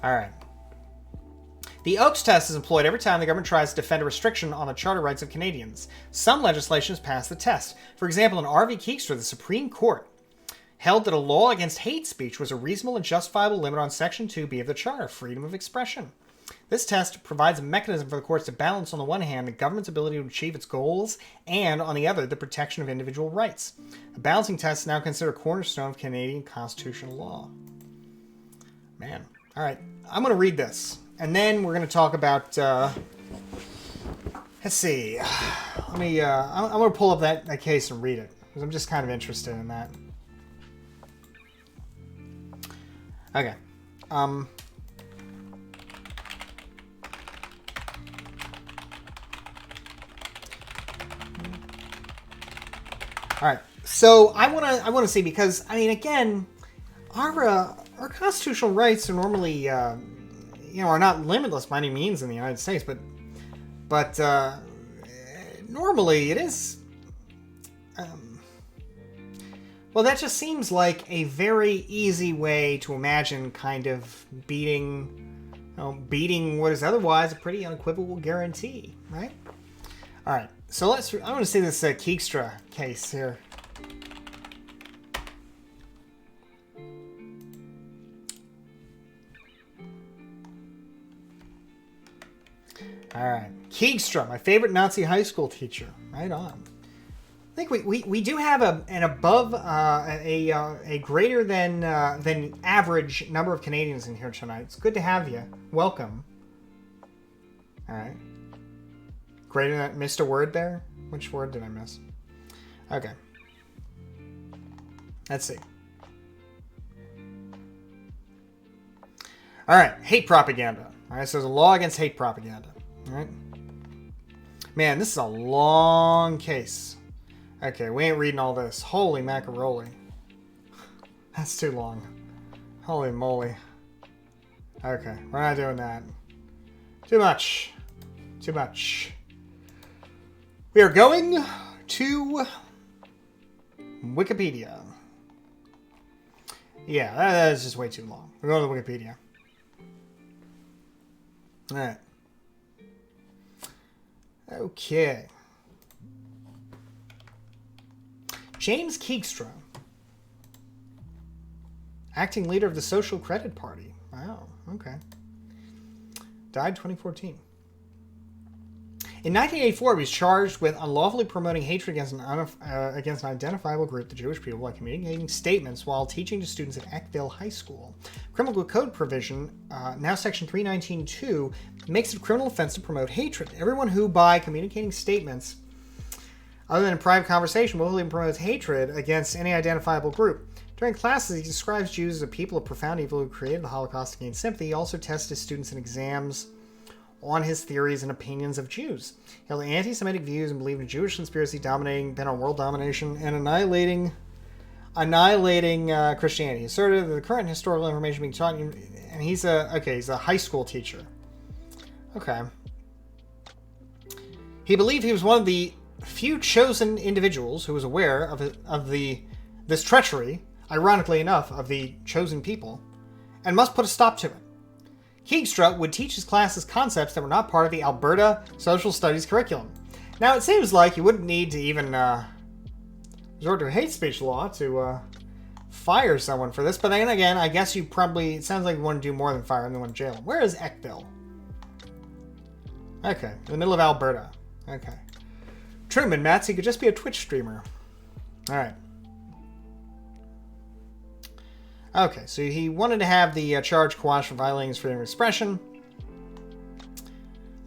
All right. The Oakes test is employed every time the government tries to defend a restriction on the charter rights of Canadians. Some legislation has passed the test. For example, in R.V. Keekstra, the Supreme Court held that a law against hate speech was a reasonable and justifiable limit on Section 2B of the Charter, freedom of expression. This test provides a mechanism for the courts to balance, on the one hand, the government's ability to achieve its goals, and, on the other, the protection of individual rights. A balancing test is now considered a cornerstone of Canadian constitutional law. Man. All right. I'm going to read this. And then we're going to talk about, let's see. I'm going to pull up that case and read it, because I'm just kind of interested in that. Okay. All right. So I want to see, because I mean, again, our constitutional rights are normally are not limitless by any means in the United States, but normally it is. Well, that just seems like a very easy way to imagine kind of beating what is otherwise a pretty unequivocal guarantee, right? All right, so I want to see this Keekstra case here. All right, Keekstra, my favorite Nazi high school teacher. Right on. I think we do have an above a greater than average number of Canadians in here tonight. It's good to have you. Welcome. All right. Greater than, missed a word there? Which word did I miss? Okay. Let's see. All right, hate propaganda. All right, so there's a law against hate propaganda. All right. Man, this is a long case. Okay, we ain't reading all this. Holy macaroni. That's too long. Holy moly. Okay, we're not doing that. Too much. Too much. We are going to Wikipedia. Yeah, that is just way too long. We're going to Wikipedia. Alright. Okay. James Keekstra, acting leader of the Social Credit Party. Wow, okay. Died 2014. In 1984, he was charged with unlawfully promoting hatred against an identifiable group, the Jewish people, by communicating statements while teaching to students at Eckville High School. Criminal Code provision, now Section 319.2, makes it a criminal offense to promote hatred. Everyone who, by communicating statements other than in private conversation, willfully promotes hatred against any identifiable group. During classes, he describes Jews as a people of profound evil who created the Holocaust to gain sympathy. He also tests his students in exams on his theories and opinions of Jews. He held anti-Semitic views and believed in Jewish conspiracy been on world domination and annihilating Christianity. He asserted that the current historical information being taught, and he's a high school teacher. Okay. He believed he was one of the few chosen individuals who was aware of this treachery, ironically enough, of the chosen people, and must put a stop to it. Keegstra would teach his classes concepts that were not part of the Alberta Social Studies curriculum. Now, it seems like you wouldn't need to even resort to a hate speech law to fire someone for this, but then again, I guess it sounds like you want to do more than fire them, they want to jail them. Where is Eckville? Okay, in the middle of Alberta. Okay. Truman, Mats, he could just be a Twitch streamer. Alright. Okay, so he wanted to have the charge quashed for violating his freedom of expression.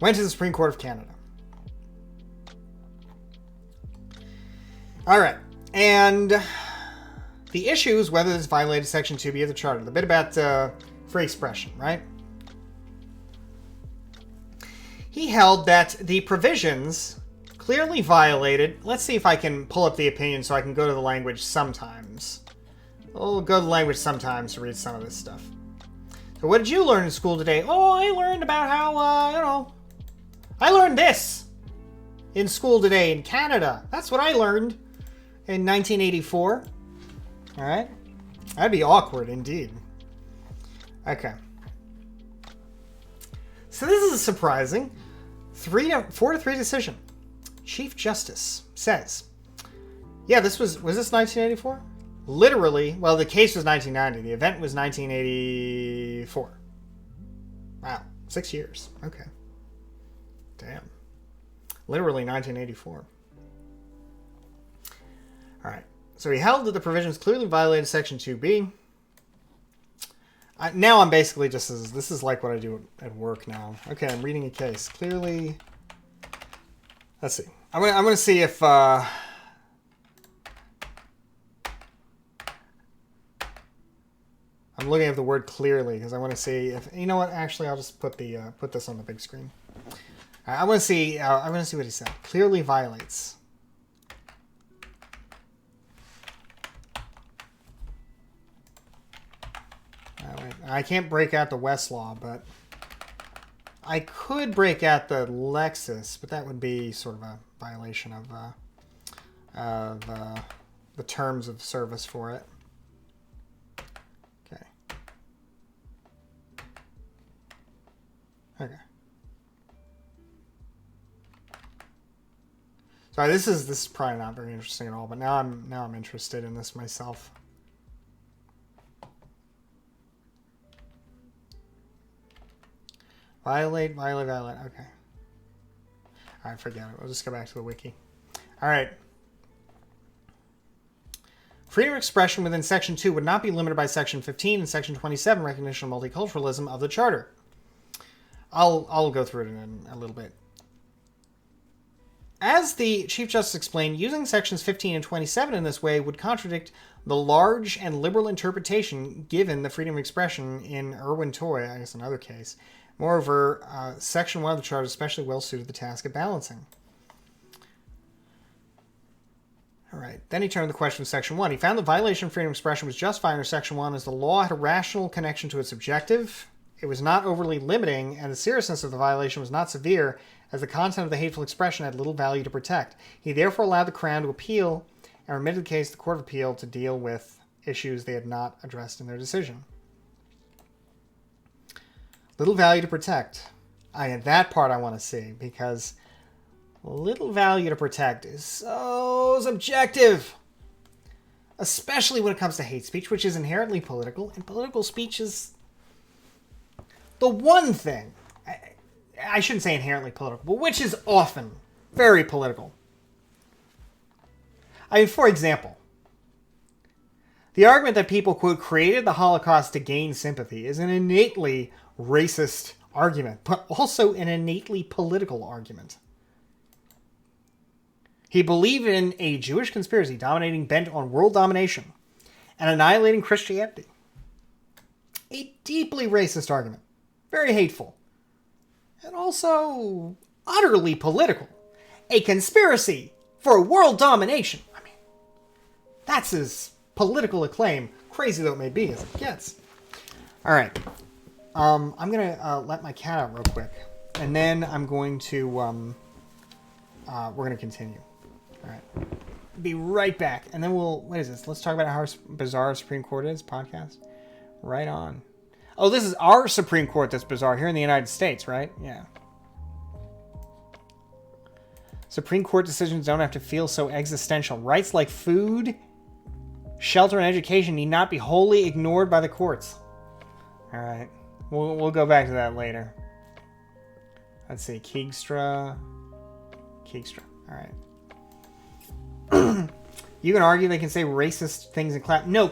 Went to the Supreme Court of Canada. Alright, and the issue is whether this violated Section 2B of the Charter. The bit about free expression, right? He held that the provisions clearly violated... Let's see if I can pull up the opinion so I can go to the language sometimes. We'll go to the language sometimes to read some of this stuff. So what did you learn in school today? Oh, I learned about how, I learned this in school today in Canada. That's what I learned in 1984. All right? That'd be awkward indeed. Okay. So this is surprising. 4-3 decision. Chief Justice says, yeah, was this 1984? Literally, well, the case was 1990. The event was 1984. Wow, 6 years. Okay. Damn. Literally 1984. All right. So he held that the provisions clearly violated Section 2B. Now I'm basically this is like what I do at work now. Okay, I'm reading a case. Clearly, let's see. I'm gonna see if I'm looking at the word clearly because I want to see if you know what. Actually, I'll just put this on the big screen. I want to see. I want to see what he said. Clearly violates. I can't break out the Westlaw, but I could break out the Lexis, but that would be sort of a violation of the terms of service for it. Okay. Okay. Sorry, this is probably not very interesting at all, but now I'm interested in this myself. Violate. Okay. All right, forget it. We'll just go back to the wiki. All right. Freedom of expression within Section 2 would not be limited by Section 15 and Section 27, recognition of multiculturalism of the Charter. I'll go through it in a little bit. As the Chief Justice explained, using Sections 15 and 27 in this way would contradict the large and liberal interpretation given the freedom of expression in Irwin Toy, I guess another case. Moreover, Section 1 of the Charter is especially well suited to the task of balancing. All right. Then he turned to the question of Section 1. He found the violation of freedom of expression was justified under Section 1 as the law had a rational connection to its objective. It was not overly limiting, and the seriousness of the violation was not severe, as the content of the hateful expression had little value to protect. He therefore allowed the Crown to appeal and remitted the case to the Court of Appeal to deal with issues they had not addressed in their decision. Little value to protect. That part I want to see, because little value to protect is so subjective. Especially when it comes to hate speech, which is inherently political, and political speech is the one thing. I shouldn't say inherently political, but which is often very political. I mean, for example, the argument that people, quote, created the Holocaust to gain sympathy is an innately racist argument, but also an innately political argument. He believed in a Jewish conspiracy dominating bent on world domination and annihilating Christianity. A deeply racist argument. Very hateful. And also utterly political. A conspiracy for world domination. I mean, that's as political a claim, crazy though it may be, as it gets. All right. I'm going to let my cat out real quick. And then I'm going to... we're going to continue. All right. Be right back. And then we'll... What is this? Let's talk about how bizarre Supreme Court is podcast. Right on. Oh, this is our Supreme Court that's bizarre here in the United States, right? Yeah. Supreme Court decisions don't have to feel so existential. Rights like food, shelter, and education need not be wholly ignored by the courts. All right. We'll go back to that later. Let's see. Keegstra. All right. You can argue they can say racist things in class. No,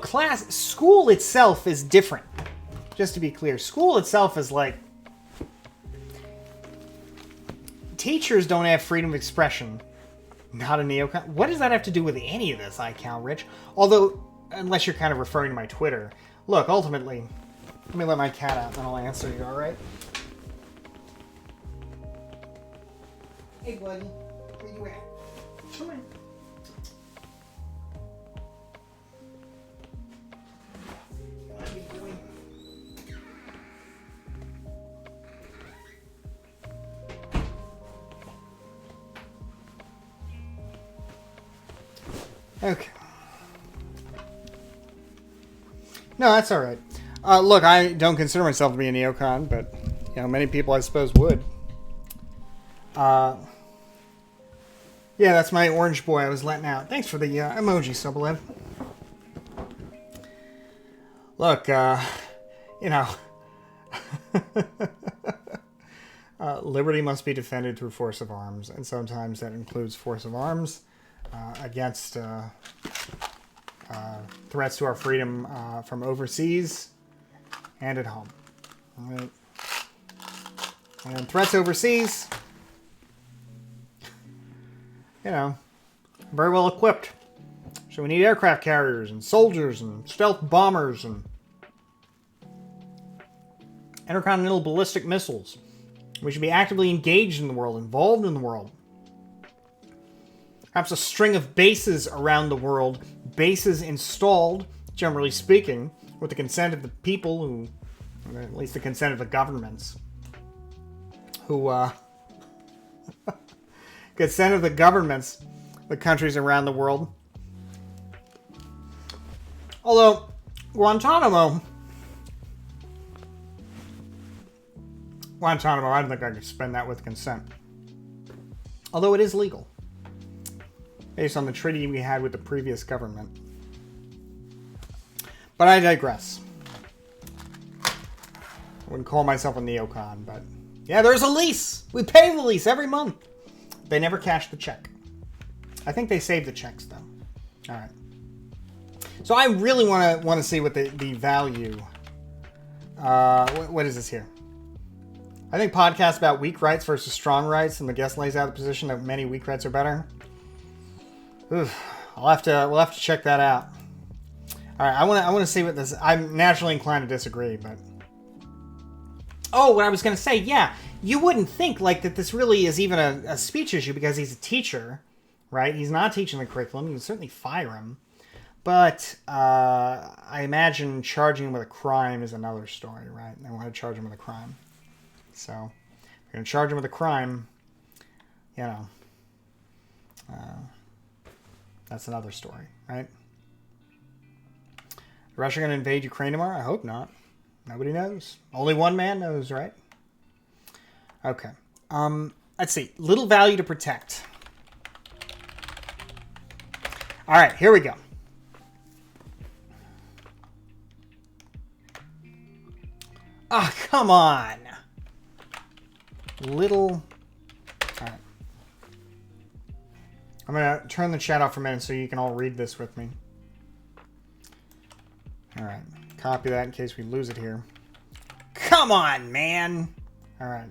school itself is different. Just to be clear, school itself is like... Teachers don't have freedom of expression. Not a neocon. What does that have to do with any of this, I count, Rich? Although, unless you're kind of referring to my Twitter. Look, ultimately, let me let my cat out, then I'll answer you, alright? Hey, buddy. Where you at? Come on. What are you doing? Okay. No, that's all right. Look, I don't consider myself to be a neocon, but many people I suppose would. Yeah, that's my orange boy I was letting out. Thanks for the emoji, Sublev. Look, liberty must be defended through force of arms, and sometimes that includes force of arms against threats to our freedom from overseas and at home. All right. And threats overseas, very well equipped. So we need aircraft carriers and soldiers and stealth bombers and intercontinental ballistic missiles. We should be actively engaged in the world, involved in the world. Perhaps a string of bases around the world, bases installed, generally speaking, with the consent of the people who, or at least the consent of the governments, who, consent of the governments, the countries around the world. Although, Guantanamo, I don't think I could spend that with consent. Although it is legal. Based on the treaty we had with the previous government. But I digress. I wouldn't call myself a neocon, but... Yeah, there's a lease! We pay the lease every month! They never cash the check. I think they save the checks, though. Alright. So I really want to see what the value... what is this here? I think podcasts about weak rights versus strong rights, and the guest lays out the position that many weak rights are better. Oof, we'll have to check that out. All right, I want to see what this. I'm naturally inclined to disagree, but oh, what I was going to say, yeah, you wouldn't think like that. This really is even a speech issue because he's a teacher, right? He's not teaching the curriculum. You can certainly fire him, but I imagine charging him with a crime is another story, right? They want to charge him with a crime, so if you're going to charge him with a crime, that's another story, right? Russia going to invade Ukraine tomorrow? I hope not. Nobody knows. Only one man knows, right? Okay. Let's see. Little value to protect. All right, here we go. Ah, come on. little... All right. I'm going to turn the chat off for a minute so you can all read this with me. All right. Copy that in case we lose it here. Come on, man! All right.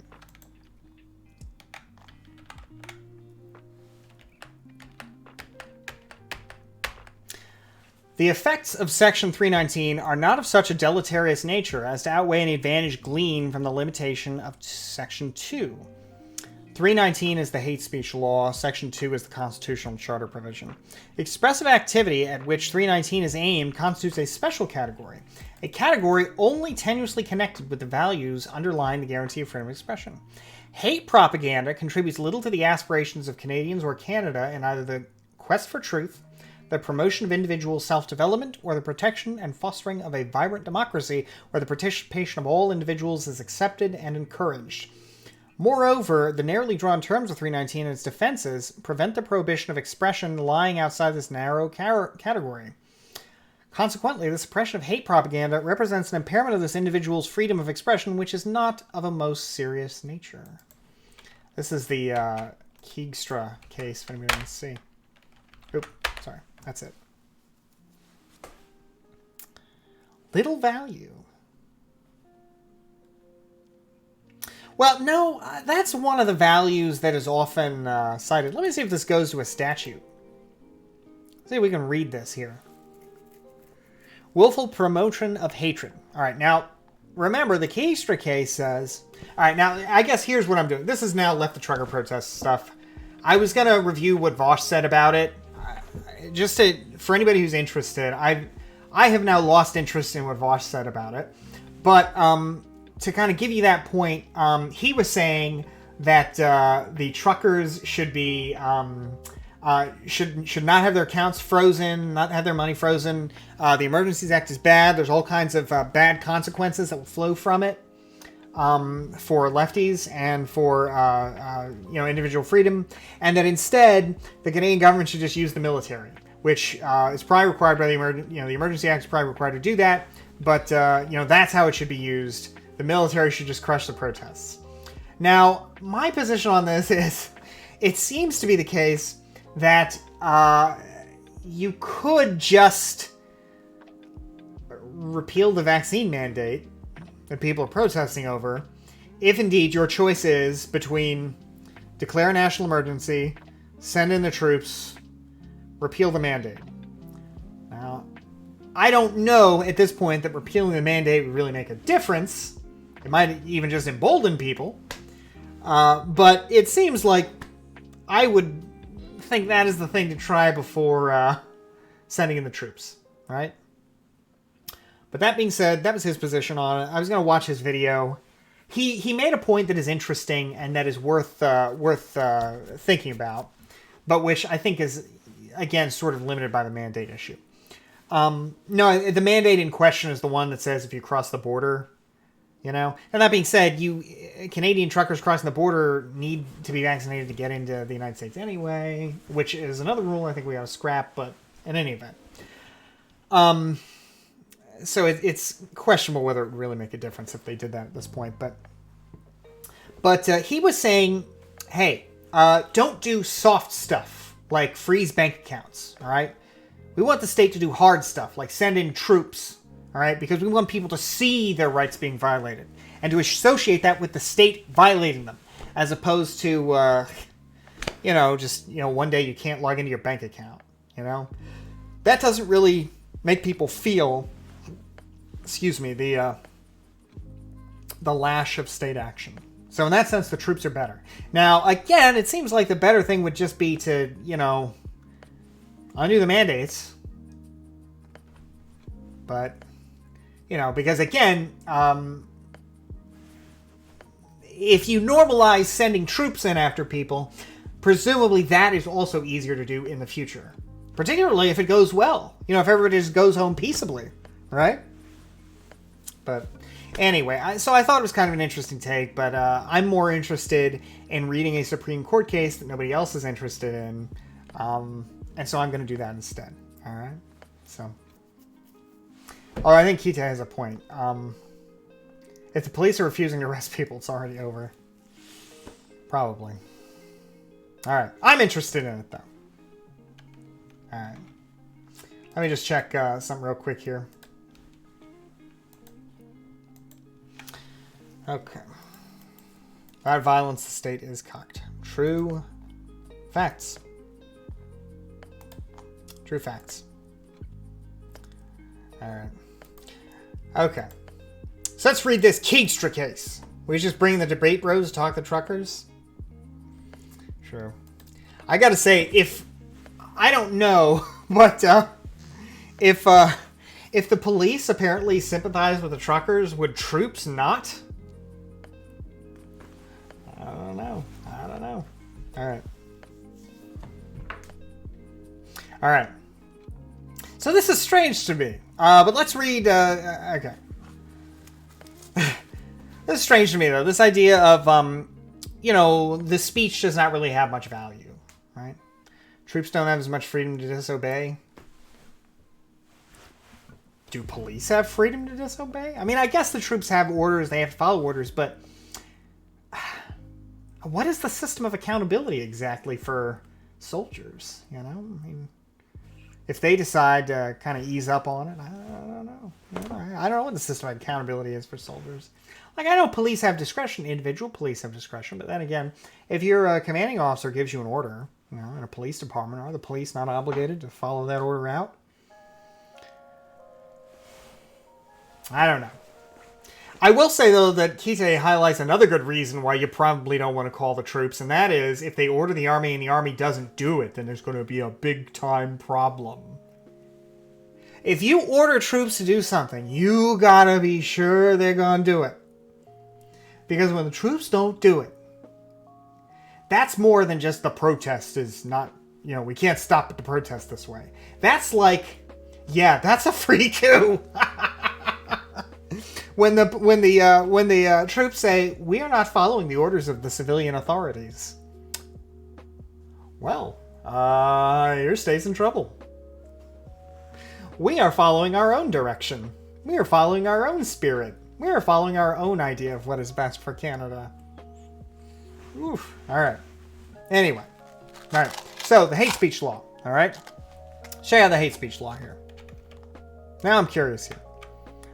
The effects of Section 319 are not of such a deleterious nature as to outweigh any advantage gleaned from the limitation of Section 2. 319 is the hate speech law. Section 2 is the constitutional charter provision. Expressive activity at which 319 is aimed constitutes a special category, a category only tenuously connected with the values underlying the guarantee of freedom of expression. Hate propaganda contributes little to the aspirations of Canadians or Canada in either the quest for truth, the promotion of individual self-development, or the protection and fostering of a vibrant democracy where the participation of all individuals is accepted and encouraged. Moreover, the narrowly drawn terms of 319 and its defenses prevent the prohibition of expression lying outside this narrow category. Consequently, the suppression of hate propaganda represents an impairment of this individual's freedom of expression, which is not of a most serious nature. This is the Keegstra case, if anybody wants to see. Oop, sorry. That's it. Little value. Well, no, that's one of the values that is often cited. Let me see if this goes to a statute. See if we can read this here. Willful promotion of hatred. All right, now, remember, the Keegstra case says... All right, now, I guess here's what I'm doing. This is now left the trucker protest stuff. I was going to review what Vosh said about it. Just for anybody who's interested, I have now lost interest in what Vosh said about it. But to kind of give you that point, he was saying that the truckers should be should not have their accounts frozen, not have their money frozen. The Emergencies Act is bad. There's all kinds of bad consequences that will flow from it for lefties and for individual freedom, and that instead the Canadian government should just use the military, which is probably required by the Emergency Act is probably required to do that, but that's how it should be used. The military should just crush the protests. Now, my position on this is, it seems to be the case that you could just repeal the vaccine mandate that people are protesting over, if indeed your choice is between declare a national emergency, send in the troops, repeal the mandate. Now, I don't know at this point that repealing the mandate would really make a difference. It might even just embolden people. But it seems like I would think that is the thing to try before sending in the troops, right? But that being said, that was his position on it. I was going to watch his video. He made a point that is interesting and that is worth thinking about, but which I think is, again, sort of limited by the mandate issue. No, the mandate in question is the one that says if you cross the border, And that being said, Canadian truckers crossing the border need to be vaccinated to get into the United States anyway, which is another rule I think we ought to scrap, but in any event. So it's questionable whether it would really make a difference if they did that at this point. But he was saying, hey, don't do soft stuff like freeze bank accounts, all right? We want the state to do hard stuff like send in troops, all right? Because we want people to see their rights being violated and to associate that with the state violating them, as opposed to, one day you can't log into your bank account, That doesn't really make people feel... the lash of state action. So in that sense, the troops are better. Now, again, it seems like the better thing would just be to, undo the mandates. But, because again, if you normalize sending troops in after people, presumably that is also easier to do in the future. Particularly if it goes well. If everybody just goes home peaceably, right? But anyway, so I thought it was kind of an interesting take, but I'm more interested in reading a Supreme Court case that nobody else is interested in, and so I'm going to do that instead. All right? So, I think Kita has a point. If the police are refusing to arrest people, it's already over. Probably. All right. I'm interested in it, though. All right. Let me just check something real quick here. Okay. Without violence, the state is cocked. True facts. True facts. All right. Okay. So let's read this Keegstra case. We just bring the debate bros to talk the truckers? True. I gotta say, if... I don't know, but if the police apparently sympathize with the truckers, would troops not? I don't know. I don't know. All right. All right. So this is strange to me. But let's read... okay. This is strange to me, though. This idea of, you know, the speech does not really have much value, right? Troops don't have as much freedom to disobey. Do police have freedom to disobey? I mean, I guess the troops have orders. They have to follow orders, but... what is the system of accountability exactly for soldiers, you know? I mean... if they decide to kind of ease up on it, I don't know. I don't know what the system of accountability is for soldiers. Like, I know police have discretion. Individual police have discretion. But then again, if your commanding officer gives you an order, you know, in a police department, are the police not obligated to follow that order out? I don't know. I will say, though, that Kite highlights another good reason why you probably don't want to call the troops, and that is if they order the army and the army doesn't do it, then there's going to be a big-time problem. If you order troops to do something, you gotta be sure they're going to do it. Because when the troops don't do it, that's more than just the protest is not, you know, we can't stop the protest this way. That's like, yeah, that's a free coup. When the troops say, we are not following the orders of the civilian authorities, well, your state's in trouble. We are following our own direction. We are following our own spirit. We are following our own idea of what is best for Canada. Oof. All right. Anyway. All right. So, the hate speech law. All right. Show you the hate speech law here. Now I'm curious here.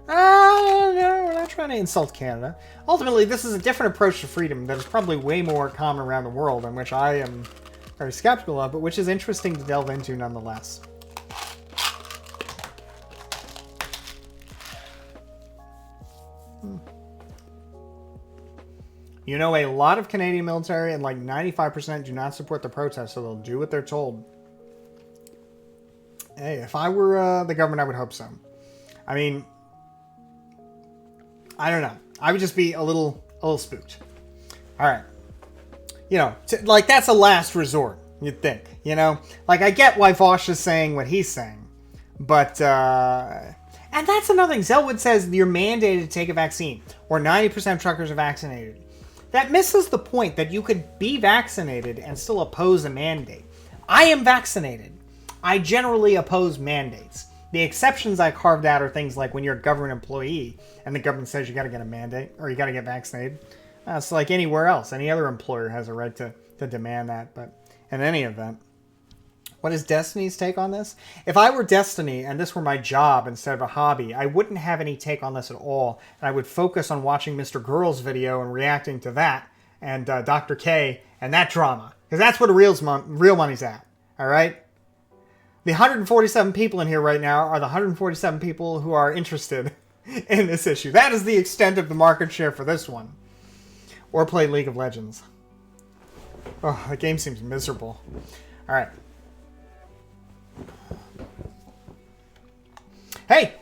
No, we're not trying to insult Canada. Ultimately, this is a different approach to freedom that is probably way more common around the world, and which I am very skeptical of, but which is interesting to delve into nonetheless. You know, a lot of Canadian military and like 95% do not support the protest, so they'll do what they're told. Hey, if I were the government, I would hope so. I mean, I don't know. I would just be a little spooked. All right. You know, like that's a last resort, you'd think. You know, like I get why Vosh is saying what he's saying, but and that's another thing. Zelwood says you're mandated to take a vaccine, or 90% of truckers are vaccinated. That misses the point that you could be vaccinated and still oppose a mandate. I am vaccinated. I generally oppose mandates. The exceptions I carved out are things like when you're a government employee and the government says you got to get a mandate or you got to get vaccinated. It's like anywhere else. Any other employer has a right to demand that. But in any event, what is Destiny's take on this? If I were Destiny and this were my job instead of a hobby, I wouldn't have any take on this at all. And I would focus on watching Mr. Girl's video and reacting to that and Dr. K and that drama. Because that's where the real money's at. All right? The 147 people in here right now are the 147 people who are interested in this issue. That is the extent of the market share for this one. Or play League of Legends. Oh, the game seems miserable. All right. Hey,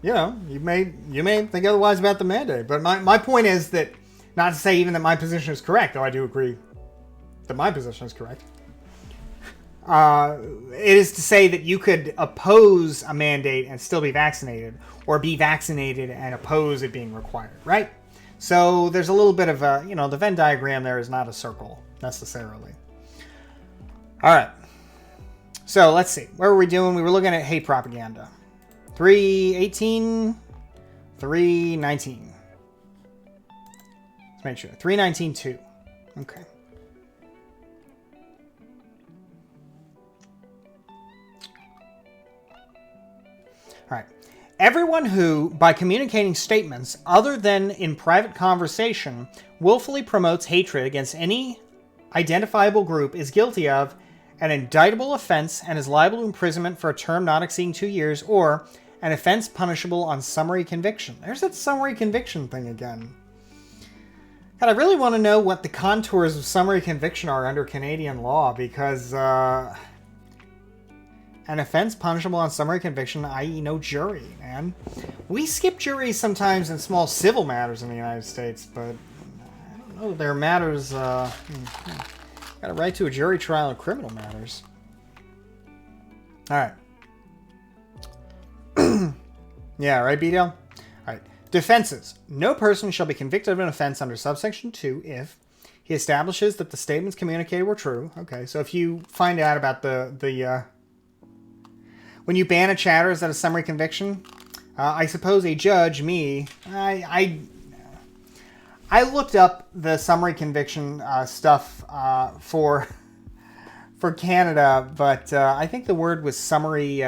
you know, you may think otherwise about the mandate, but my point is that, not to say even that my position is correct, though I do agree that my position is correct. It is to say that you could oppose a mandate and still be vaccinated, or be vaccinated and oppose it being required, right? So there's a little bit of a, you know, the Venn diagram there is not a circle, necessarily. All right. So let's see. What were we doing? We were looking at hate propaganda. 318, 319. Let's make sure. 319.2. Okay. All right. Everyone who, by communicating statements other than in private conversation, willfully promotes hatred against any identifiable group is guilty of an indictable offense and is liable to imprisonment for a term not exceeding 2 years, or an offense punishable on summary conviction. There's that summary conviction thing again. God, I really want to know what the contours of summary conviction are under Canadian law, because an offense punishable on summary conviction, i.e. no jury, man. We skip juries sometimes in small civil matters in the United States, but I don't know, there are matters, got a right to a jury trial in criminal matters. Alright. Yeah, right, BDL? Alright. Defenses. No person shall be convicted of an offense under subsection 2 if he establishes that the statements communicated were true. Okay, so if you find out about when you ban a chatter, is that a summary conviction? I suppose a judge, me, I looked up the summary conviction stuff for Canada, but I think the word was summary.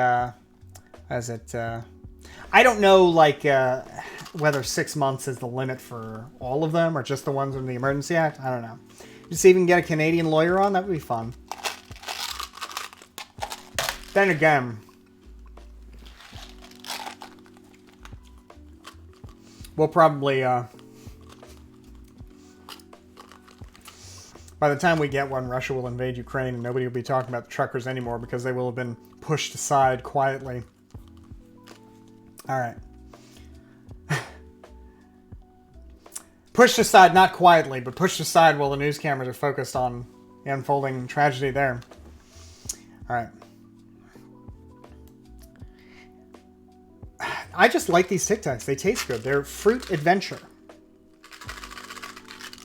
As it, I don't know, like whether 6 months is the limit for all of them or just the ones in the Emergency Act. I don't know. Just even get a Canadian lawyer on, that would be fun. Then again, we'll probably, by the time we get one, Russia will invade Ukraine and nobody will be talking about the truckers anymore because they will have been pushed aside quietly. All right. Pushed aside, not quietly, but pushed aside while the news cameras are focused on the unfolding tragedy there. All right. I just like these Tic Tacs. They taste good. They're fruit adventure.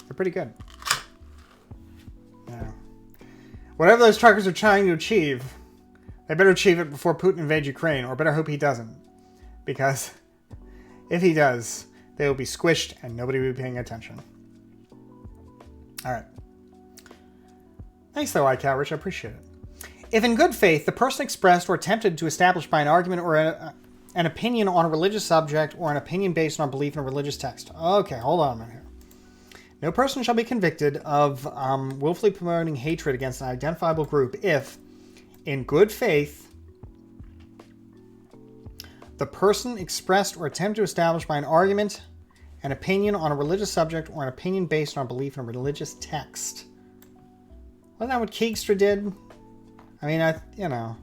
They're pretty good. Yeah. Whatever those truckers are trying to achieve, they better achieve it before Putin invades Ukraine, or better hope he doesn't. Because if he does, they will be squished and nobody will be paying attention. Alright. Thanks though, iCowrich. I appreciate it. If in good faith, the person expressed or attempted to establish by an argument or an opinion on a religious subject or an opinion based on belief in a religious text. Okay, hold on a minute here. No person shall be convicted of willfully promoting hatred against an identifiable group if, in good faith, the person expressed or attempted to establish by an argument, an opinion on a religious subject, or an opinion based on belief in a religious text. Wasn't that what Keegstra did? I mean, you know.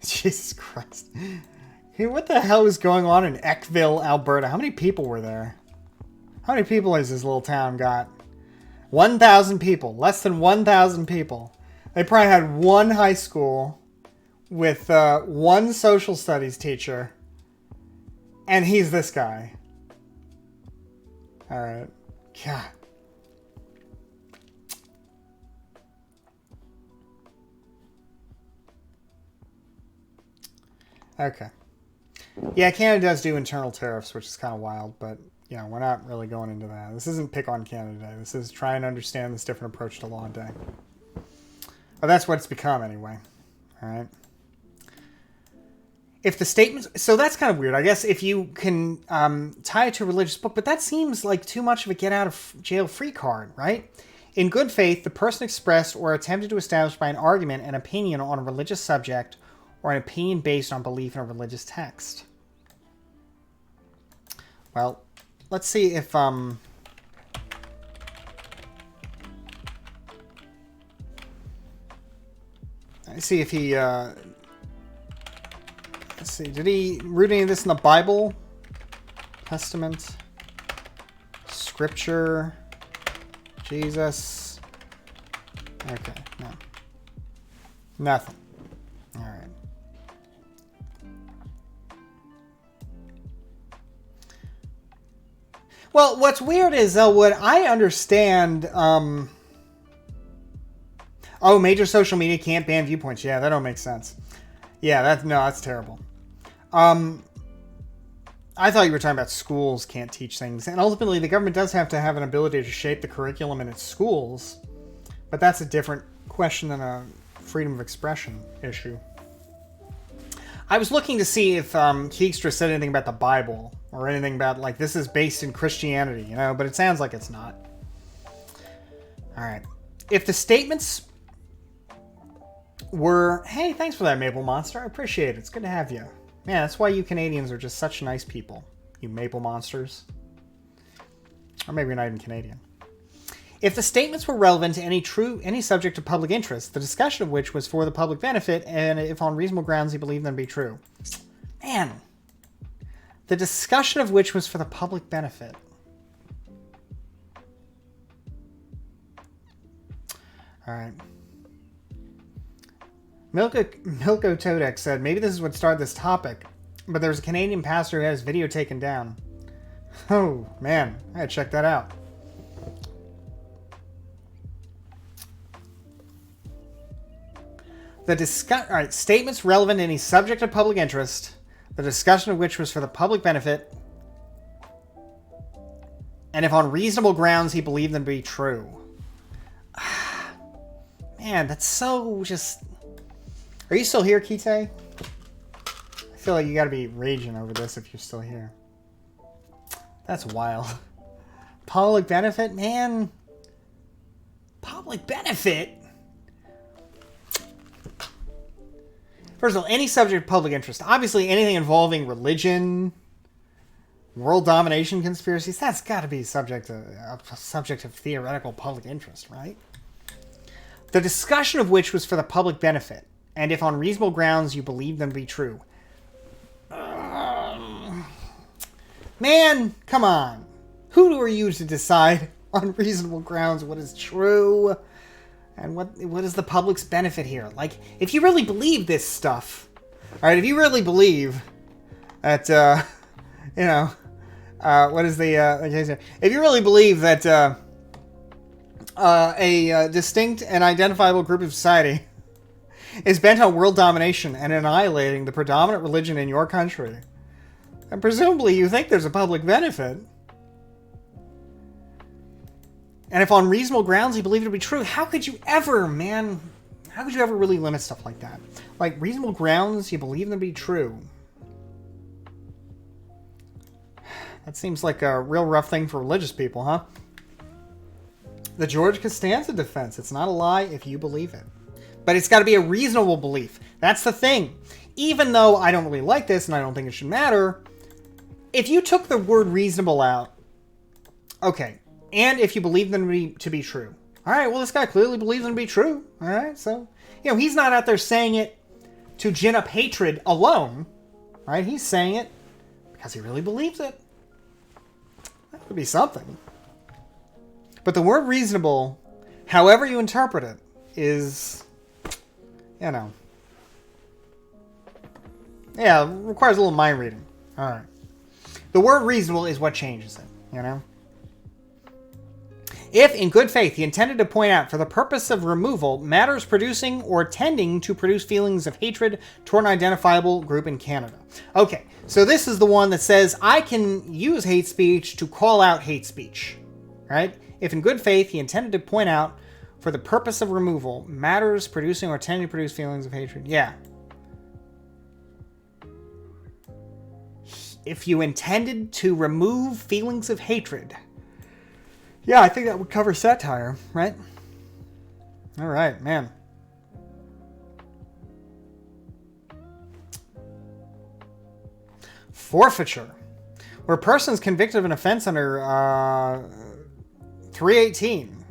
Jesus Christ. Hey, what the hell is going on in Eckville, Alberta? How many people were there? How many people has this little town got? 1,000 people. Less than 1,000 people. They probably had one high school with one social studies teacher, and he's this guy. All right. God. Okay. Yeah, Canada does do internal tariffs, which is kind of wild, but you know, we're not really going into that. This isn't Pick on Canada Day. This is try and understand this different approach to law day. But that's what it's become anyway. All right. If the statements... So that's kind of weird. I guess if you can tie it to a religious book, but that seems like too much of a get-out-of-jail-free card, right? In good faith, the person expressed or attempted to establish by an argument an opinion on a religious subject or an opinion based on belief in a religious text. Well, let's see if... Let's see if he... Let's see, did he root any of this in the Bible? Testament? Scripture? Jesus? Okay, no. Nothing. Alright. Well, what's weird is, what I understand, oh, major social media can't ban viewpoints. Yeah, that don't make sense. Yeah, that's terrible. I thought you were talking about schools can't teach things. And ultimately, the government does have to have an ability to shape the curriculum in its schools. But that's a different question than a freedom of expression issue. I was looking to see if Keekstra said anything about the Bible or anything about, like, this is based in Christianity, you know, but it sounds like it's not. All right. If the statements were... Hey, thanks for that, Maple Monster. I appreciate it. It's good to have you. Man, that's why you Canadians are just such nice people. You Maple Monsters. Or maybe you're not even Canadian. If the statements were relevant to any subject of public interest, the discussion of which was for the public benefit, and if on reasonable grounds he believed them to be true. Man. The discussion of which was for the public benefit. Alright. Milko Todek said, maybe this is what started this topic, but there's a Canadian pastor who has video taken down. Oh, man. I gotta check that out. Alright, statements relevant to any subject of public interest, the discussion of which was for the public benefit, and if on reasonable grounds he believed them to be true. Man, that's so just... Are you still here, Kite? I feel like you gotta be raging over this if you're still here. That's wild. Public benefit? Man. Public benefit? First of all, any subject of public interest. Obviously, anything involving religion, world domination conspiracies, that's got to be a subject of theoretical public interest, right? The discussion of which was for the public benefit, and if on reasonable grounds you believe them to be true. Man, come on. Who are you to decide on reasonable grounds what is true? And what is the public's benefit here? Like, if you really believe this stuff, all right, if you really believe that, you know, what is the, if you really believe that a distinct and identifiable group of society is bent on world domination and annihilating the predominant religion in your country, and presumably you think there's a public benefit, and if on reasonable grounds you believe it to be true, how could you ever, man, how could you ever really limit stuff like that? Like, reasonable grounds you believe them to be true. That seems like a real rough thing for religious people, huh? The George Costanza defense. It's not a lie if you believe it. But it's got to be a reasonable belief. That's the thing. Even though I don't really like this and I don't think it should matter, if you took the word reasonable out, okay, and if you believe them to be true. All right, well, this guy clearly believes them to be true. All right, so, you know, he's not out there saying it to gin up hatred alone. Right? He's saying it because he really believes it. That would be something. But the word reasonable, however you interpret it, is, you know, yeah, it requires a little mind reading. All right. The word reasonable is what changes it, you know? If, in good faith, he intended to point out for the purpose of removal matters producing or tending to produce feelings of hatred toward an identifiable group in Canada. Okay, so this is the one that says, I can use hate speech to call out hate speech, right? If, in good faith, he intended to point out for the purpose of removal matters producing or tending to produce feelings of hatred. Yeah. If you intended to remove feelings of hatred... Yeah, I think that would cover satire, right? All right, man. Forfeiture. Where a person is convicted of an offense under 318.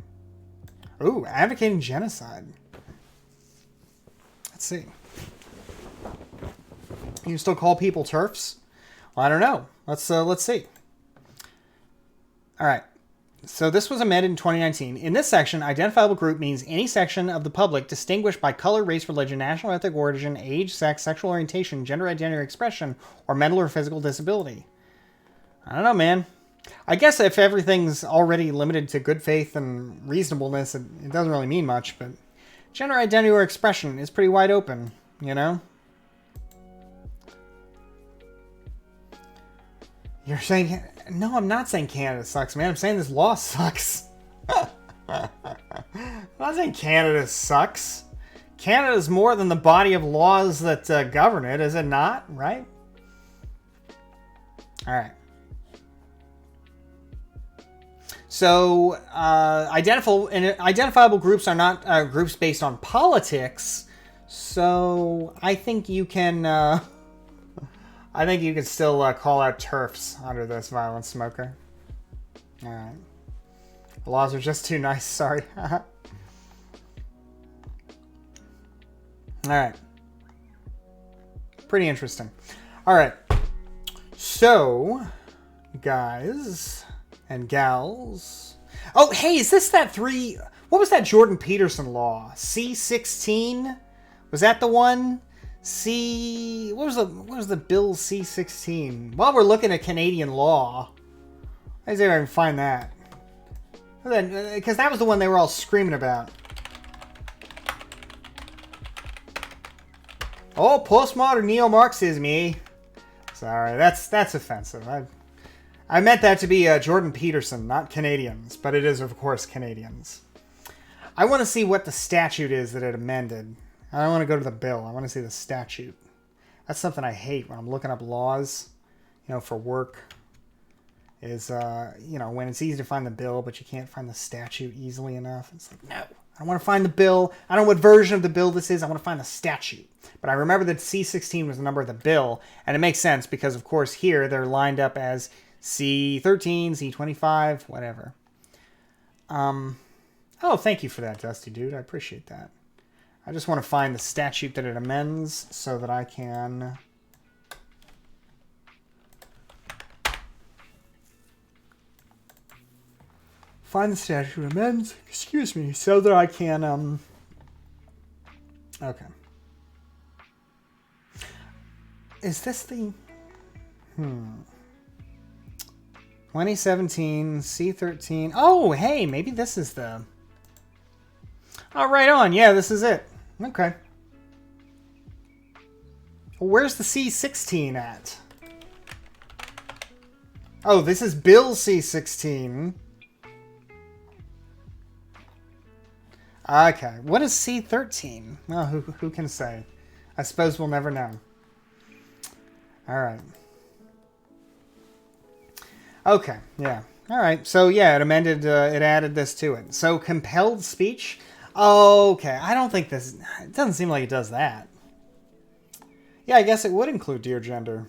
Ooh, advocating genocide. Let's see. You still call people TERFs? Well, I don't know. Let's see. All right. So this was amended in 2019. In this section, identifiable group means any section of the public distinguished by color, race, religion, national ethnic origin, age, sex, sexual orientation, gender identity or expression, or mental or physical disability. I don't know, man. I guess if everything's already limited to good faith and reasonableness, it doesn't really mean much, but gender identity or expression is pretty wide open, you know? You're saying... No, I'm not saying Canada sucks, man. I'm saying this law sucks. I'm not saying Canada sucks. Canada's more than the body of laws that govern it, is it not? Right? All right. So, identifiable groups are not groups based on politics. So, I think you can. I think you can still call out TERFs under this, Violent Smoker. All right. The laws are just too nice. Sorry. All right. Pretty interesting. All right. So, guys and gals. Oh, hey, is this that what was that Jordan Peterson law? C-16? Was that the one? What was the bill C-16? While we're looking at Canadian law, I see if I can find that. Because that was the one they were all screaming about. Oh, postmodern neo-Marxism, eh? Sorry, that's offensive. I meant that to be Jordan Peterson, not Canadians, but it is, of course, Canadians. I want to see what the statute is that it amended. I don't want to go to the bill. I want to see the statute. That's something I hate when I'm looking up laws, for work. Is, when it's easy to find the bill, but you can't find the statute easily enough. It's like, no, I don't want to find the bill. I don't know what version of the bill this is. I want to find the statute. But I remember that C-16 was the number of the bill, and it makes sense because, of course, here they're lined up as C-13, C-25, whatever. Oh, thank you for that, Dusty Dude. I appreciate that. I just want to find the statute that it amends so that I can... find the statute it amends, excuse me, so that I can, okay. Is this the... 2017, C-13. Oh, hey, maybe this is the... Oh, right on. Yeah, this is it. Okay. Well, where's the C-16 at? Oh, this is Bill C-16. Okay. What is C-13? Well, who can say? I suppose we'll never know. All right. Okay, yeah. All right, so yeah, it amended, it added this to it. So compelled speech? Okay, I don't think this, it doesn't seem like it does that. Yeah, I guess it would include dear gender.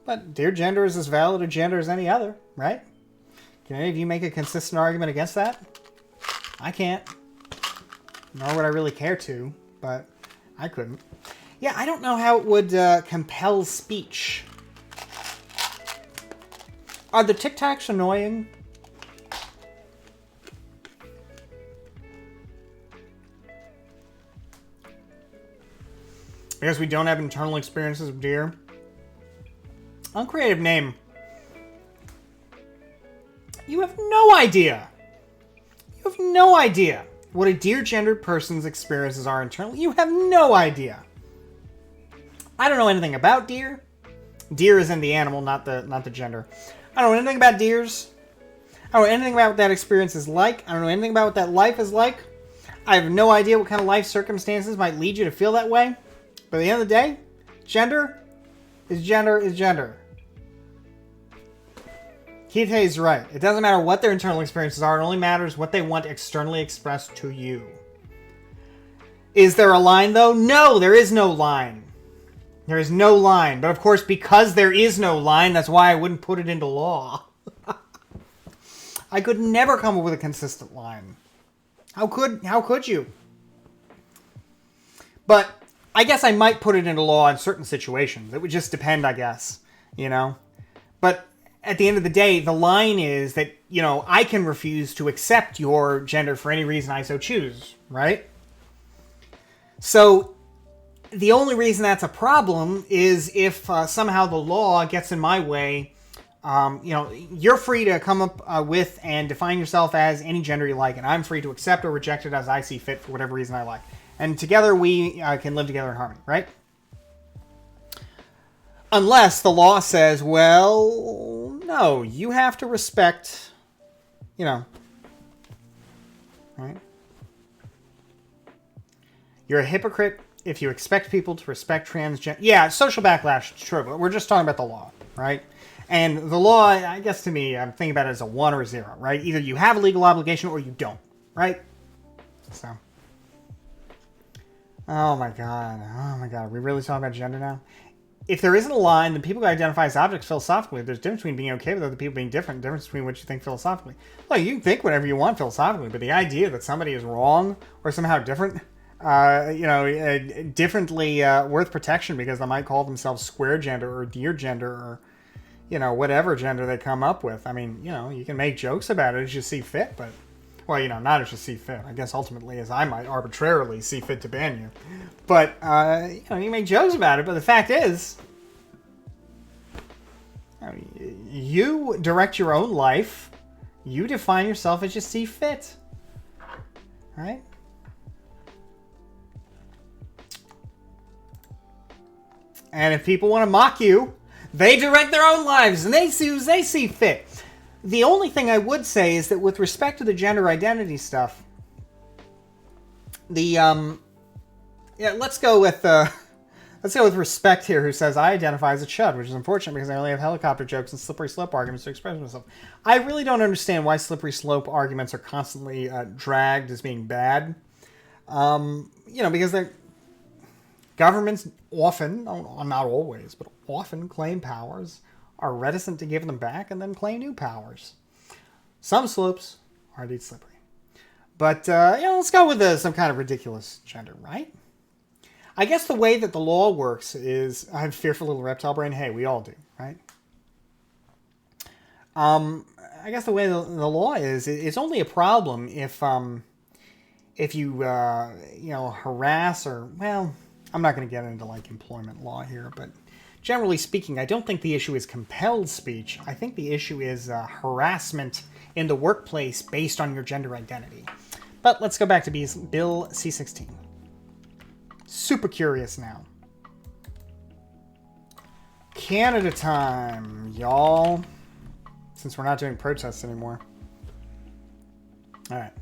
But dear gender is as valid a gender as any other, right? Can any of you make a consistent argument against that? I can't. Nor would I really care to, but I couldn't. Yeah, I don't know how it would compel speech. Are the Tic Tacs annoying? Because we don't have internal experiences of deer. Uncreative name. You have no idea. You have no idea what a deer gendered person's experiences are internally. You have no idea. I don't know anything about deer. Deer is in the animal, not the gender. I don't know anything about deers. I don't know anything about what that experience is like. I don't know anything about what that life is like. I have no idea what kind of life circumstances might lead you to feel that way. But at the end of the day, gender is gender is gender. Keith Hayes is right. It doesn't matter what their internal experiences are. It only matters what they want externally expressed to you. Is there a line, though? No, there is no line. There is no line. But of course, because there is no line, that's why I wouldn't put it into law. I could never come up with a consistent line. How could you? But I guess I might put it into law in certain situations. It would just depend, I guess. But at the end of the day, the line is that, I can refuse to accept your gender for any reason I so choose, right? So the only reason that's a problem is if somehow the law gets in my way. You're free to come up with and define yourself as any gender you like, and I'm free to accept or reject it as I see fit for whatever reason I like. And together we can live together in harmony, right? Unless the law says, well, no, you have to respect, right? You're a hypocrite if you expect people to respect transgender. Yeah, social backlash, true, but we're just talking about the law, right? And the law, I guess to me, I'm thinking about it as a 1 or a 0, right? Either you have a legal obligation or you don't, right? So. Oh my god. Are we really talking about gender now? If there isn't a line, then people who identify as objects philosophically, there's a difference between being okay with other people being different, difference between what you think philosophically. Well, you can think whatever you want philosophically, but the idea that somebody is wrong or somehow different, differently worth protection because they might call themselves square gender or deer gender or, whatever gender they come up with. I mean, you can make jokes about it as you see fit, but, well, not as you see fit. I guess ultimately as I might arbitrarily see fit to ban you. But, you make jokes about it, but the fact is, you direct your own life. You define yourself as you see fit. Right? And if people want to mock you, they direct their own lives and they see fit. The only thing I would say is that with respect to the gender identity stuff, let's go with Respect here, who says, I identify as a chud, which is unfortunate because I only have helicopter jokes and slippery slope arguments to express myself. I really don't understand why slippery slope arguments are constantly dragged as being bad. Because governments often, not always, but often claim powers, are reticent to give them back, and then claim new powers. Some slopes are indeed slippery. But, let's go with some kind of ridiculous gender, right? I guess the way that the law works is, I have fearful little reptile brain. Hey, we all do, right? I guess the way the law is, it's only a problem if you, harass or, well, I'm not going to get into, employment law here, but generally speaking, I don't think the issue is compelled speech. I think the issue is harassment in the workplace based on your gender identity. But let's go back to Bill C-16. Super curious now. Canada time, y'all. Since we're not doing protests anymore. Alright.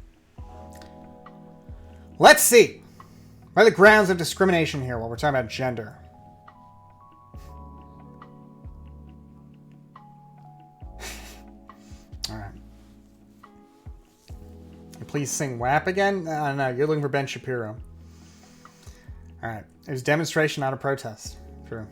Let's see. What are the grounds of discrimination here while we're talking about gender? Alright. Please sing WAP again? No, you're looking for Ben Shapiro. Alright. It was a demonstration, not a protest. True.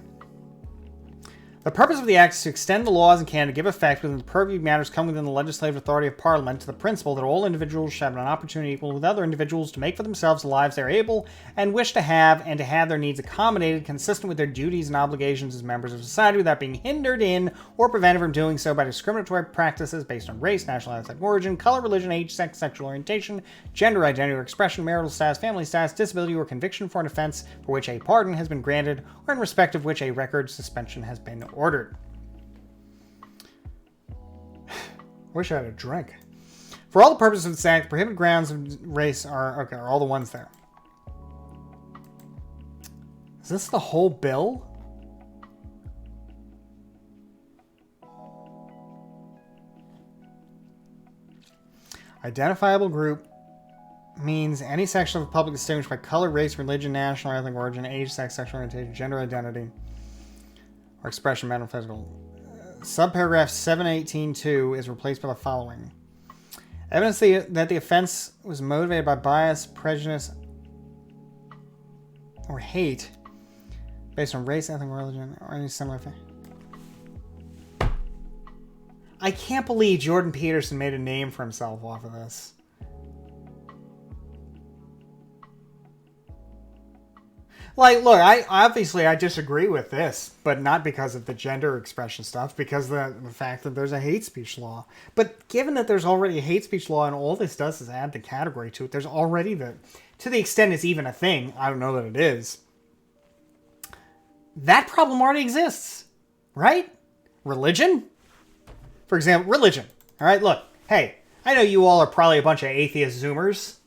The purpose of the act is to extend the laws in Canada to give effect within the purview of matters come within the legislative authority of Parliament to the principle that all individuals should have an opportunity equal with other individuals to make for themselves the lives they are able and wish to have, and to have their needs accommodated consistent with their duties and obligations as members of society without being hindered in or prevented from doing so by discriminatory practices based on race, national ethnic origin, color, religion, age, sex, sexual orientation, gender identity or expression, marital status, family status, disability, or conviction for an offense for which a pardon has been granted or in respect of which a record suspension has been ordered. Wish I had a drink. For all the purposes of this act, prohibited grounds of race are all the ones there. Is this the whole bill? Identifiable group means any section of the public distinguished by color, race, religion, national or ethnic origin, age, sex, sexual orientation, gender identity, or expression, mental, physical. Subparagraph 718.2 is replaced by the following. Evidence that the offense was motivated by bias, prejudice, or hate based on race, ethnic religion, or any similar thing. I can't believe Jordan Peterson made a name for himself off of this. Look, I disagree with this, but not because of the gender expression stuff, because of the fact that there's a hate speech law. But given that there's already a hate speech law and all this does is add the category to it, there's already to the extent it's even a thing, I don't know that it is, that problem already exists, right? Religion? For example, religion. All right, look, hey, I know you all are probably a bunch of atheist Zoomers.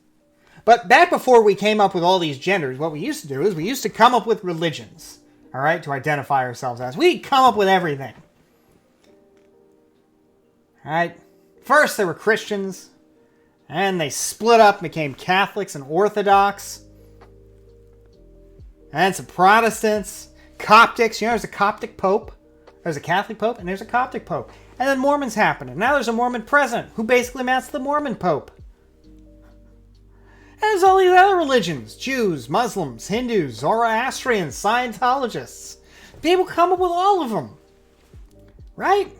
But back before we came up with all these genders, what we used to do is we used to come up with religions, all right, to identify ourselves as. We'd come up with everything. All right? First, there were Christians, and they split up and became Catholics and Orthodox. And some Protestants, Coptics. You know, there's a Coptic Pope. There's a Catholic Pope, and there's a Coptic Pope. And then Mormons happen. And now there's a Mormon president who basically amounts to the Mormon Pope. And there's all these other religions. Jews, Muslims, Hindus, Zoroastrians, Scientologists. People come up with all of them. Right?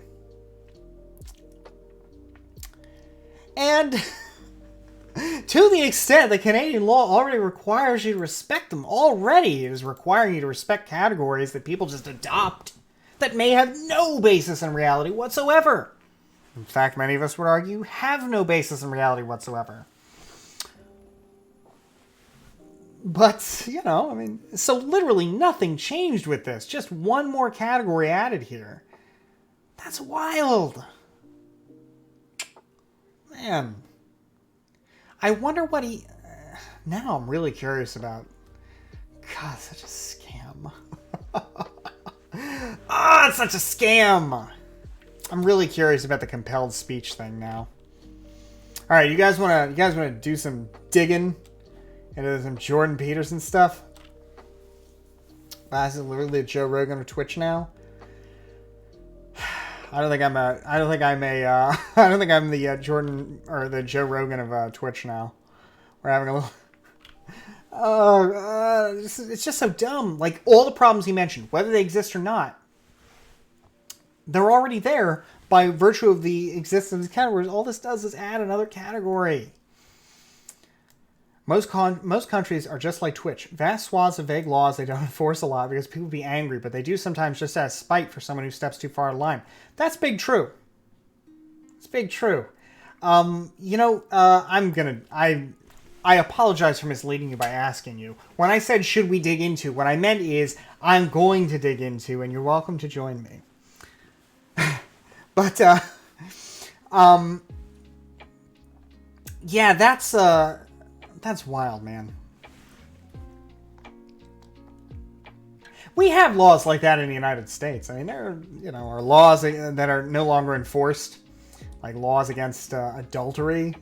And to the extent that Canadian law already requires you to respect them, already it is requiring you to respect categories that people just adopt that may have no basis in reality whatsoever. In fact, many of us would argue have no basis in reality whatsoever. But, you know, I mean, so literally nothing changed with this. Just one more category added here. That's wild. Man. I wonder what he... now I'm really curious about... God, such a scam. Ah, it's such a scam! I'm really curious about the compelled speech thing now. Alright, you guys wanna do some digging into some Jordan Peterson stuff? Wow, this is literally a Joe Rogan of Twitch now. I don't think I'm the Jordan or the Joe Rogan of Twitch now. We're having a little. It's just so dumb. Like all the problems he mentioned, whether they exist or not, they're already there by virtue of the existence of these categories. All this does is add another category. Most countries are just like Twitch. Vast swaths of vague laws they don't enforce a lot because people be angry, but they do sometimes just out of spite for someone who steps too far out of line. That's big true. It's big true. You know, I apologize for misleading you by asking you. When I said should we dig into, what I meant is I'm going to dig into, and you're welcome to join me. But yeah, that's wild, man. We have laws like that in the United States. I mean, there are laws that are no longer enforced, like laws against adultery,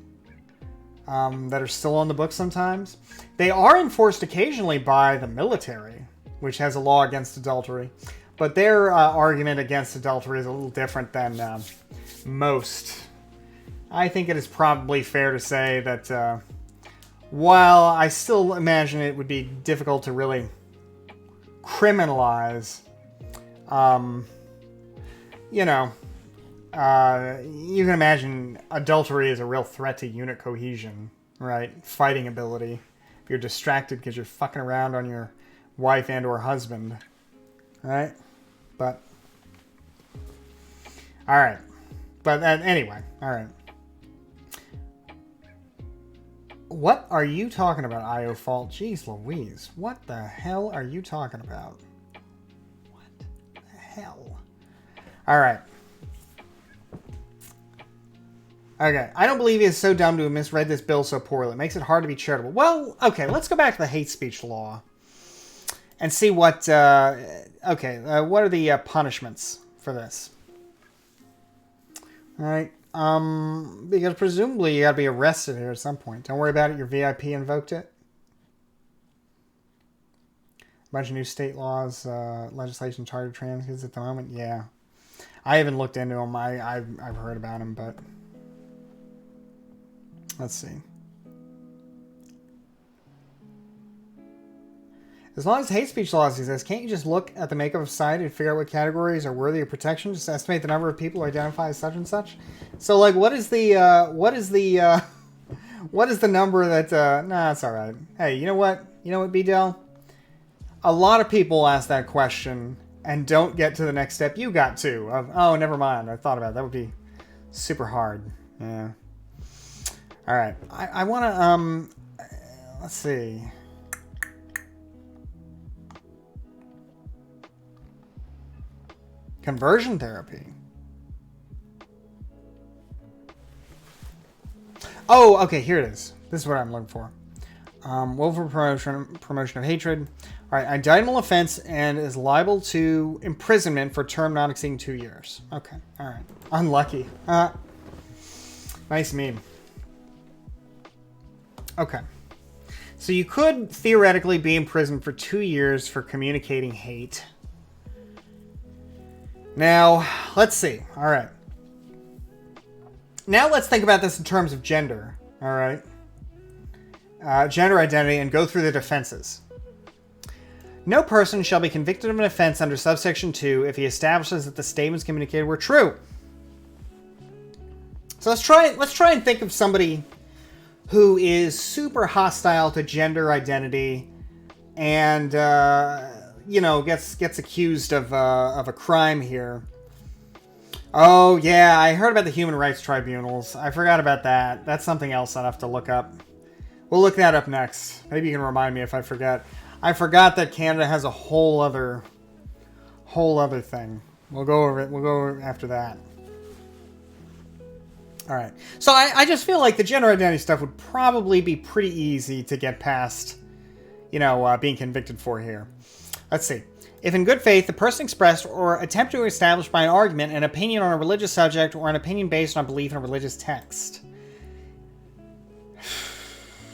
that are still on the books sometimes. They are enforced occasionally by the military, which has a law against adultery, but their argument against adultery is a little different than most. I think it is probably fair to say that while I still imagine it would be difficult to really criminalize, you can imagine adultery is a real threat to unit cohesion, right? Fighting ability. If you're distracted because you're fucking around on your wife and or husband, right? But, all right. But anyway, all right. What are you talking about, IO Fault? Jeez Louise. What the hell are you talking about? What the hell? All right. Okay. I don't believe he is so dumb to have misread this bill so poorly. It makes it hard to be charitable. Well, okay. Let's go back to the hate speech law and see what... what are the punishments for this? All right. Because presumably you gotta be arrested here at some point. Don't worry about it, your VIP invoked it. A bunch of new state laws, legislation targeted trans kids at the moment. Yeah. I haven't looked into them. I've heard about them, but... Let's see. As long as hate speech laws exist, can't you just look at the makeup of society and figure out what categories are worthy of protection? Just estimate the number of people who identify as such and such. So, like, what is the number that? Nah, it's all right. Hey, you know what? B-Del? A lot of people ask that question and don't get to the next step you got to. Oh, never mind. I thought about it. That would be super hard. Yeah. All right. I want to let's see. Conversion therapy. Oh, okay, here it is. This is what I'm looking for. Willful promotion of hatred. All right, indictable offense and is liable to imprisonment for a term not exceeding 2 years. Okay, all right. Unlucky. Nice meme. Okay. So you could theoretically be in prison for 2 years for communicating hate. Now, let's see. All right. Now let's think about this in terms of gender. All right. Gender identity, and go through the defenses. No person shall be convicted of an offense under subsection 2 if he establishes that the statements communicated were true. So let's try and think of somebody who is super hostile to gender identity and gets accused of a crime here. Oh yeah, I heard about the human rights tribunals. I forgot about that. That's something else I'll have to look up. We'll look that up next. Maybe you can remind me if I forget. I forgot that Canada has a whole other thing. We'll go over it. We'll go over it after that. All right. So I just feel like the gender identity stuff would probably be pretty easy to get past, being convicted for here. Let's see. If in good faith, the person expressed or attempted to establish by an argument an opinion on a religious subject or an opinion based on belief in a religious text.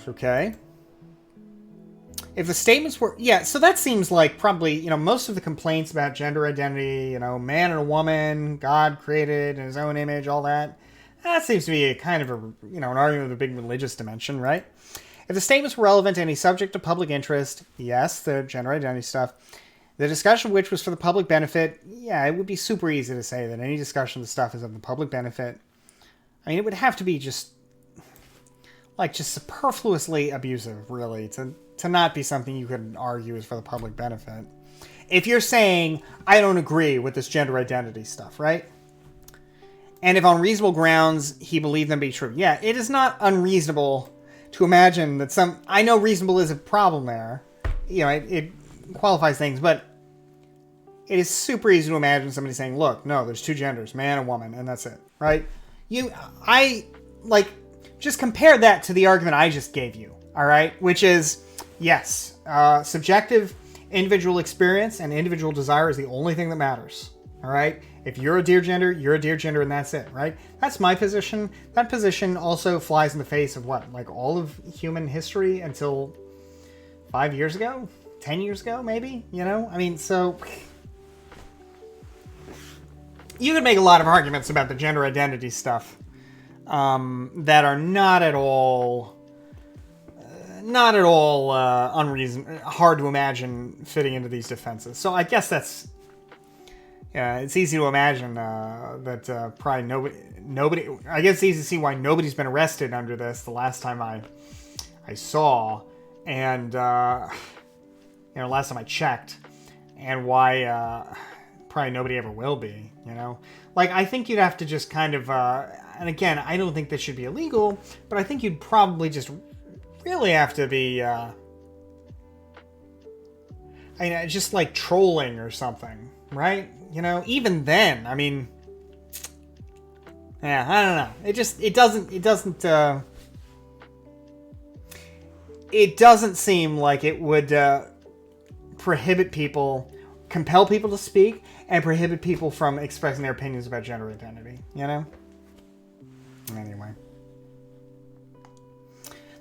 Okay. If the statements were... Yeah, so that seems like probably, most of the complaints about gender identity, man and a woman, God created in his own image, all that. That seems to be a kind of an argument with a big religious dimension, right? If the statements were relevant to any subject of public interest, yes, the gender identity stuff, the discussion of which was for the public benefit, yeah, it would be super easy to say that any discussion of the stuff is of the public benefit. I mean, it would have to be just superfluously abusive, really, to not be something you could argue is for the public benefit. If you're saying, I don't agree with this gender identity stuff, right? And if on reasonable grounds he believed them to be true. Yeah, it is not unreasonable to imagine that I know reasonable is a problem there. It qualifies things, but it is super easy to imagine somebody saying, look, no, there's two genders, man and woman, and that's it, right? Just compare that to the argument I just gave you, all right? Which is, yes, subjective individual experience and individual desire is the only thing that matters, all right? If you're a dear gender, you're a dear gender, and that's it, right? That's my position. That position also flies in the face of what? Like all of human history until 5 years ago? 10 years ago, maybe? So... You could make a lot of arguments about the gender identity stuff that are not at all hard to imagine fitting into these defenses. So I guess that's... Yeah, it's easy to imagine that probably nobody... I guess it's easy to see why nobody's been arrested under this the last time I saw. And, last time I checked. And why probably nobody ever will be, I think you'd have to just kind of... and again, I don't think this should be illegal, but I think you'd probably just really have to be... just like trolling or something, right? Even then, I don't know. It doesn't seem like it would compel people to speak and prohibit people from expressing their opinions about gender identity, Anyway.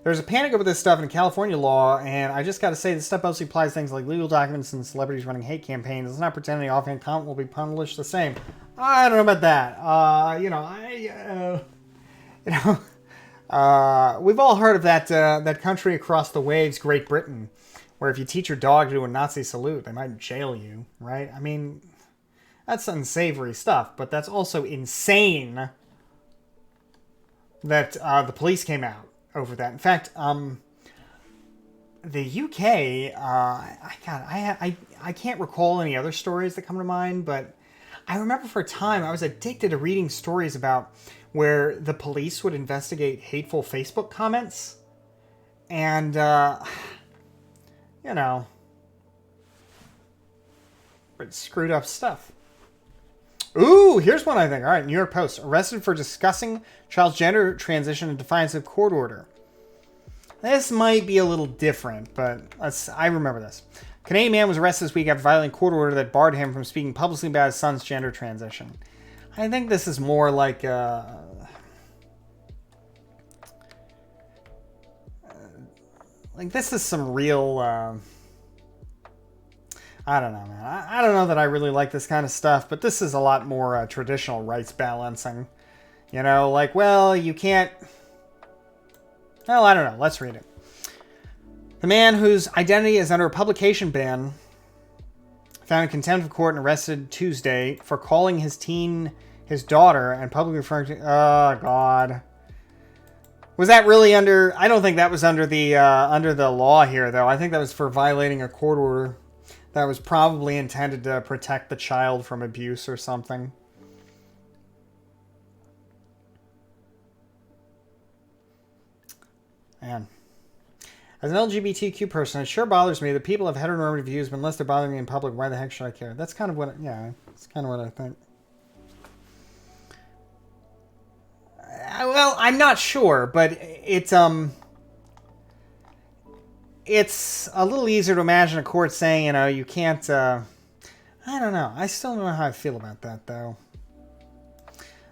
There's a panic over this stuff in California law, and I just got to say this stuff mostly applies to things like legal documents and celebrities running hate campaigns. Let's not pretend any offhand comment will be punished the same. I don't know about that. We've all heard of that country across the waves, Great Britain, where if you teach your dog to do a Nazi salute, they might jail you, right? That's unsavory stuff, but that's also insane that the police came out over that. In fact, the UK, I can't recall any other stories that come to mind, but I remember for a time I was addicted to reading stories about where the police would investigate hateful Facebook comments. And, pretty screwed up stuff. Ooh, here's one I think. All right, New York Post. Arrested for discussing child's gender transition in defiance of court order. This might be a little different, but I remember this. Canadian man was arrested this week after violating court order that barred him from speaking publicly about his son's gender transition. I think this is more like like, this is some real, I don't know, man. I don't know that I really like this kind of stuff, but this is a lot more traditional rights balancing. You know, like, well, you can't... Well, I don't know. Let's read it. The man whose identity is under a publication ban found in contempt of court and arrested Tuesday for calling his daughter, and publicly referring to... Oh, God. Was that really under... I don't think that was under the law here, though. I think that was for violating a court order that was probably intended to protect the child from abuse or something. Man. As an LGBTQ person, it sure bothers me that people have heteronormative views, but unless they're bothering me in public, why the heck should I care? That's kind of what... Yeah, that's kind of what I think. Well, I'm not sure, but it's a little easier to imagine a court saying, you know, you can't, I don't know. I still don't know how I feel about that, though.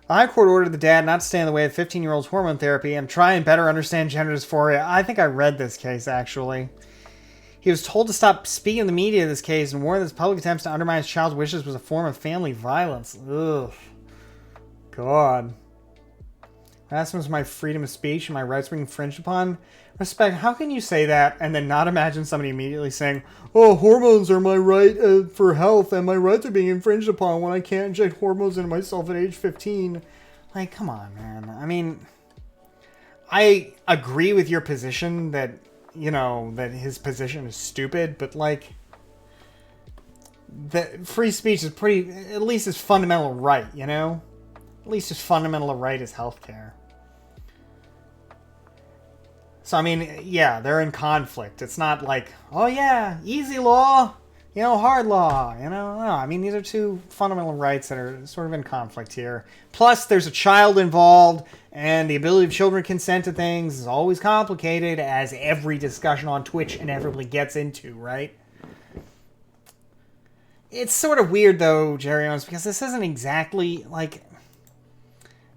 The High Court ordered the dad not to stand in the way of 15-year-old's hormone therapy and try and better understand gender dysphoria. I think I read this case, actually. He was told to stop speaking in the media of this case and warned that his public attempts to undermine his child's wishes was a form of family violence. Ugh. God. Harassment is my freedom of speech and my rights being infringed upon. Respect, how can you say that and then not imagine somebody immediately saying, oh, hormones are my right for health and my rights are being infringed upon when I can't inject hormones into myself at age 15? Like, come on, man. I mean, I agree with your position that, you know, that his position is stupid, but, like, the free speech is pretty, at least his fundamental right, you know? At least his fundamental right is healthcare. So, I mean, yeah, they're in conflict. It's not like, oh yeah, easy law, you know, hard law, you know? No, I mean, these are two fundamental rights that are sort of in conflict here. Plus, there's a child involved, and the ability of children to consent to things is always complicated, as every discussion on Twitch inevitably gets into, right? It's sort of weird, though, Jerry Owens, because this isn't exactly, like...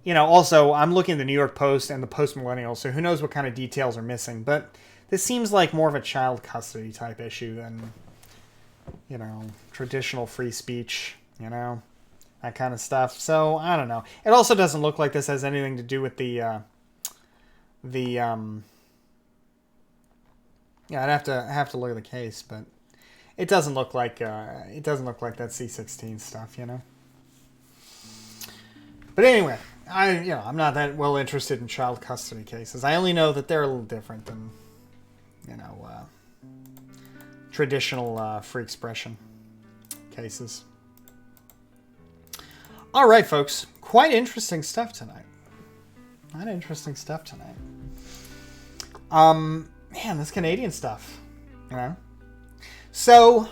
You know, also, I'm looking at the New York Post and the Post-Millennial, so who knows what kind of details are missing. But this seems like more of a child custody type issue than, you know, traditional free speech, you know, that kind of stuff. So, I don't know. It also doesn't look like this has anything to do with yeah, I'd have to look at the case, but it doesn't look like that C16 stuff, you know. But anyway, I'm not that well interested in child custody cases. I only know that they're a little different than, you know, traditional free expression cases. All right, folks. Quite interesting stuff tonight. Man, this Canadian stuff, you know. So,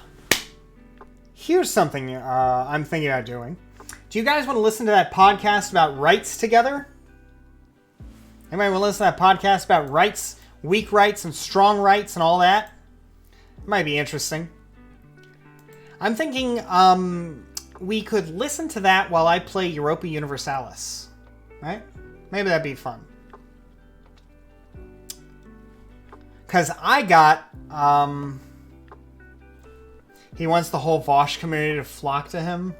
here's something I'm thinking about doing. Do you guys want to listen to that podcast about rights together? Anybody want to listen to that podcast about rights, weak rights and strong rights and all that? It might be interesting. I'm thinking we could listen to that while I play Europa Universalis. Right? Maybe that'd be fun. Because I got... he wants the whole Vosh community to flock to him.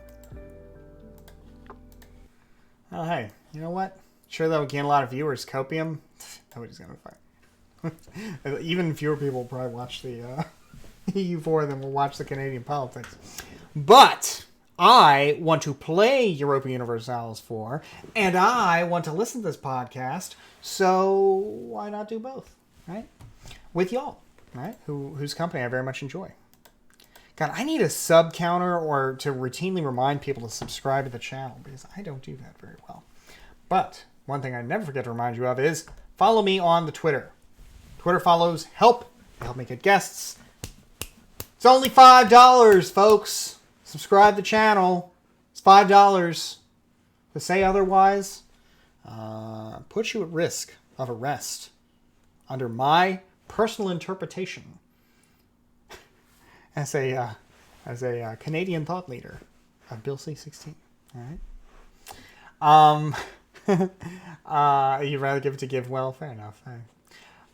Oh, hey, you know what? Sure, that would gain a lot of viewers. Copium? Nobody's going to fight. Even fewer people will probably watch the EU4 than will watch the Canadian politics. But I want to play Europa Universalis 4, and I want to listen to this podcast, so why not do both, right? With y'all, right? Whose company I very much enjoy. God, I need a sub counter or to routinely remind people to subscribe to the channel because I don't do that very well. But one thing I never forget to remind you of is follow me on the Twitter. Twitter follows help me get guests. It's only $5, folks. Subscribe to the channel. It's $5. To say otherwise puts you at risk of arrest under my personal interpretation. As a Canadian thought leader of Bill C-16. All right. You'd rather give it to give? Well, fair enough.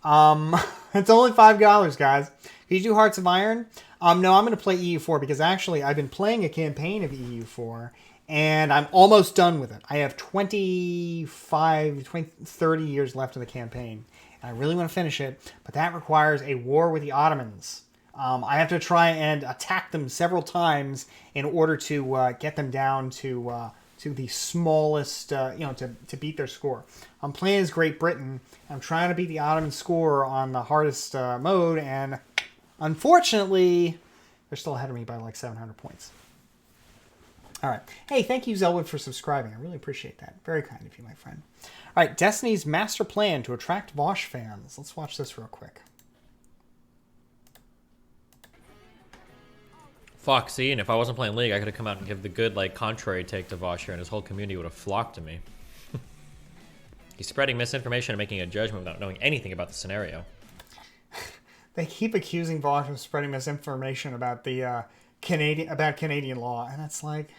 It's only $5, guys. Can you do Hearts of Iron? No, I'm going to play EU4 because actually I've been playing a campaign of EU4 and I'm almost done with it. I have 30 years left of the campaign. And I really want to finish it, but that requires a war with the Ottomans. I have to try and attack them several times in order to get them down to the smallest, to beat their score. I'm playing as Great Britain. I'm trying to beat the Ottoman score on the hardest mode, and unfortunately, they're still ahead of me by like 700 points. All right. Hey, thank you, Zelwood, for subscribing. I really appreciate that. Very kind of you, my friend. All right, Destiny's master plan to attract Vosh fans. Let's watch this real quick. Fuck, see, and if I wasn't playing League, I could have come out and give the good, like, contrary take to Vosh here, and his whole community would have flocked to me. He's spreading misinformation and making a judgment without knowing anything about the scenario. They keep accusing Vosh of spreading misinformation about the Canadian law, and it's like,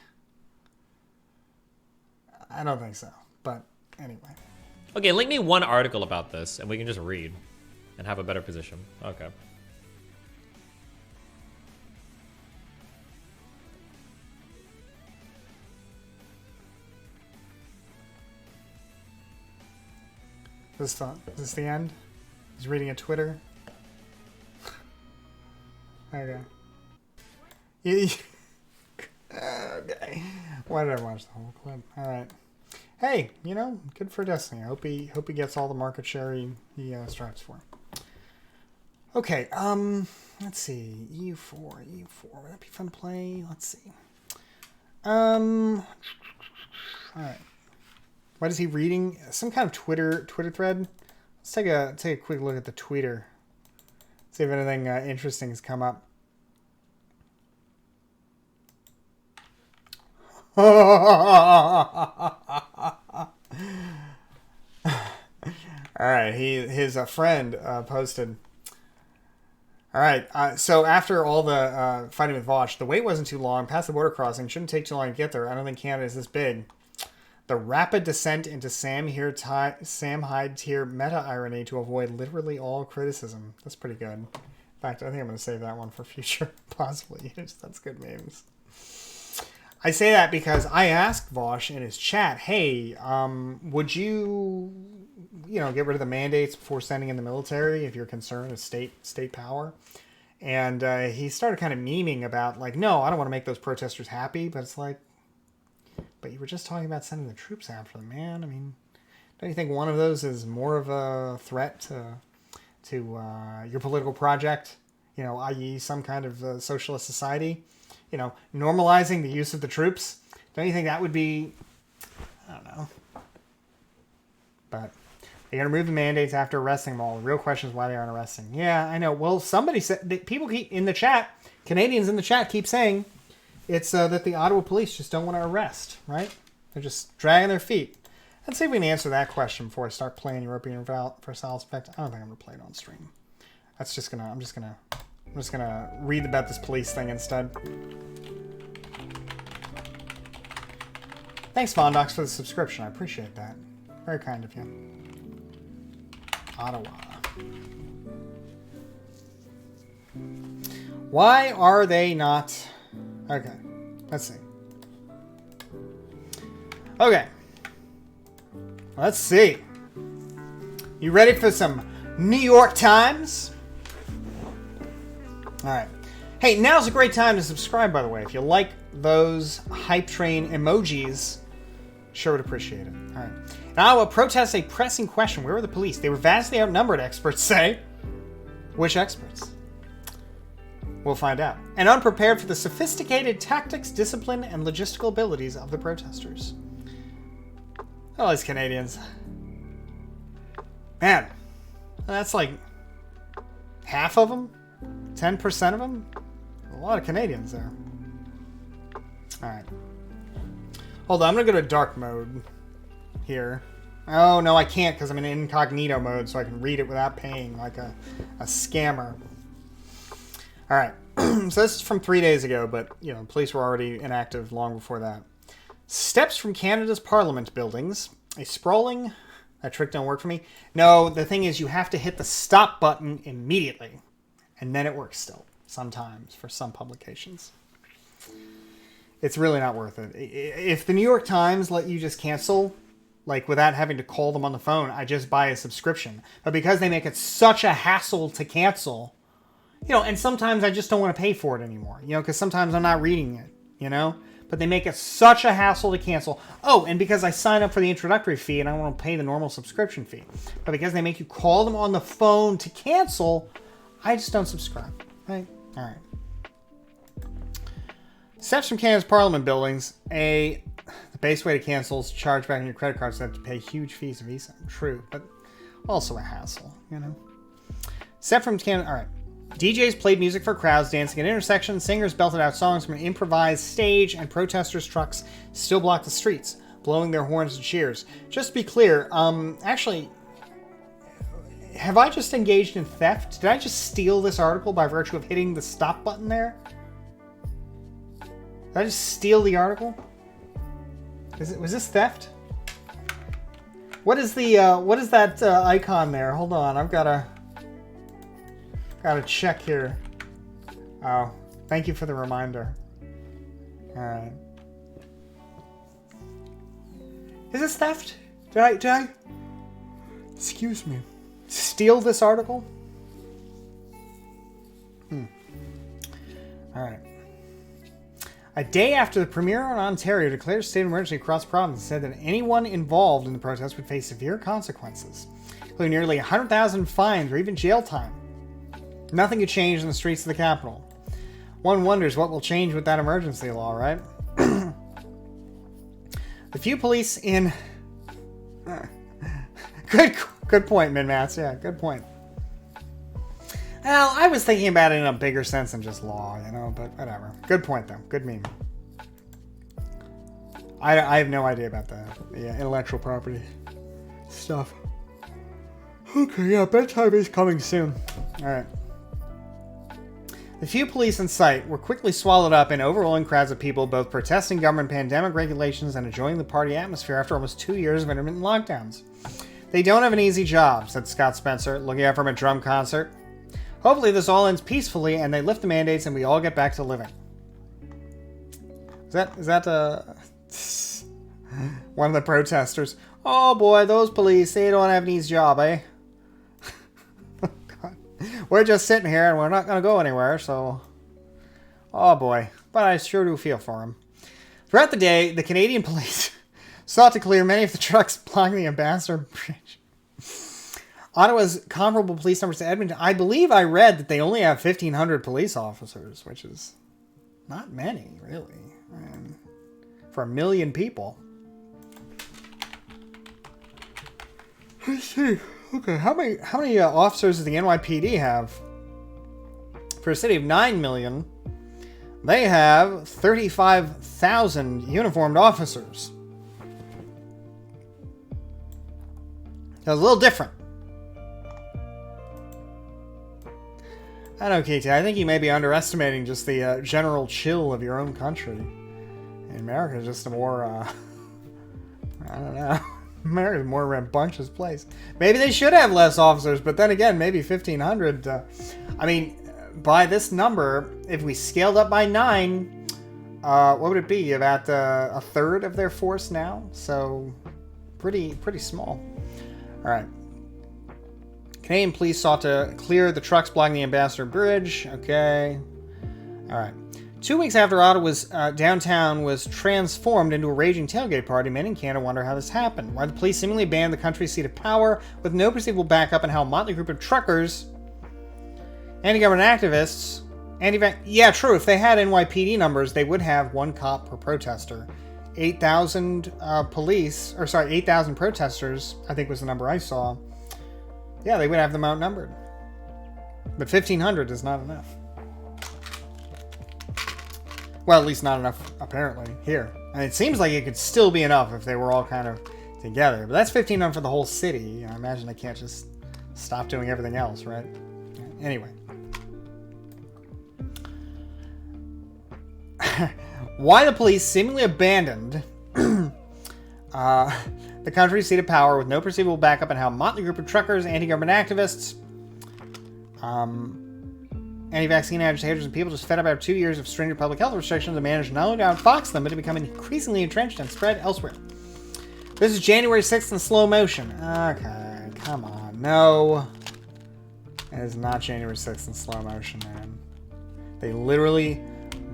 I don't think so. But anyway. Okay, link me one article about this, and we can just read and have a better position. Okay. Is this the end? He's reading a Twitter. Okay. Okay. Why did I watch the whole clip? All right. Hey, good for Destiny. I hope he gets all the market share he strives for. Okay. Let's see. EU4. Would that be fun to play? Let's see. All right. What is he reading? Some kind of Twitter thread. Let's take a quick look at the Twitter. See if anything interesting has come up. All right, his friend posted. All right, so after all the fighting with Vosh, the wait wasn't too long. Past the border crossing, shouldn't take too long to get there. I don't think Canada is this big. The rapid descent into Sam Hyde tier meta irony to avoid literally all criticism. That's pretty good. In fact, I think I'm going to save that one for future possibly use. That's good memes. I say that because I asked Vosh in his chat, hey, would you, get rid of the mandates before sending in the military if you're concerned with state power? And he started kind of memeing about, like, no, I don't want to make those protesters happy, but it's like, but you were just talking about sending the troops after them, man. I mean, don't you think one of those is more of a threat to your political project, i.e. some kind of socialist society? Normalizing the use of the troops. Don't you think that would be, I don't know. But they're going to remove the mandates after arresting them all. The real question is why they aren't arresting. Yeah, I know. Well, somebody said, people keep in the chat, Canadians in the chat keep saying it's that the Ottawa police just don't want to arrest, right? They're just dragging their feet. Let's see if we can answer that question before I start playing European Versailles Effect. I don't think I'm going to play it on stream. I'm just gonna read about this police thing instead. Thanks, Vondox, for the subscription. I appreciate that. Very kind of you. Ottawa. Why are they not... Okay, let's see. Okay. Let's see. You ready for some New York Times? Alright. Hey, now's a great time to subscribe, by the way. If you like those hype train emojis, sure would appreciate it. Alright. Now, protests a pressing question. Where were the police? They were vastly outnumbered, experts say. Which experts? We'll find out. And unprepared for the sophisticated tactics, discipline, and logistical abilities of the protesters. Oh, these Canadians. Man, that's like half of them? 10% of them? A lot of Canadians there. Alright. Hold on, I'm going to go to dark mode here. Oh, no, I can't because I'm in incognito mode, so I can read it without paying like a scammer. Alright. So this is from 3 days ago, but, police were already inactive long before that. Steps from Canada's Parliament buildings. A sprawling That trick don't work for me. No, the thing is you have to hit the stop button immediately. And then it works still. Sometimes for some publications. It's really not worth it. If the New York Times let you just cancel, like without having to call them on the phone, I just buy a subscription. But because they make it such a hassle to cancel, you know, and sometimes I just don't want to pay for it anymore, you know, because sometimes I'm not reading it, you know, but they make it such a hassle to cancel. Oh, and because I sign up for the introductory fee and I don't want to pay the normal subscription fee, but because they make you call them on the phone to cancel, I just don't subscribe, right? All right. Steps from Canada's Parliament buildings. The base way to cancel is charge back on your credit card, so you have to pay huge fees to Visa. True, but also a hassle, you know. Step from Canada. All right. DJs played music for crowds dancing at intersections. Singers belted out songs from an improvised stage, and protesters' trucks still blocked the streets, blowing their horns and cheers. Just to be clear, actually, have I just engaged in theft? Did I just steal this article by virtue of hitting the stop button there? Did I just steal the article? Was this theft? What is that icon there? Hold on, I've gotta check here. Oh, thank you for the reminder. All right. Is this theft? Did I? Excuse me. Steal this article? All right. A day after the Premier in Ontario declared a state of emergency across the province, said that anyone involved in the protest would face severe consequences, including nearly 100,000 fines or even jail time. Nothing could change in the streets of the capital. One wonders what will change with that emergency law, right? The few police in... Good point, Minmats. Yeah, good point. Well, I was thinking about it in a bigger sense than just law, you know, but whatever. Good point, though. Good meme. I have no idea about the intellectual property stuff. Okay, yeah, bedtime is coming soon. Alright. The few police in sight were quickly swallowed up in overwhelming crowds of people both protesting government pandemic regulations and enjoying the party atmosphere after almost 2 years of intermittent lockdowns. They don't have an easy job, said Scott Spencer, looking out from a drum concert. Hopefully this all ends peacefully and they lift the mandates and we all get back to living. Is that one of the protesters? Oh boy, those police, they don't have an easy job, eh? God. We're just sitting here and we're not going to go anywhere, so... Oh boy, but I sure do feel for them. Throughout the day, the Canadian police sought to clear many of the trucks blocking the Ambassador Bridge. Ottawa's comparable police numbers to Edmonton. I believe I read that they only have 1,500 police officers, which is not many, really. For 1 million people. Let's see. Okay, how many officers does the NYPD have? For a city of 9 million, they have 35,000 uniformed officers. So a little different. I don't know, KT. I think you may be underestimating just the general chill of your own country. America is just a more, I don't know. America's a more rambunctious place. Maybe they should have less officers, but then again, maybe 1,500. I mean, by this number, if we scaled up by 9, what would it be? About a third of their force now? So, pretty small. All right. Canadian police sought to clear the trucks blocking the Ambassador Bridge. Okay. All right. 2 weeks after Ottawa's downtown was transformed into a raging tailgate party, many in Canada wonder how this happened. Why the police seemingly abandoned the country's seat of power with no perceivable backup, and how a motley group of truckers, anti-government activists, yeah, true. If they had NYPD numbers, they would have 1 cop per protester. 8,000 8,000 protesters, I think was the number I saw. Yeah, they would have them outnumbered. But 1,500 is not enough. Well, at least not enough, apparently, here. And it seems like it could still be enough if they were all kind of together. But that's 1,500 for the whole city. I imagine they can't just stop doing everything else, right? Anyway. Why the police seemingly abandoned... they the country's seat of power with no perceivable backup and how a motley group of truckers, anti-government activists, anti-vaccine agitators, and people just fed up after 2 years of stringent public health restrictions and managed not only to outfox them, but to become increasingly entrenched and spread elsewhere. This is January 6th in slow motion. Okay, come on. No. It is not January 6th in slow motion, man. They literally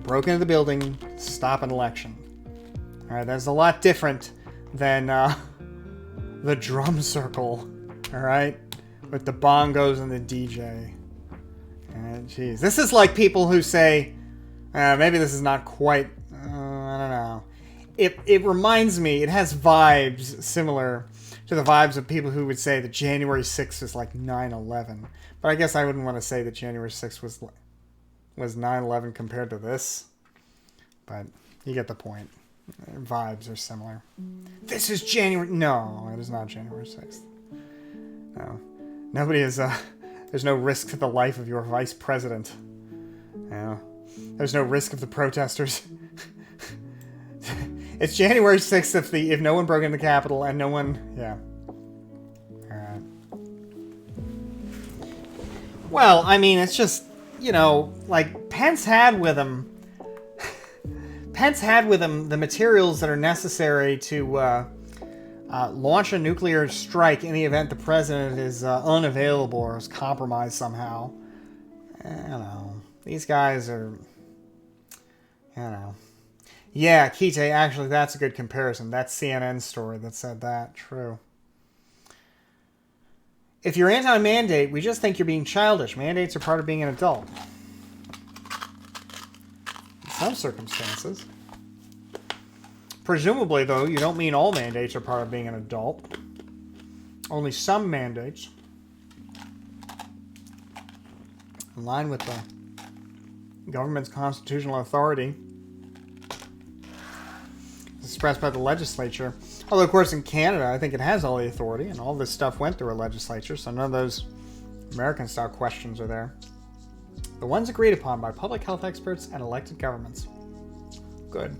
broke into the building to stop an election. Alright, that's a lot different than the drum circle. Alright? With the bongos and the DJ. Jeez. This is like people who say, maybe this is not quite, I don't know. It reminds me, it has vibes similar to the vibes of people who would say that January 6th is like 9/11. But I guess I wouldn't want to say that January 6th was 9/11 compared to this. But you get the point. Vibes are similar. This is January... No, it is not January 6th. No. Nobody is... There's no risk to the life of your vice president. Yeah. There's no risk of the protesters. It's January 6th if no one broke into the Capitol and no one... Yeah. Alright. Well, I mean, it's just, you know, like, Pence had with him the materials that are necessary to launch a nuclear strike in the event the president is unavailable or is compromised somehow. I don't know. These guys are... I don't know. Yeah, Kite, actually, that's a good comparison. That's CNN's story that said that. True. If you're anti-mandate, we just think you're being childish. Mandates are part of being an adult. In some circumstances. Presumably, though, you don't mean all mandates are part of being an adult. Only some mandates. In line with the government's constitutional authority expressed by the legislature. Although, of course, in Canada, I think it has all the authority, and all this stuff went through a legislature, so none of those American-style questions are there. The ones agreed upon by public health experts and elected governments. Good.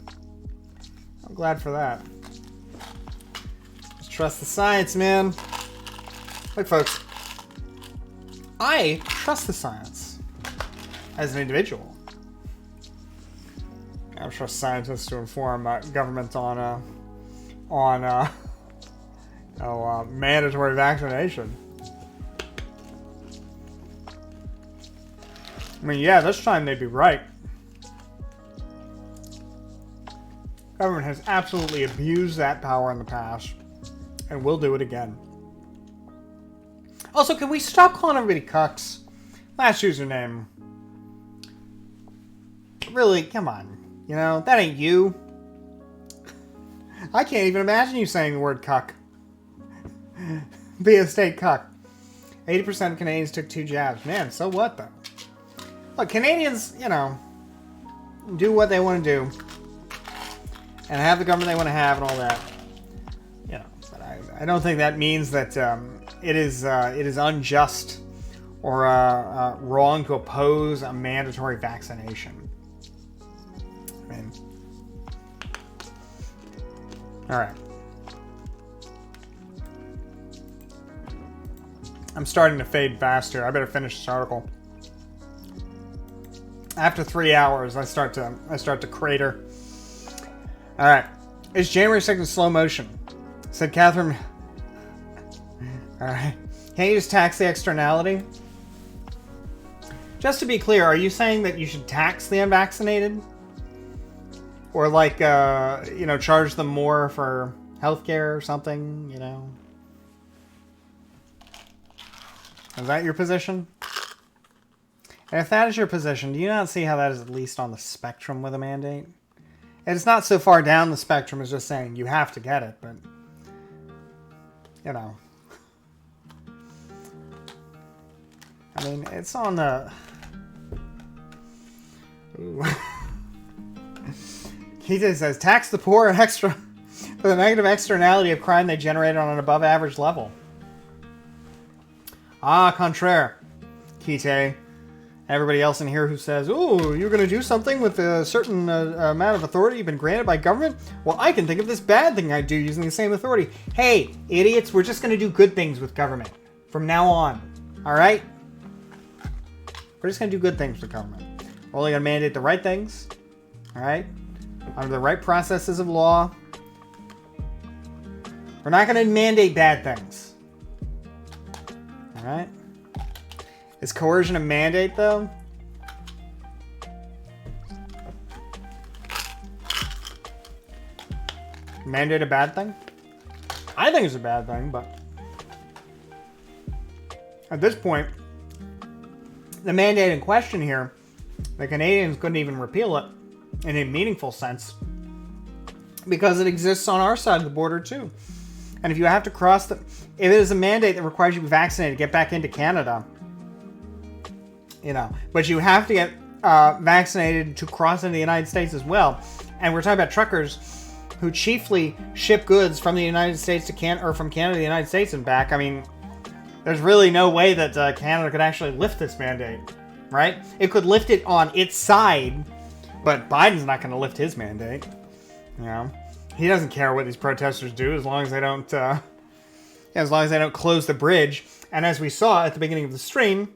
I'm glad for that. Just trust the science, man. Look, folks. I trust the science as an individual. I don't trust scientists to inform government on mandatory vaccination. I mean, yeah, this time they'd be right. Government has absolutely abused that power in the past, and will do it again. Also, can we stop calling everybody cucks? Last username. Really, come on. You know, that ain't you. I can't even imagine you saying the word cuck. Be a state cuck. 80% of Canadians took 2 jabs. Man, so what, though? Look, Canadians, you know, do what they want to do. And have the government they want to have and all that. You know, but I don't think that means that it is unjust or wrong to oppose a mandatory vaccination. I mean, all right. I'm starting to fade fast here. I better finish this article. After 3 hours, I start to crater. All right. It's January 2nd in slow motion, said Catherine. All right. Can't you just tax the externality? Just to be clear, are you saying that you should tax the unvaccinated? Or like, you know, charge them more for healthcare or something, you know? Is that your position? And if that is your position, do you not see how that is at least on the spectrum with a mandate? And it's not so far down the spectrum as just saying you have to get it, but, you know. I mean, it's on the... Ooh. He just says, tax the poor and extra for the negative externality of crime they generate on an above average level. Ah, contraire, Kite. Everybody else in here who says, "Oh, you're going to do something with a certain amount of authority you've been granted by government? Well, I can think of this bad thing I do using the same authority." Hey, idiots, we're just going to do good things with government from now on. All right? We're just going to do good things with government. We're only going to mandate the right things. All right? Under the right processes of law. We're not going to mandate bad things. All right? Is coercion a mandate, though? Mandate a bad thing? I think it's a bad thing, but at this point, the mandate in question here, the Canadians couldn't even repeal it in a meaningful sense because it exists on our side of the border, too. And if you have to cross the... If it is a mandate that requires you to be vaccinated to get back into Canada... but you have to get vaccinated to cross into the United States as well. And we're talking about truckers who chiefly ship goods from the United States to from Canada to the United States and back. I mean, there's really no way that Canada could actually lift this mandate, right? It could lift it on its side, but Biden's not going to lift his mandate. He doesn't care what these protesters do as long as they don't, close the bridge. And as we saw at the beginning of the stream,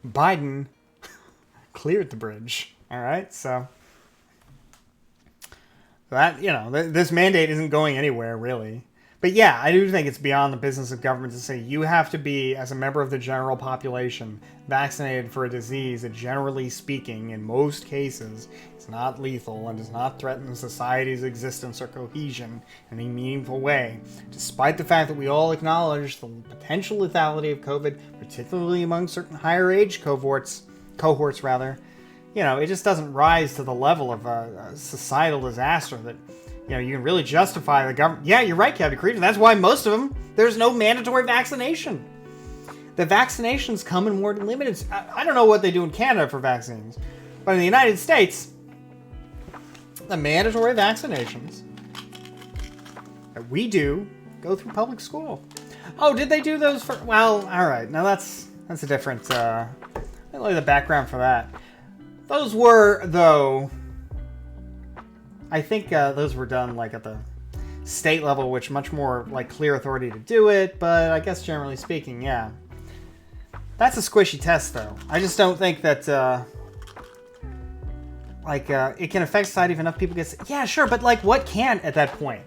Biden cleared the bridge. All right, so that, this mandate isn't going anywhere really. But yeah, I do think it's beyond the business of government to say you have to be, as a member of the general population, vaccinated for a disease that, generally speaking, in most cases, is not lethal and does not threaten society's existence or cohesion in any meaningful way, despite the fact that we all acknowledge the potential lethality of COVID, particularly among certain higher age cohorts. It just doesn't rise to the level of a societal disaster that you can really justify the government. Yeah, you're right, Captain Creed. That's why most of them, there's no mandatory vaccination. The vaccinations come in more limited. I don't know what they do in Canada for vaccines, but in the United States, the mandatory vaccinations that we do go through public school. Oh, did they do those for? Well, all right. Now that's a different. Let me look at the background for that. Those were, though. I think those were done like at the state level, which much more like clear authority to do it. But I guess generally speaking, yeah, that's a squishy test, though. I just don't think that it can affect society if enough people get sick. Yeah, sure, but like what can at that point,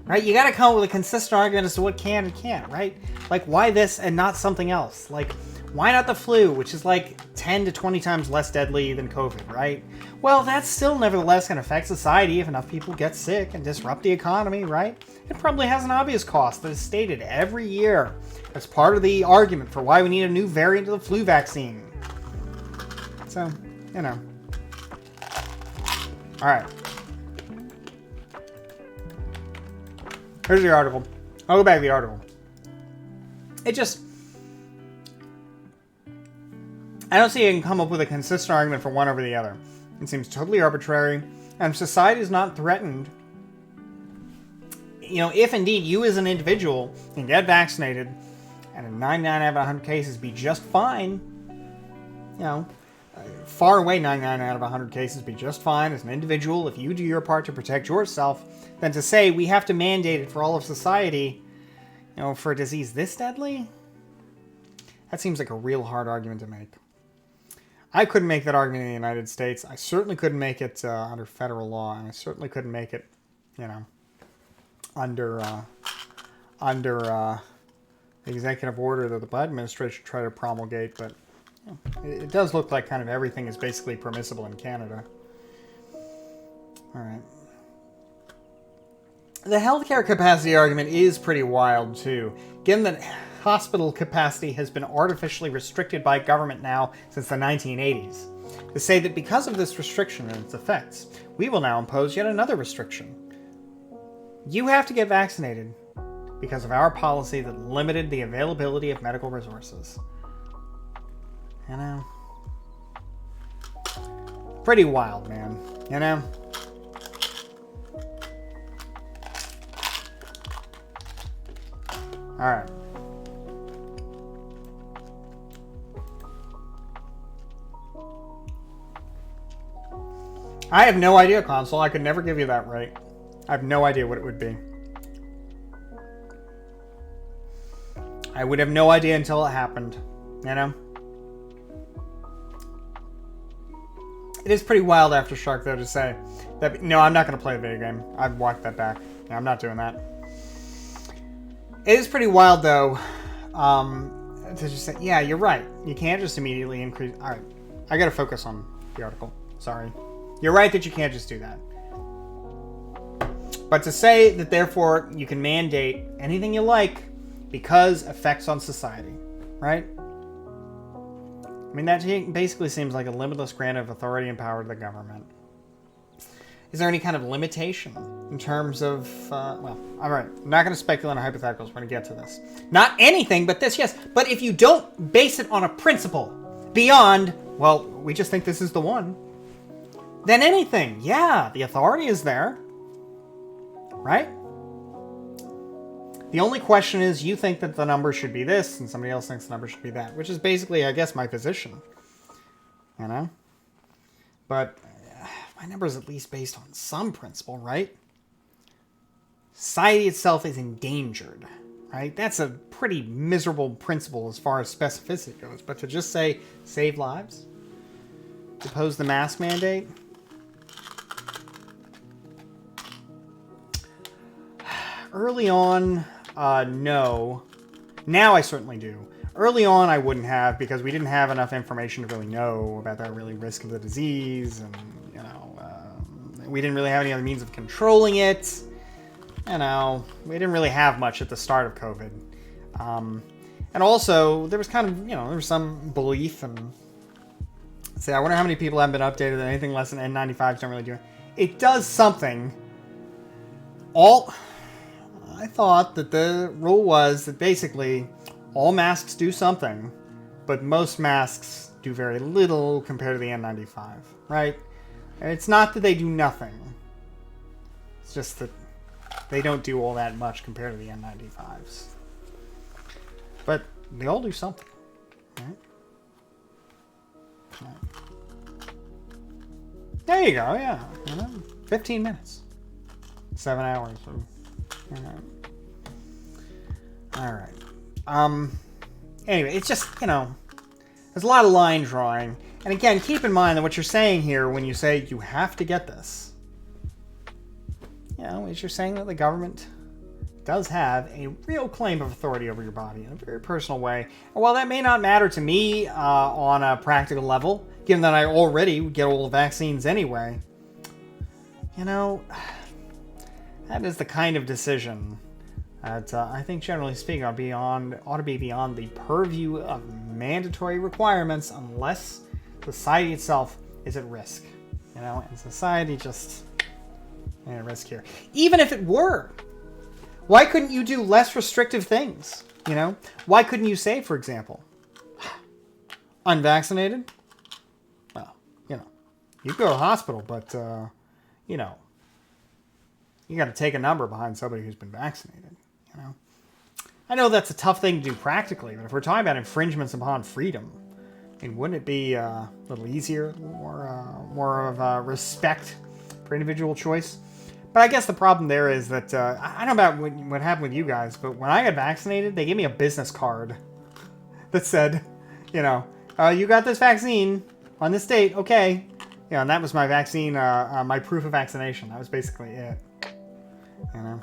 right? You got to come up with a consistent argument as to what can and can't, right? Like why this and not something else? Like why not the flu, which is like 10 to 20 times less deadly than COVID, right? Well, that's still nevertheless going to affect society if enough people get sick and disrupt the economy, right? It probably has an obvious cost that is stated every year as part of the argument for why we need a new variant of the flu vaccine. So, All right. Here's the article. I'll go back to the article. I don't see you can come up with a consistent argument for one over the other. It seems totally arbitrary, and if society is not threatened, if indeed you as an individual can get vaccinated, and in 99 out of 100 cases be just fine, far away 99 out of 100 cases be just fine as an individual if you do your part to protect yourself, then to say we have to mandate it for all of society, for a disease this deadly, that seems like a real hard argument to make. I couldn't make that argument in the United States. I certainly couldn't make it under federal law, and I certainly couldn't make it, under the executive order that the Biden administration tried to promulgate. But it does look like kind of everything is basically permissible in Canada. All right. The healthcare capacity argument is pretty wild too, given that hospital capacity has been artificially restricted by government now since the 1980s. To say that because of this restriction and its effects, we will now impose yet another restriction. You have to get vaccinated because of our policy that limited the availability of medical resources. Pretty wild, man. All right. I have no idea, Console. I could never give you that right. I have no idea what it would be. I would have no idea until it happened, you know? It is pretty wild Aftershock, though, to say that, no, I'm not going to play a video game. I've walked that back. Yeah, I'm not doing that. It is pretty wild, though, to just say, yeah, you're right. You can't just immediately increase... All right, I got to focus on the article. Sorry. You're right that you can't just do that. But to say that, therefore, you can mandate anything you like because effects on society, right? I mean, that basically seems like a limitless grant of authority and power to the government. Is there any kind of limitation in terms of, well, all right, I'm not going to speculate on hypotheticals. We're going to get to this. Not anything but this, yes. But if you don't base it on a principle beyond, well, we just think this is the one, then anything, yeah, the authority is there, right? The only question is, you think that the number should be this, and somebody else thinks the number should be that, which is basically, I guess, my position. You know? But my number is at least based on some principle, right? Society itself is endangered, right? That's a pretty miserable principle as far as specificity goes. But to just say, save lives? To oppose the mask mandate? Early on... no. Now I certainly do. Early on I wouldn't have, because we didn't have enough information to really know about the really risk of the disease, and, you know, we didn't really have any other means of controlling it. You know, we didn't really have much at the start of COVID. And also, there was kind of, you know, there was some belief, and say, I wonder how many people haven't been updated that anything less than N95s don't really do it. It does something. I thought that the rule was that basically all masks do something, but most masks do very little compared to the N95, right? And it's not that they do nothing. It's just that they don't do all that much compared to the N95s. But they all do something, right? There you go, yeah. 15 minutes. 7 hours. Alright. Anyway, it's just, you know, there's a lot of line drawing. And again, keep in mind that what you're saying here when you say you have to get this, you know, is you're saying that the government does have a real claim of authority over your body in a very personal way. And while that may not matter to me on a practical level, given that I already get all the vaccines anyway, you know, that is the kind of decision that I think, generally speaking, ought to be beyond the purview of mandatory requirements unless society itself is at risk. You know, and society just at risk here. Even if it were, why couldn't you do less restrictive things? You know, why couldn't you say, for example, unvaccinated? Well, you know, you go to the hospital, but you know, you got to take a number behind somebody who's been vaccinated. You know, I know that's a tough thing to do practically, but if we're talking about infringements upon freedom, I mean, wouldn't it be a little easier, more of respect for individual choice? But I guess the problem there is that I don't know about what happened with you guys, but when I got vaccinated, they gave me a business card that said, you know, you got this vaccine on this date, okay. Yeah, and that was my vaccine, my proof of vaccination. That was basically it. You know.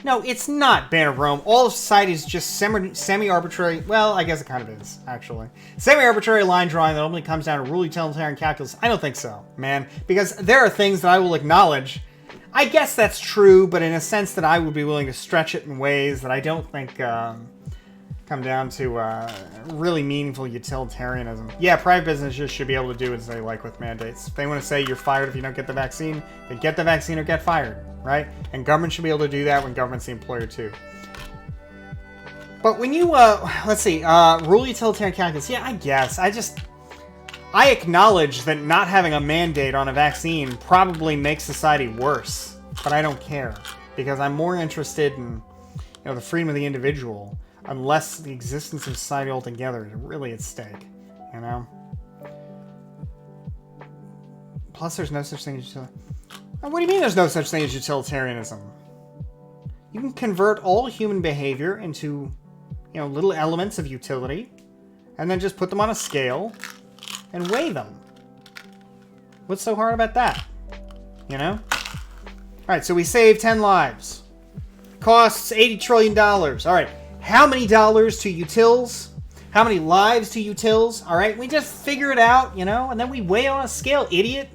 No, it's not Ban of Rome. All of society is just semi-arbitrary. Well, I guess it kind of is, actually. Semi-arbitrary line drawing that only comes down to rule utilitarian calculus. I don't think so, man. Because there are things that I will acknowledge. I guess that's true, but in a sense that I would be willing to stretch it in ways that I don't think come down to really meaningful utilitarianism. Yeah, private businesses should be able to do as they like with mandates. If they want to say you're fired if you don't get the vaccine, then get the vaccine or get fired, right? And government should be able to do that when government's the employer too. But when you, let's see, rule utilitarian calculus, yeah, I guess. I acknowledge that not having a mandate on a vaccine probably makes society worse, but I don't care, because I'm more interested in, you know, the freedom of the individual, unless the existence of society altogether is really at stake, you know? Plus, there's no such thing as utilitarianism. What do you mean there's no such thing as utilitarianism? You can convert all human behavior into, little elements of utility, and then just put them on a scale and weigh them. What's so hard about that? Alright, so we save 10 lives. Costs $80 trillion. Alright, how many dollars to utils? How many lives to utils? Alright, we just figure it out, and then we weigh on a scale, idiot.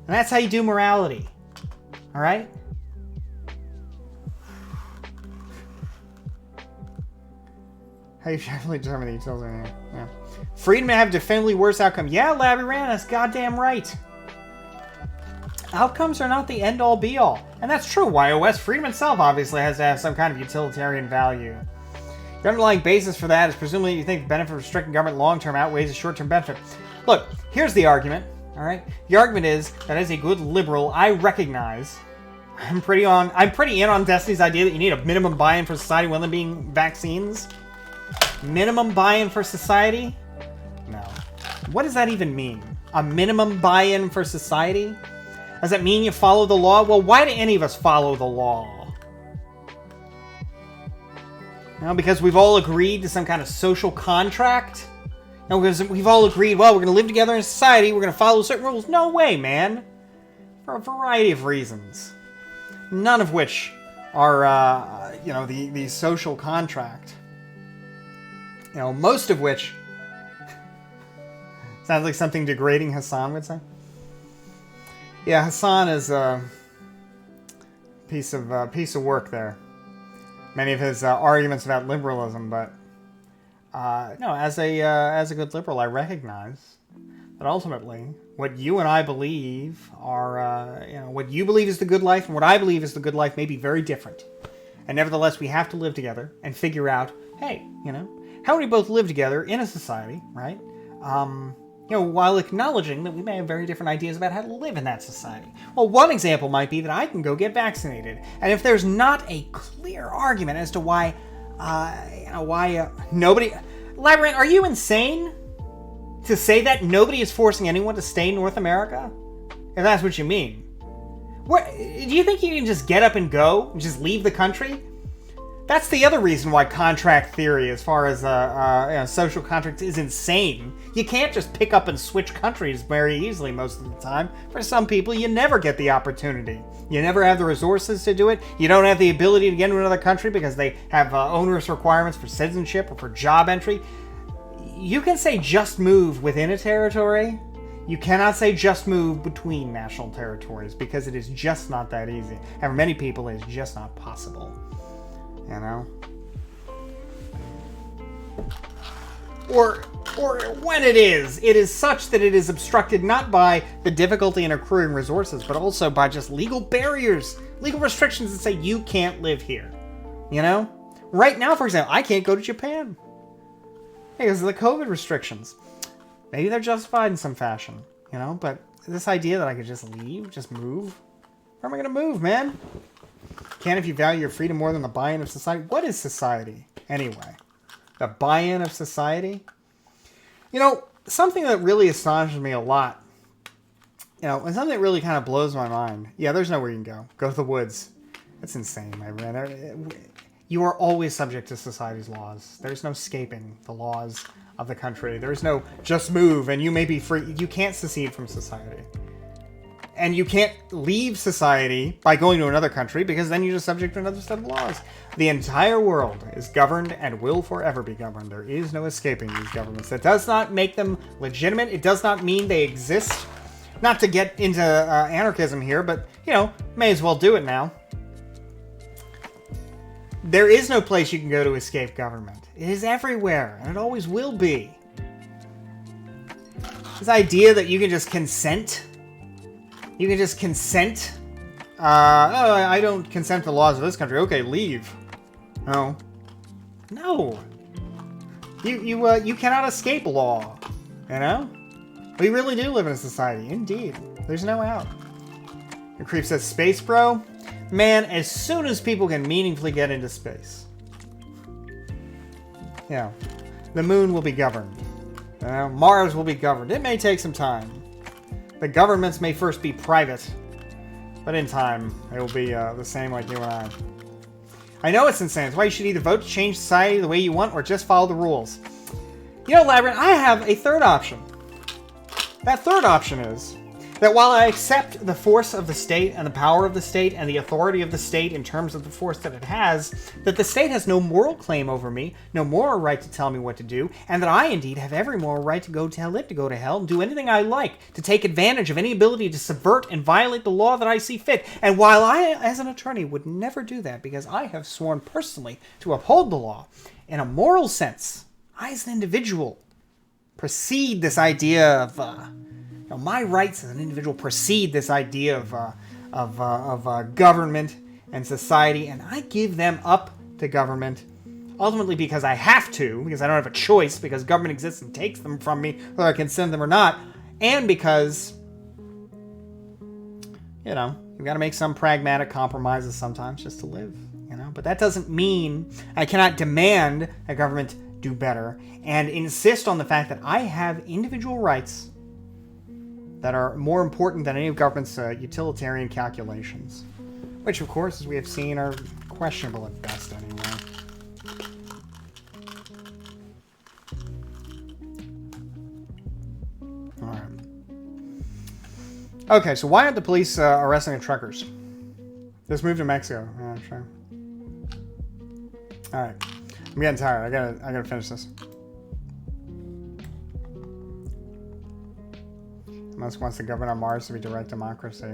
And that's how you do morality. Alright? How you definitely determine the utils are here. Yeah. Freedom to have definitively worse outcome. Yeah, Labby Ran, that's goddamn right. Outcomes are not the end-all be-all. And that's true. YOS freedom itself obviously has to have some kind of utilitarian value. The underlying basis for that is presumably you think the benefit of restricting government long-term outweighs the short-term benefit. Look, here's the argument, all right? The argument is that as a good liberal, I recognize I'm pretty in on Destiny's idea that you need a minimum buy-in for society, one of them being vaccines. Minimum buy-in for society? No. What does that even mean? A minimum buy-in for society? Does that mean you follow the law? Well, why do any of us follow the law? Because we've all agreed to some kind of social contract? Because we've all agreed, well, we're going to live together in society, we're going to follow certain rules. No way, man. For a variety of reasons. None of which are, the social contract. Most of which sounds like something degrading Hassan would say. Yeah, Hassan is a piece of work there. Many of his arguments about liberalism, but no, as a good liberal, I recognize that ultimately what you and I believe are, what you believe is the good life and what I believe is the good life may be very different. And nevertheless, we have to live together and figure out, hey, how do we both live together in a society, right? While acknowledging that we may have very different ideas about how to live in that society. Well, one example might be that I can go get vaccinated. And if there's not a clear argument as to why nobody... Labyrinth, are you insane to say that nobody is forcing anyone to stay in North America? If that's what you mean. Do you think you can just get up and go and just leave the country? That's the other reason why contract theory, as far as social contracts, is insane. You can't just pick up and switch countries very easily most of the time. For some people, you never get the opportunity. You never have the resources to do it. You don't have the ability to get into another country because they have onerous requirements for citizenship or for job entry. You can say just move within a territory. You cannot say just move between national territories because it is just not that easy. And for many people, it is just not possible. Or when it is such that it is obstructed not by the difficulty in accruing resources, but also by just legal barriers, legal restrictions that say you can't live here. Right now, for example, I can't go to Japan because of the COVID restrictions. Maybe they're justified in some fashion, but this idea that I could just leave, just move, where am I going to move, man? Can't if you value your freedom more than the buy-in of society. What is society, anyway? The buy-in of society? Something that really astonishes me a lot, and something that really kind of blows my mind. Yeah, there's nowhere you can go. Go to the woods. That's insane, my friend. You are always subject to society's laws. There's no escaping the laws of the country. There's no just move and you may be free. You can't secede from society. And you can't leave society by going to another country because then you're just subject to another set of laws. The entire world is governed and will forever be governed. There is no escaping these governments. That does not make them legitimate. It does not mean they exist. Not to get into anarchism here, but, may as well do it now. There is no place you can go to escape government. It is everywhere, and it always will be. This idea that you can just consent... You can just consent. I don't consent to the laws of this country. Okay, leave. No. You cannot escape law. We really do live in a society. Indeed. There's no out. Your creep says, space, bro? Man, as soon as people can meaningfully get into space. The moon will be governed. Mars will be governed. It may take some time. The governments may first be private, but in time, they will be the same like you and I. I know it's insane. It's why you should either vote to change society the way you want or just follow the rules. You know, Labyrinth, I have a third option. That third option is that while I accept the force of the state and the power of the state and the authority of the state in terms of the force that it has, that the state has no moral claim over me, no moral right to tell me what to do, and that I indeed have every moral right to go to hell and do anything I like, to take advantage of any ability to subvert and violate the law that I see fit. And while I, as an attorney, would never do that because I have sworn personally to uphold the law, in a moral sense, I as an individual precede this idea of my rights as an individual precede this idea of government and society, and I give them up to government, ultimately because I have to, because I don't have a choice, because government exists and takes them from me, whether I consent them or not, and because, you've got to make some pragmatic compromises sometimes just to live, But that doesn't mean I cannot demand that government do better and insist on the fact that I have individual rights that are more important than any of government's utilitarian calculations. Which, of course, as we have seen, are questionable at best anyway. Alright. Okay, so why aren't the police arresting the truckers? Just moved to Mexico. Yeah, sure. Alright. I'm getting tired. I gotta finish this. Musk wants to govern on Mars to be direct democracy.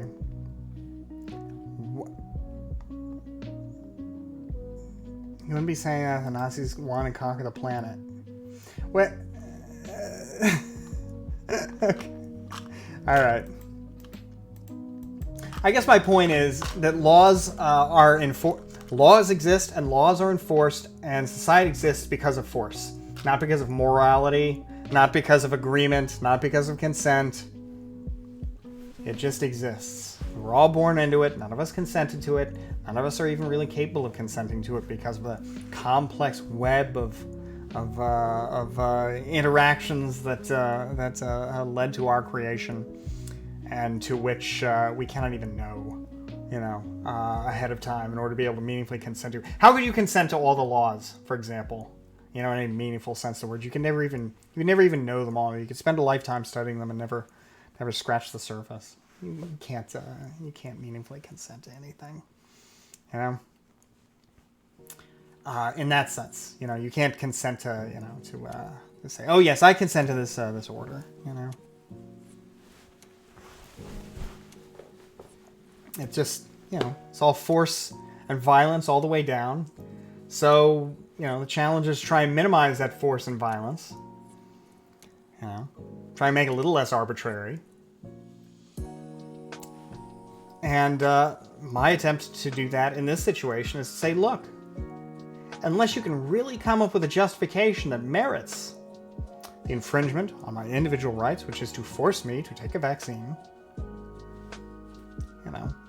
You wouldn't be saying that the Nazis want to conquer the planet. What? Okay. Alright. I guess my point is that laws laws exist and laws are enforced, and society exists because of force. Not because of morality, not because of agreement, not because of consent. It just exists. We're all born into it. None of us consented to it. None of us are even really capable of consenting to it because of the complex web of interactions that led to our creation, and to which we cannot even know, ahead of time in order to be able to meaningfully consent to. How could you consent to all the laws, for example? In any meaningful sense of the word, you never even know them all. You could spend a lifetime studying them and never scratch the surface. You can't meaningfully consent to anything, in that sense, you can't consent to, to say, oh yes, I consent to this order, It's just, it's all force and violence all the way down. So, the challenge is try and minimize that force and violence. Try and make it a little less arbitrary. And my attempt to do that in this situation is to say, look, unless you can really come up with a justification that merits the infringement on my individual rights, which is to force me to take a vaccine,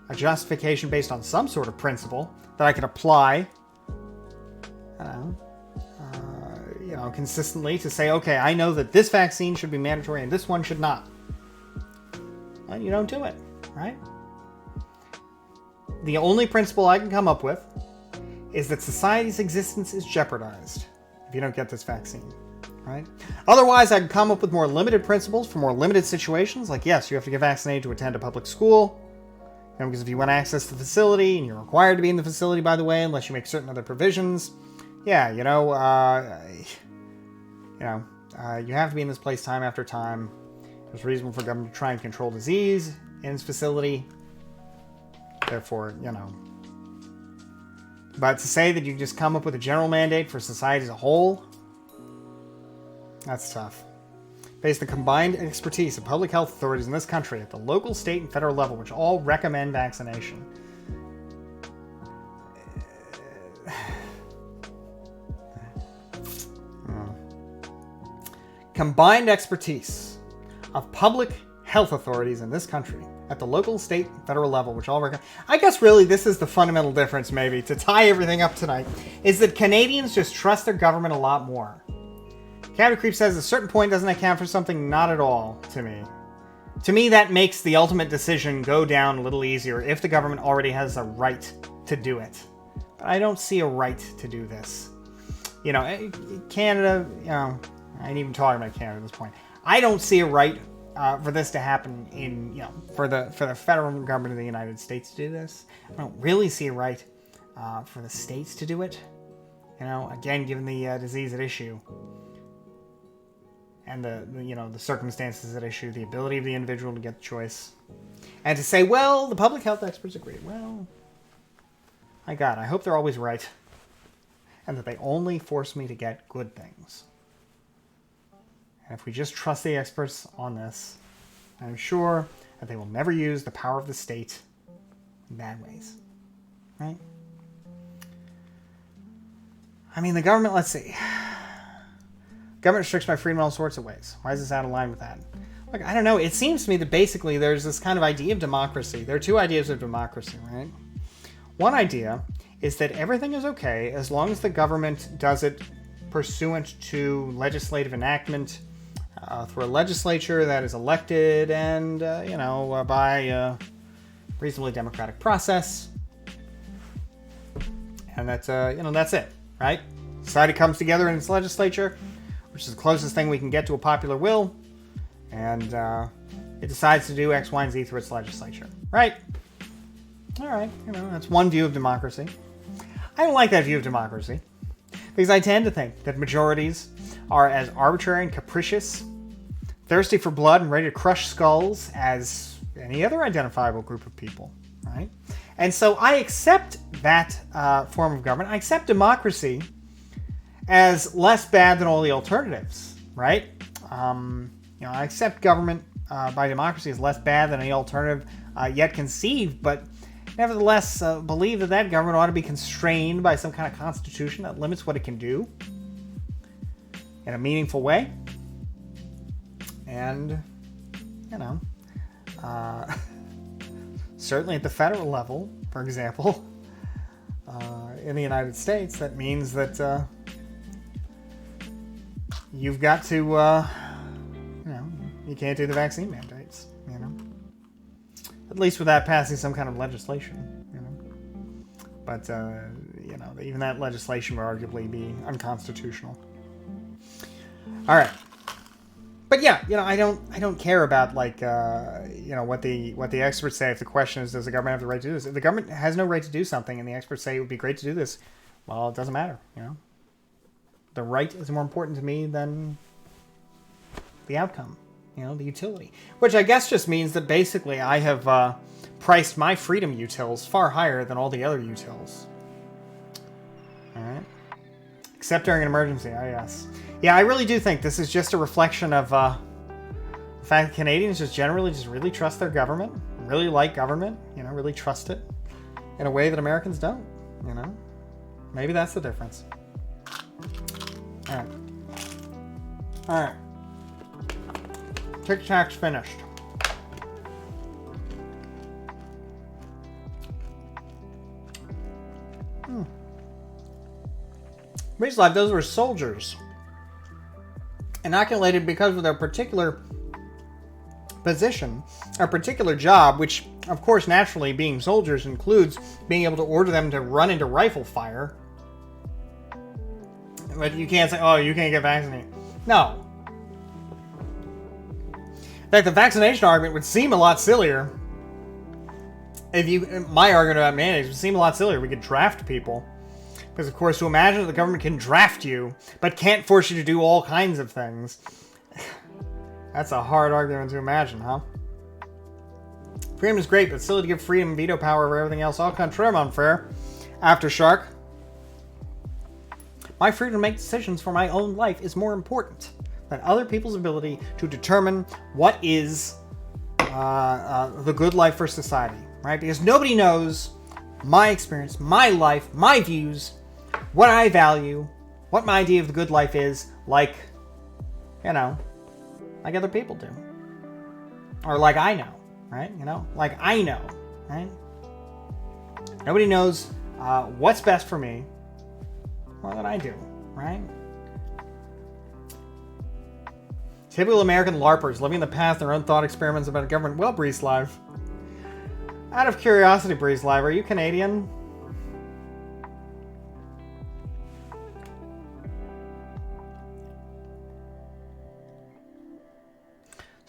a justification based on some sort of principle that I can apply, consistently to say, okay, I know that this vaccine should be mandatory and this one should not. Well, you don't do it, right? The only principle I can come up with is that society's existence is jeopardized if you don't get this vaccine, right? Otherwise, I can come up with more limited principles for more limited situations, like, yes, you have to get vaccinated to attend a public school, because if you want access to the facility, and you're required to be in the facility, by the way, unless you make certain other provisions, yeah, you have to be in this place time after time. It's reasonable for government to try and control disease in its facility. Therefore, But to say that you just come up with a general mandate for society as a whole, that's tough. Based on the combined expertise of public health authorities in this country at the local, state, and federal level, which all recommend vaccination. Combined expertise of public health authorities in this country at the local, state, and federal level, which all recommend. I guess really this is the fundamental difference, maybe, to tie everything up tonight, is that Canadians just trust their government a lot more. Captain Creep says, at a certain point, doesn't that count for something? Not at all, to me. To me, that makes the ultimate decision go down a little easier if the government already has a right to do it. But I don't see a right to do this. You know, Canada, you know, I ain't even talking about Canada at this point. I don't see a right for this to happen in, you know, for the federal government of the United States to do this. I don't really see a right for the states to do it. You know, again, given the disease at issue and the circumstances at issue, the ability of the individual to get the choice, and to say, well, the public health experts agree. Well, my God, I hope they're always right, and that they only force me to get good things. And if we just trust the experts on this, I'm sure that they will never use the power of the state in bad ways, right? I mean, the government, let's see. Government restricts my freedom in all sorts of ways. Why is this out of line with that? Look, I don't know. It seems to me that basically there's this kind of idea of democracy. There are two ideas of democracy, right? One idea is that everything is okay as long as the government does it pursuant to legislative enactment through a legislature that is elected and, by a reasonably democratic process. And that's it. Right? Society comes together in its legislature, which is the closest thing we can get to a popular will, and it decides to do X, Y, and Z through its legislature. Right? All right. That's one view of democracy. I don't like that view of democracy, because I tend to think that majorities are as arbitrary and capricious, thirsty for blood and ready to crush skulls as any other identifiable group of people. Right? And so I accept that form of government. I accept democracy as less bad than all the alternatives, right? I accept government by democracy as less bad than any alternative yet conceived, but nevertheless believe that government ought to be constrained by some kind of constitution that limits what it can do in a meaningful way. And, certainly at the federal level, for example, in the United States, that means that you've got to, you can't do the vaccine mandates, at least without passing some kind of legislation, But, even that legislation would arguably be unconstitutional. All right. But yeah, I don't care about what the experts say. If the question is, does the government have the right to do this? If the government has no right to do something, and the experts say it would be great to do this, well, it doesn't matter. The right is more important to me than the outcome. The utility, which I guess just means that basically I have priced my freedom utils far higher than all the other utils. All right, except during an emergency. Yes. Yeah, I really do think this is just a reflection of the fact that Canadians just generally just really trust their government, really like government, really trust it in a way that Americans don't, Maybe that's the difference. All right. Tic Tac's finished. Reason Life, those were soldiers. Inoculated because of their particular position, or particular job, which, of course, naturally, being soldiers includes being able to order them to run into rifle fire. But you can't say, oh, you can't get vaccinated. No. In fact, the vaccination argument would seem a lot sillier. My argument about mandates would seem a lot sillier. We could draft people. Because, of course, to imagine that the government can draft you, but can't force you to do all kinds of things. That's a hard argument to imagine, huh? Freedom is great, but silly to give freedom and veto power over everything else. Au contraire, mon frere. Aftershark. My freedom to make decisions for my own life is more important than other people's ability to determine what is the good life for society, right? Because nobody knows my experience, my life, my views, what I value, what my idea of the good life is, like other people do. Or like I know, right? Like I know, right? Nobody knows what's best for me more than I do, right? Typical American LARPers living in the past, their own thought experiments about a government. Well, Breeze Live. Out of curiosity, Breeze Live, are you Canadian?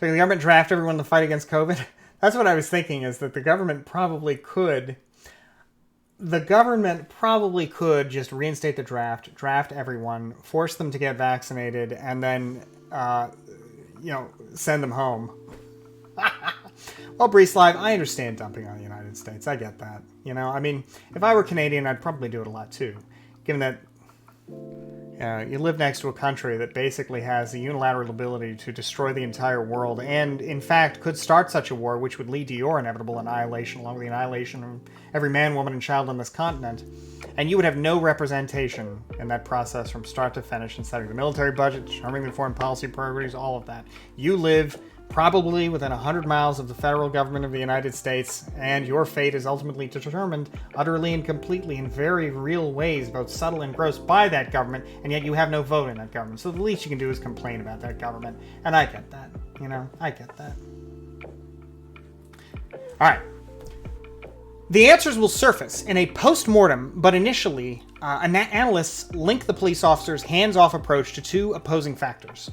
So the government draft everyone in the fight against COVID? That's what I was thinking, is that the government probably could just reinstate the draft everyone, force them to get vaccinated, and then, send them home. Well, Breeze Live, I understand dumping on the United States. I get that. I mean, if I were Canadian, I'd probably do it a lot too, given that you live next to a country that basically has the unilateral ability to destroy the entire world and, in fact, could start such a war, which would lead to your inevitable annihilation, along with the annihilation of every man, woman, and child on this continent. And you would have no representation in that process from start to finish in setting the military budget, determining the foreign policy priorities, all of that. You live probably within 100 miles of the federal government of the United States, and your fate is ultimately determined utterly and completely in very real ways, both subtle and gross, by that government, and yet you have no vote in that government. So the least you can do is complain about that government, and I get that. I get that. Alright. The answers will surface in a post-mortem, but initially, analysts link the police officers' hands-off approach to two opposing factors.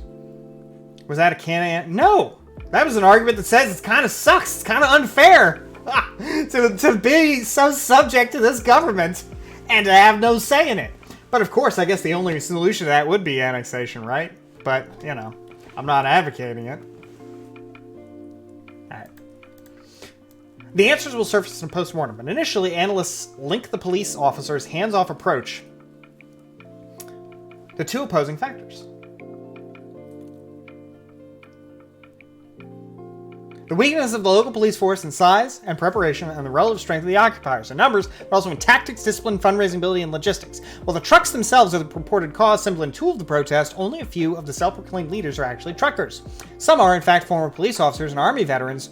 Was that a canon? No! That was an argument that says it kind of sucks, it's kind of unfair to be so subject to this government and to have no say in it. But of course, I guess the only solution to that would be annexation, right? But, I'm not advocating it. Alright. The answers will surface in post-mortem, but initially analysts link the police officers' hands-off approach to two opposing factors. The weakness of the local police force in size and preparation, and the relative strength of the occupiers in numbers, but also in tactics, discipline, fundraising ability, and logistics. While the trucks themselves are the purported cause, symbol, and tool of the protest, only a few of the self-proclaimed leaders are actually truckers. Some are, in fact, former police officers and army veterans.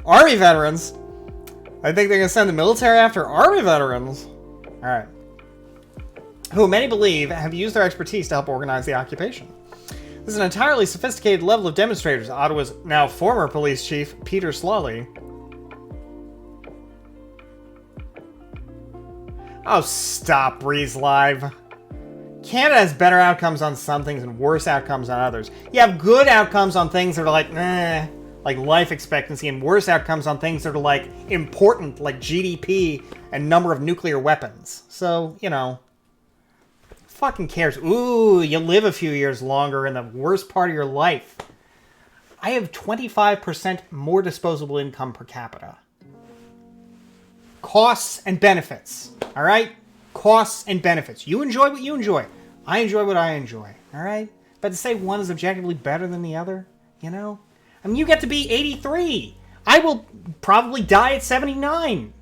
Army veterans? I think they're going to send the military after army veterans. Alright. Who many believe have used their expertise to help organize the occupation. This is an entirely sophisticated level of demonstrators. Ottawa's now former police chief, Peter Slawley. Oh, stop, Breeze Live. Canada has better outcomes on some things and worse outcomes on others. You have good outcomes on things that are like life expectancy, and worse outcomes on things that are important, like GDP and number of nuclear weapons. So, fucking cares? Ooh, you live a few years longer in the worst part of your life. I have 25% more disposable income per capita. Costs and benefits, all right? Costs and benefits. You enjoy what you enjoy. I enjoy what I enjoy, all right? But to say one is objectively better than the other, I mean, you get to be 83. I will probably die at 79.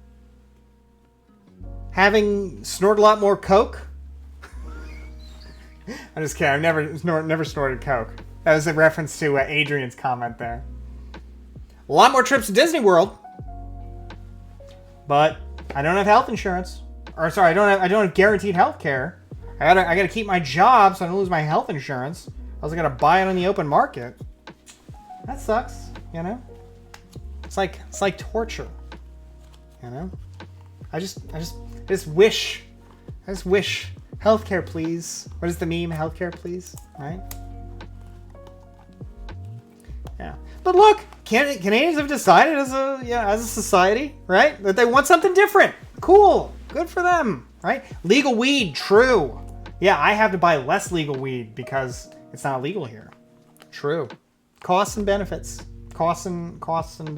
Having snorted a lot more coke. I'm just kidding. I've never snorted coke. That was a reference to Adrian's comment there. A lot more trips to Disney World, but I don't have health insurance. Or sorry, I don't have guaranteed health care. I gotta keep my job so I don't lose my health insurance. I was gonna buy it on the open market. That sucks, It's like torture, I just wish. Healthcare, please. What is the meme? Healthcare, please. Right? Yeah. But look, Canadians have decided as a society, right, that they want something different. Cool. Good for them, right? Legal weed, true. Yeah, I have to buy less legal weed because it's not legal here. True. Costs and benefits. Costs and pluses and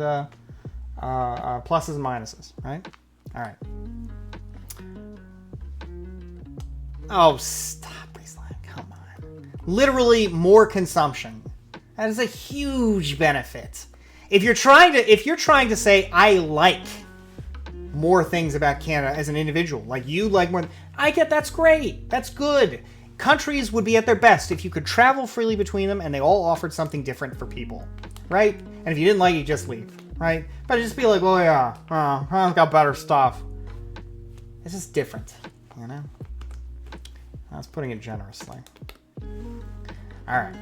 minuses, right? All right. Oh, stop, Breezeline. Come on. Literally more consumption. That is a huge benefit. If you're trying to say I like more things about Canada as an individual, like you like more, I get that's great. That's good. Countries would be at their best if you could travel freely between them and they all offered something different for people, right? And if you didn't like it, you just leave, right? But just be like, well, yeah, I've got better stuff. It's just different, I was putting it generously. All right.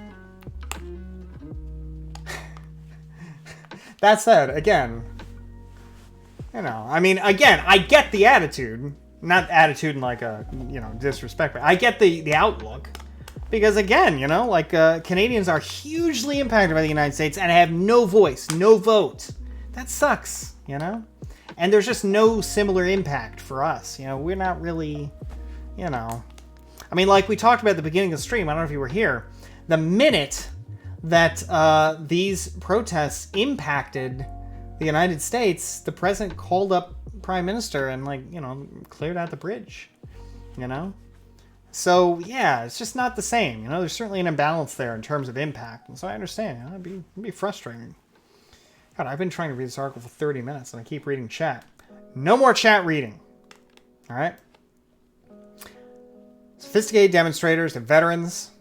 That said, again, you know, I mean, again, I get the attitude. Not attitude in like a, you know, disrespect, but I get the outlook. Because again, you know, like Canadians are hugely impacted by the United States and have no voice, no vote. That sucks, you know? And there's just no similar impact for us. You know, we're not really, you know. I mean, like we talked about at the beginning of the stream, I don't know if you were here, the minute that these protests impacted the United States, the president called up prime minister and, like, you know, cleared out the bridge, you know? So, yeah, it's just not the same. You know, there's certainly an imbalance there in terms of impact. And so I understand, you know, it'd be frustrating. God, I've been trying to read this article for 30 minutes and I keep reading chat. No more chat reading. All right? Sophisticated demonstrators and veterans.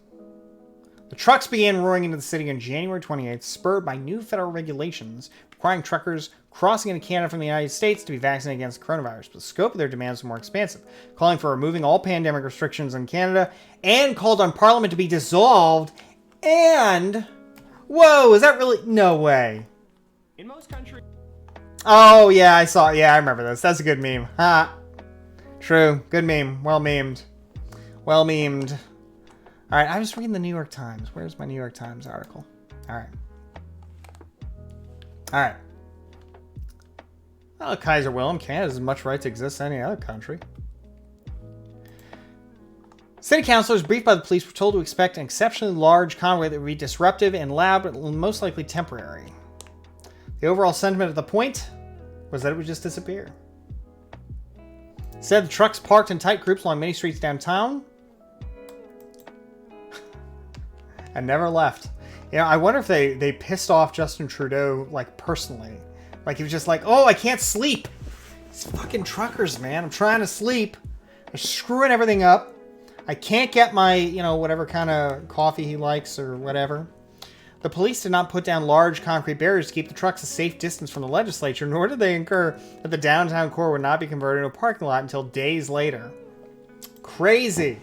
The trucks began roaring into the city on January 28th, spurred by new federal regulations requiring truckers crossing into Canada from the United States to be vaccinated against coronavirus. But the scope of their demands was more expansive, calling for removing all pandemic restrictions in Canada and called on Parliament to be dissolved. And, whoa, is that really? No way. In most countries. Oh, yeah, I saw. Yeah, I remember this. That's a good meme. Ha. True. Good meme. Well memed. Well memed. All right, I was reading the New York Times. Where's my New York Times article? All right. All right. Well, Kaiser Wilhelm, Canada has as much right to exist as any other country. City councilors briefed by the police were told to expect an exceptionally large convoy that would be disruptive and loud, but most likely temporary. The overall sentiment at the point was that it would just disappear. Said the trucks parked in tight groups along many streets downtown and never left. You know, I wonder if they pissed off Justin Trudeau, like, personally. Like, he was just like, oh, I can't sleep. These fucking truckers, man. I'm trying to sleep. They're screwing everything up. I can't get my, you know, whatever kind of coffee he likes or whatever. The police did not put down large concrete barriers to keep the trucks a safe distance from the legislature, nor did they incur that the downtown core would not be converted into a parking lot until days later. Crazy.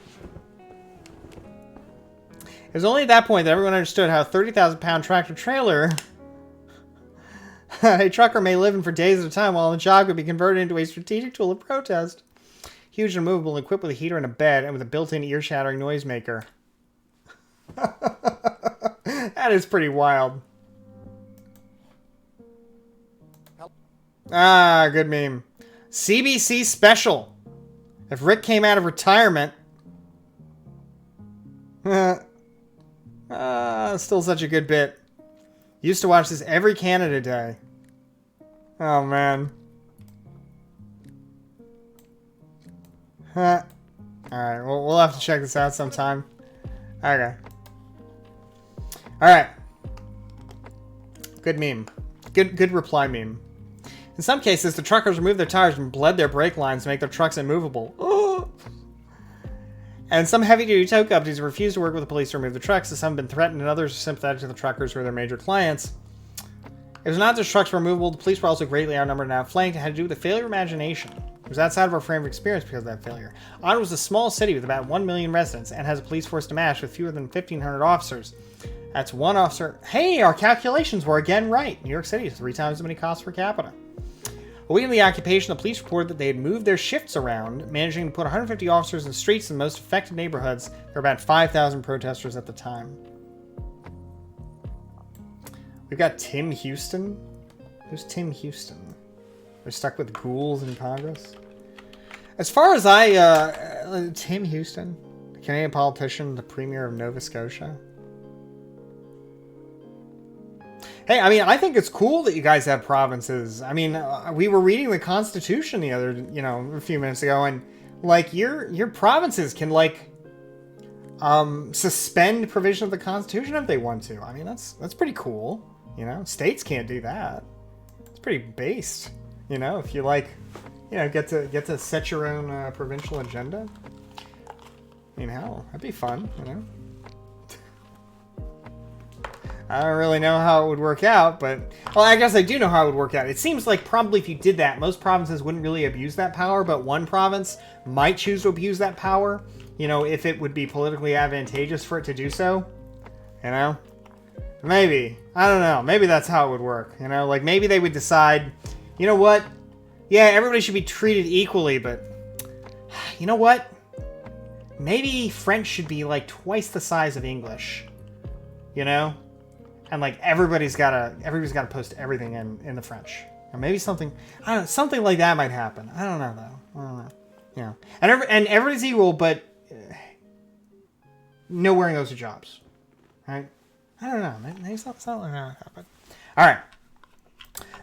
It was only at that point that everyone understood how a 30,000-pound tractor-trailer a trucker may live in for days at a time while the job could be converted into a strategic tool of protest. Huge and movable, equipped with a heater and a bed, and with a built-in ear-shattering noisemaker. That is pretty wild. Ah, good meme. CBC special. If Rick came out of retirement... still such a good bit. Used to watch this every Canada Day. Oh, man. Alright, well, we'll have to check this out sometime. Okay. Alright. Good meme. Good reply meme. In some cases, the truckers removed their tires and bled their brake lines to make their trucks immovable. Oh. And some heavy-duty tow companies refused to work with the police to remove the trucks, as some have been threatened and others are sympathetic to the truckers who are their major clients. It was not just trucks were removable, the police were also greatly outnumbered and outflanked. It had to do with the failure of imagination. It was outside of our frame of experience because of that failure. Ottawa was a small city with about 1 million residents and has a police force to match with fewer than 1,500 officers. That's one officer. Hey, our calculations were again right. New York City is 3 times as many costs per capita. A week into the occupation, the police reported that they had moved their shifts around, managing to put 150 officers in the streets in the most affected neighborhoods. There were about 5,000 protesters at the time. We've got Tim Houston. Who's Tim Houston? They're stuck with ghouls in Congress. As far as Tim Houston, the Canadian politician, the Premier of Nova Scotia. Hey, I mean, I think it's cool that you guys have provinces. I mean, we were reading the Constitution the other, a few minutes ago, and like your provinces can like suspend provision of the Constitution if they want to. I mean, that's pretty cool. States can't do that. It's pretty based. If you like, get to set your own provincial agenda. I mean, hell, that'd be fun. I don't really know how it would work out, but... Well, I guess I do know how it would work out. It seems like probably if you did that, most provinces wouldn't really abuse that power, but one province might choose to abuse that power, if it would be politically advantageous for it to do so. Maybe. I don't know. Maybe that's how it would work. You know, like maybe they would decide, you know what? Yeah, everybody should be treated equally, but you know what? Maybe French should be like twice the size of English. You know? And like everybody's gotta post everything in the French. Or maybe something, I don't know, something like that might happen. I don't know though. I don't know. Yeah. And everybody's equal, but no wearing those jobs. Right? I don't know. Maybe something like that happen. All right.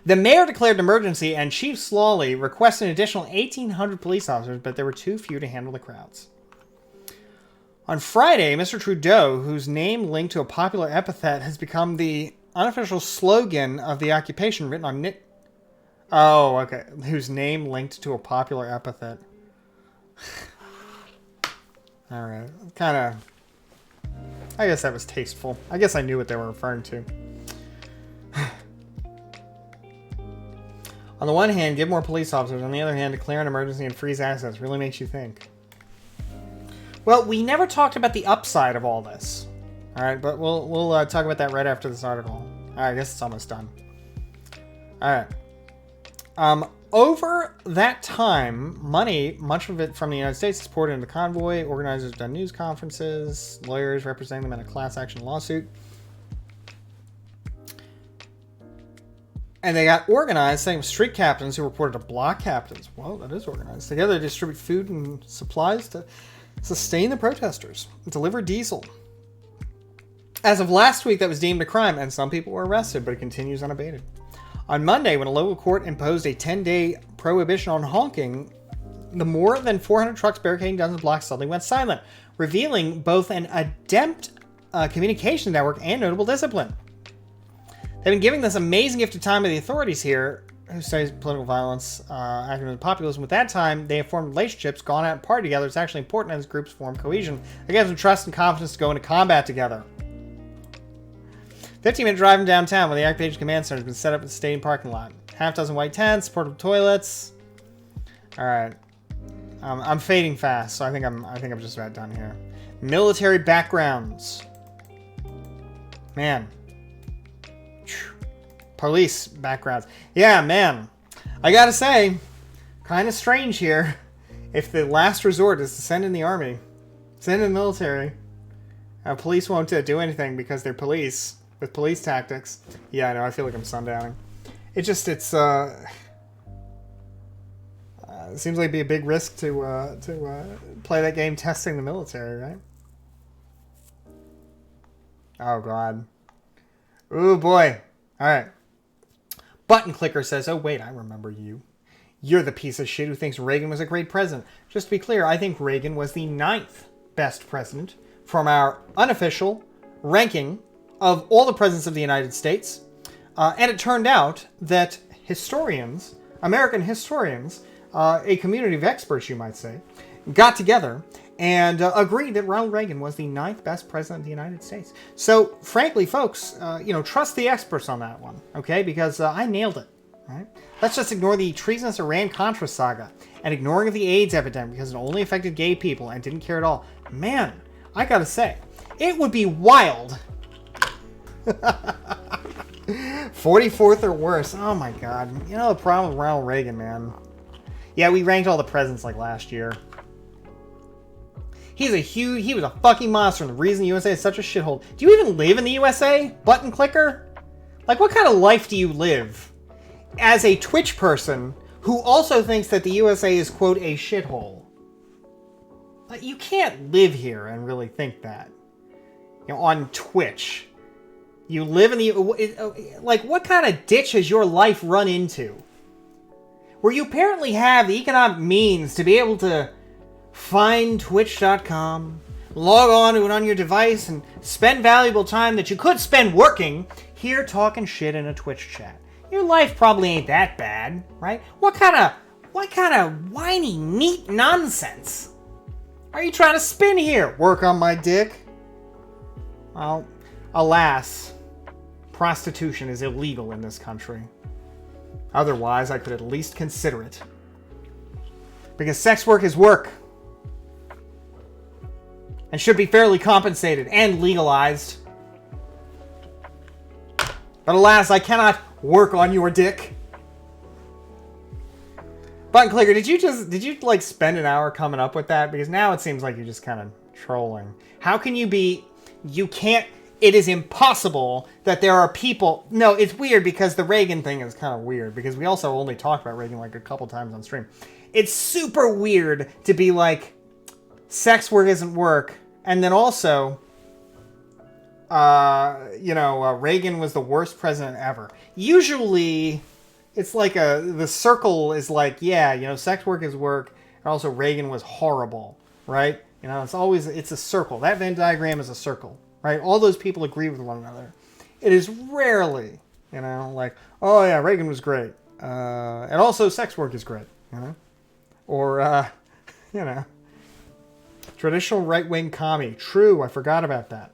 The mayor declared an emergency, and Chief Slawley requested an additional 1,800 police officers, but there were too few to handle the crowds. On Friday, Mr. Trudeau, whose name linked to a popular epithet has become the unofficial slogan of the occupation, written on knit. Oh, okay. Whose name linked to a popular epithet. All right. Kind of. I guess that was tasteful. I guess I knew what they were referring to. On the one hand, give more police officers. On the other hand, declare an emergency and freeze assets. Really makes you think. Well, we never talked about the upside of all this. All right, but we'll talk about that right after this article. All right, I guess it's almost done. All right. Over that time, money, much of it from the United States, is poured into the convoy. Organizers have done news conferences. Lawyers representing them in a class action lawsuit. And they got organized, saying street captains who reported to block captains. Well, that is organized. Together, they distribute food and supplies to sustain the protesters. Deliver diesel. As of last week, that was deemed a crime, and some people were arrested, but it continues unabated. On Monday, when a local court imposed a 10-day prohibition on honking, the more than 400 trucks barricading dozens of blocks suddenly went silent, revealing both an adept communication network and notable discipline. They've been giving this amazing gift of time to the authorities here, who studies political violence, activism, and populism. With that time, they have formed relationships, gone out and partied together. It's actually important as groups form cohesion. They give them trust and confidence to go into combat together. 15-minute drive from downtown, where the Occupation Command Center has been set up in the stadium parking lot. Half dozen white tents, portable toilets. All right, I'm fading fast, so I think I'm just about done here. Military backgrounds. Man. Police backgrounds. Yeah, man. I gotta say, kind of strange here. If the last resort is to send in the army, send in the military, police won't do anything because they're police. With police tactics. Yeah, I know, I feel like I'm sundowning. It seems like it'd be a big risk to play that game testing the military, right? Oh, God. Ooh, boy. All right. Button Clicker says, oh, wait, I remember you. You're the piece of shit who thinks Reagan was a great president. Just to be clear, I think Reagan was the 9th best president from our unofficial ranking of all the presidents of the United States. And it turned out that historians, American historians, a community of experts, you might say, got together and agreed that Ronald Reagan was the 9th best president of the United States. So, frankly, folks, trust the experts on that one, okay? Because I nailed it, right? Let's just ignore the treasonous Iran-Contra saga and ignoring the AIDS epidemic because it only affected gay people and didn't care at all. Man, I gotta say, it would be wild 44th or worse. Oh my God. You know the problem with Ronald Reagan, man. Yeah, we ranked all the presidents like last year. He was a fucking monster, and the reason the USA is such a shithole. Do you even live in the USA? Button Clicker? Like, what kind of life do you live as a Twitch person who also thinks that the USA is, quote, a shithole? Like, you can't live here and really think that. You know, on Twitch. You live in the... Like, what kind of ditch has your life run into? Where you apparently have the economic means to be able to find Twitch.com, log on to it on your device, and spend valuable time that you could spend working here talking shit in a Twitch chat. Your life probably ain't that bad, right? What kind of whiny, neat nonsense are you trying to spin here? Work on my dick? Well, alas, prostitution is illegal in this country. Otherwise, I could at least consider it. Because sex work is work. And should be fairly compensated and legalized. But alas, I cannot work on your dick. Button clicker, did you like spend an hour coming up with that? Because now it seems like you're just kind of trolling. How can you be, you can't, it is impossible that there are people, no, it's weird because the Reagan thing is kind of weird because we also only talked about Reagan like a couple times on stream. It's super weird to be like, sex work isn't work, and then also, Reagan was the worst president ever. Usually, it's like the circle is like, yeah, sex work is work, and also Reagan was horrible, right? It's a circle. That Venn diagram is a circle, right? All those people agree with one another. It is rarely, like, oh yeah, Reagan was great. And also sex work is great, Or, traditional right-wing commie. True, I forgot about that.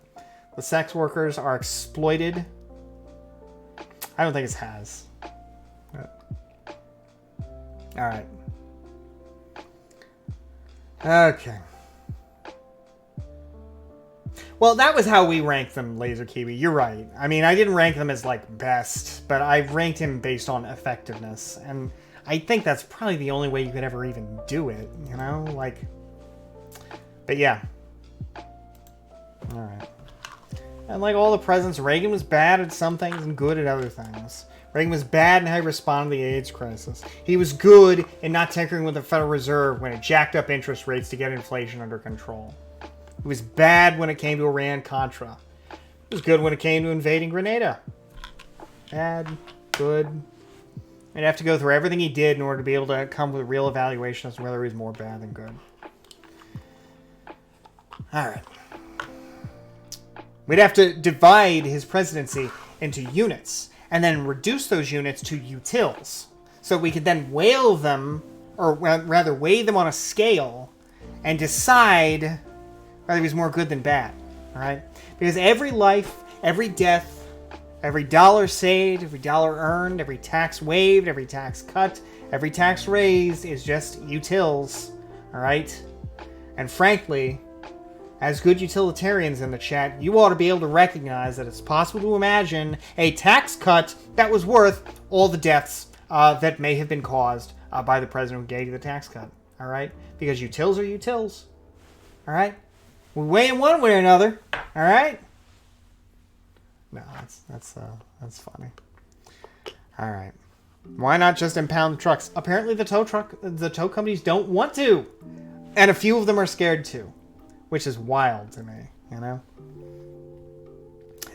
The sex workers are exploited. I don't think it's has. Alright. Okay. Well, that was how we ranked them, Laser Kiwi. You're right. I mean, I didn't rank them as, like, best, but I ranked him based on effectiveness. And I think that's probably the only way you could ever even do it, Like, but yeah. Alright. And like all the presidents, Reagan was bad at some things and good at other things. Reagan was bad in how he responded to the AIDS crisis. He was good in not tinkering with the Federal Reserve when it jacked up interest rates to get inflation under control. He was bad when it came to Iran-Contra. He was good when it came to invading Grenada. Bad, good. I'd have to go through everything he did in order to be able to come with a real evaluation as to whether he was more bad than good. Alright. We'd have to divide his presidency into units, and then reduce those units to utils. So we could then weigh them on a scale, and decide whether he was more good than bad. Alright? Because every life, every death, every dollar saved, every dollar earned, every tax waived, every tax cut, every tax raised is just utils. Alright? And frankly, as good utilitarians in the chat, you ought to be able to recognize that it's possible to imagine a tax cut that was worth all the deaths that may have been caused by the president who gave you the tax cut. All right? Because utils are utils. All right? We weigh in one way or another. All right? No, that's funny. All right. Why not just impound the trucks? Apparently the tow companies don't want to. And a few of them are scared too. Which is wild to me,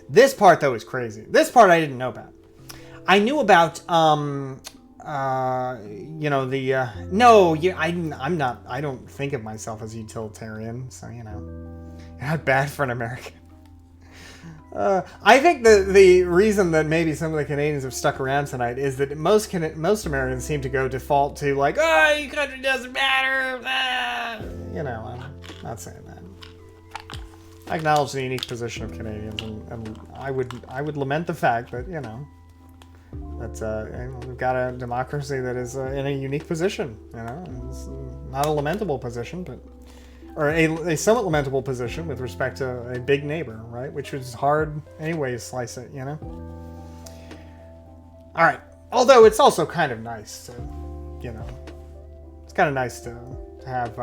This part, though, is crazy. This part I didn't know about. I knew about, I'm not, I don't think of myself as a utilitarian, so, not bad for an American. I think the reason that maybe some of the Canadians have stuck around tonight is that most Americans seem to go default to, like, oh, your country doesn't matter, I'm not saying that. I acknowledge the unique position of Canadians, and I would lament the fact that that we've got a democracy that is in a unique position. It's not a lamentable position, or a somewhat lamentable position with respect to a big neighbor, right? Which is hard anyway to slice it, All right. Although it's also kind of nice to, it's kind of nice to have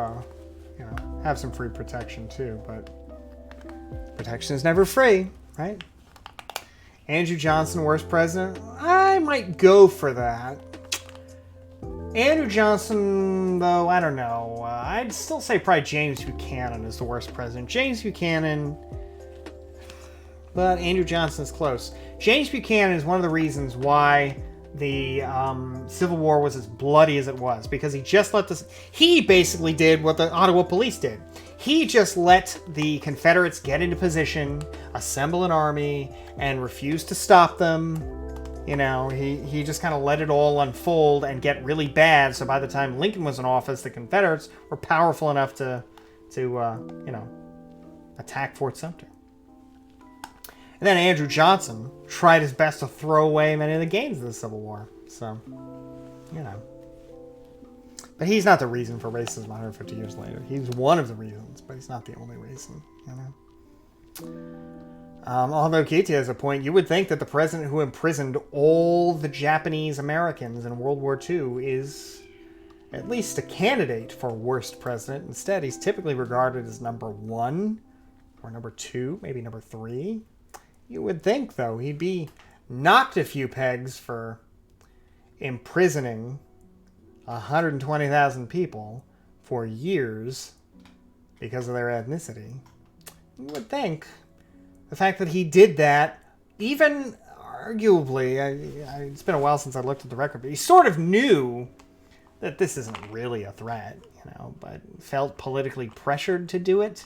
have some free protection too, but. Protection is never free, right? Andrew Johnson, worst president? I might go for that. Andrew Johnson, though, I don't know. I'd still say probably James Buchanan is the worst president. James Buchanan, but Andrew Johnson's close. James Buchanan is one of the reasons why the Civil War was as bloody as it was, because he basically did what the Ottawa police did. He just let the Confederates get into position, assemble an army, and refuse to stop them. He just kind of let it all unfold and get really bad, so by the time Lincoln was in office, the Confederates were powerful enough to attack Fort Sumter. And then Andrew Johnson tried his best to throw away many of the gains of the Civil War. So, But he's not the reason for racism 150 years later. He's one of the reasons, but he's not the only reason, Although Katie has a point, you would think that the president who imprisoned all the Japanese Americans in World War II is at least a candidate for worst president. Instead, he's typically regarded as number 1 or number 2, maybe number 3. You would think, though, he'd be knocked a few pegs for imprisoning 120,000 people for years because of their ethnicity. You would think the fact that he did that, even arguably, it's been a while since I looked at the record, but he sort of knew that this isn't really a threat, you know, but felt politically pressured to do it.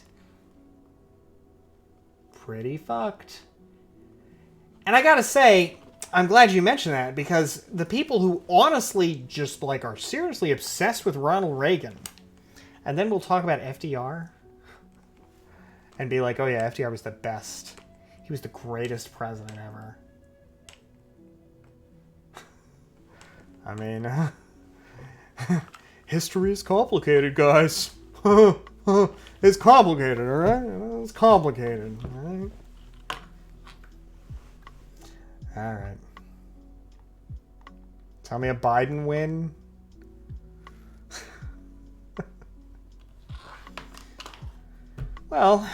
Pretty fucked. And I gotta say, I'm glad you mentioned that, because the people who honestly just, like, are seriously obsessed with Ronald Reagan, and then we'll talk about FDR, and be like, oh yeah, FDR was the best. He was the greatest president ever. I mean, history is complicated, guys. It's complicated, alright? It's complicated, alright? Alright. Tell me a Biden win. Well,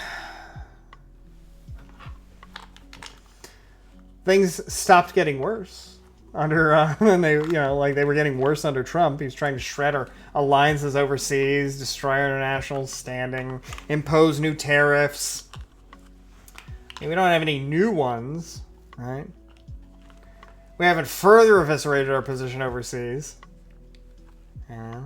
things stopped getting worse under, and they, you know, like they were getting worse under Trump. He was trying to shred our alliances overseas, destroy our international standing, impose new tariffs. And we don't have any new ones, right? We haven't further eviscerated our position overseas. Yeah.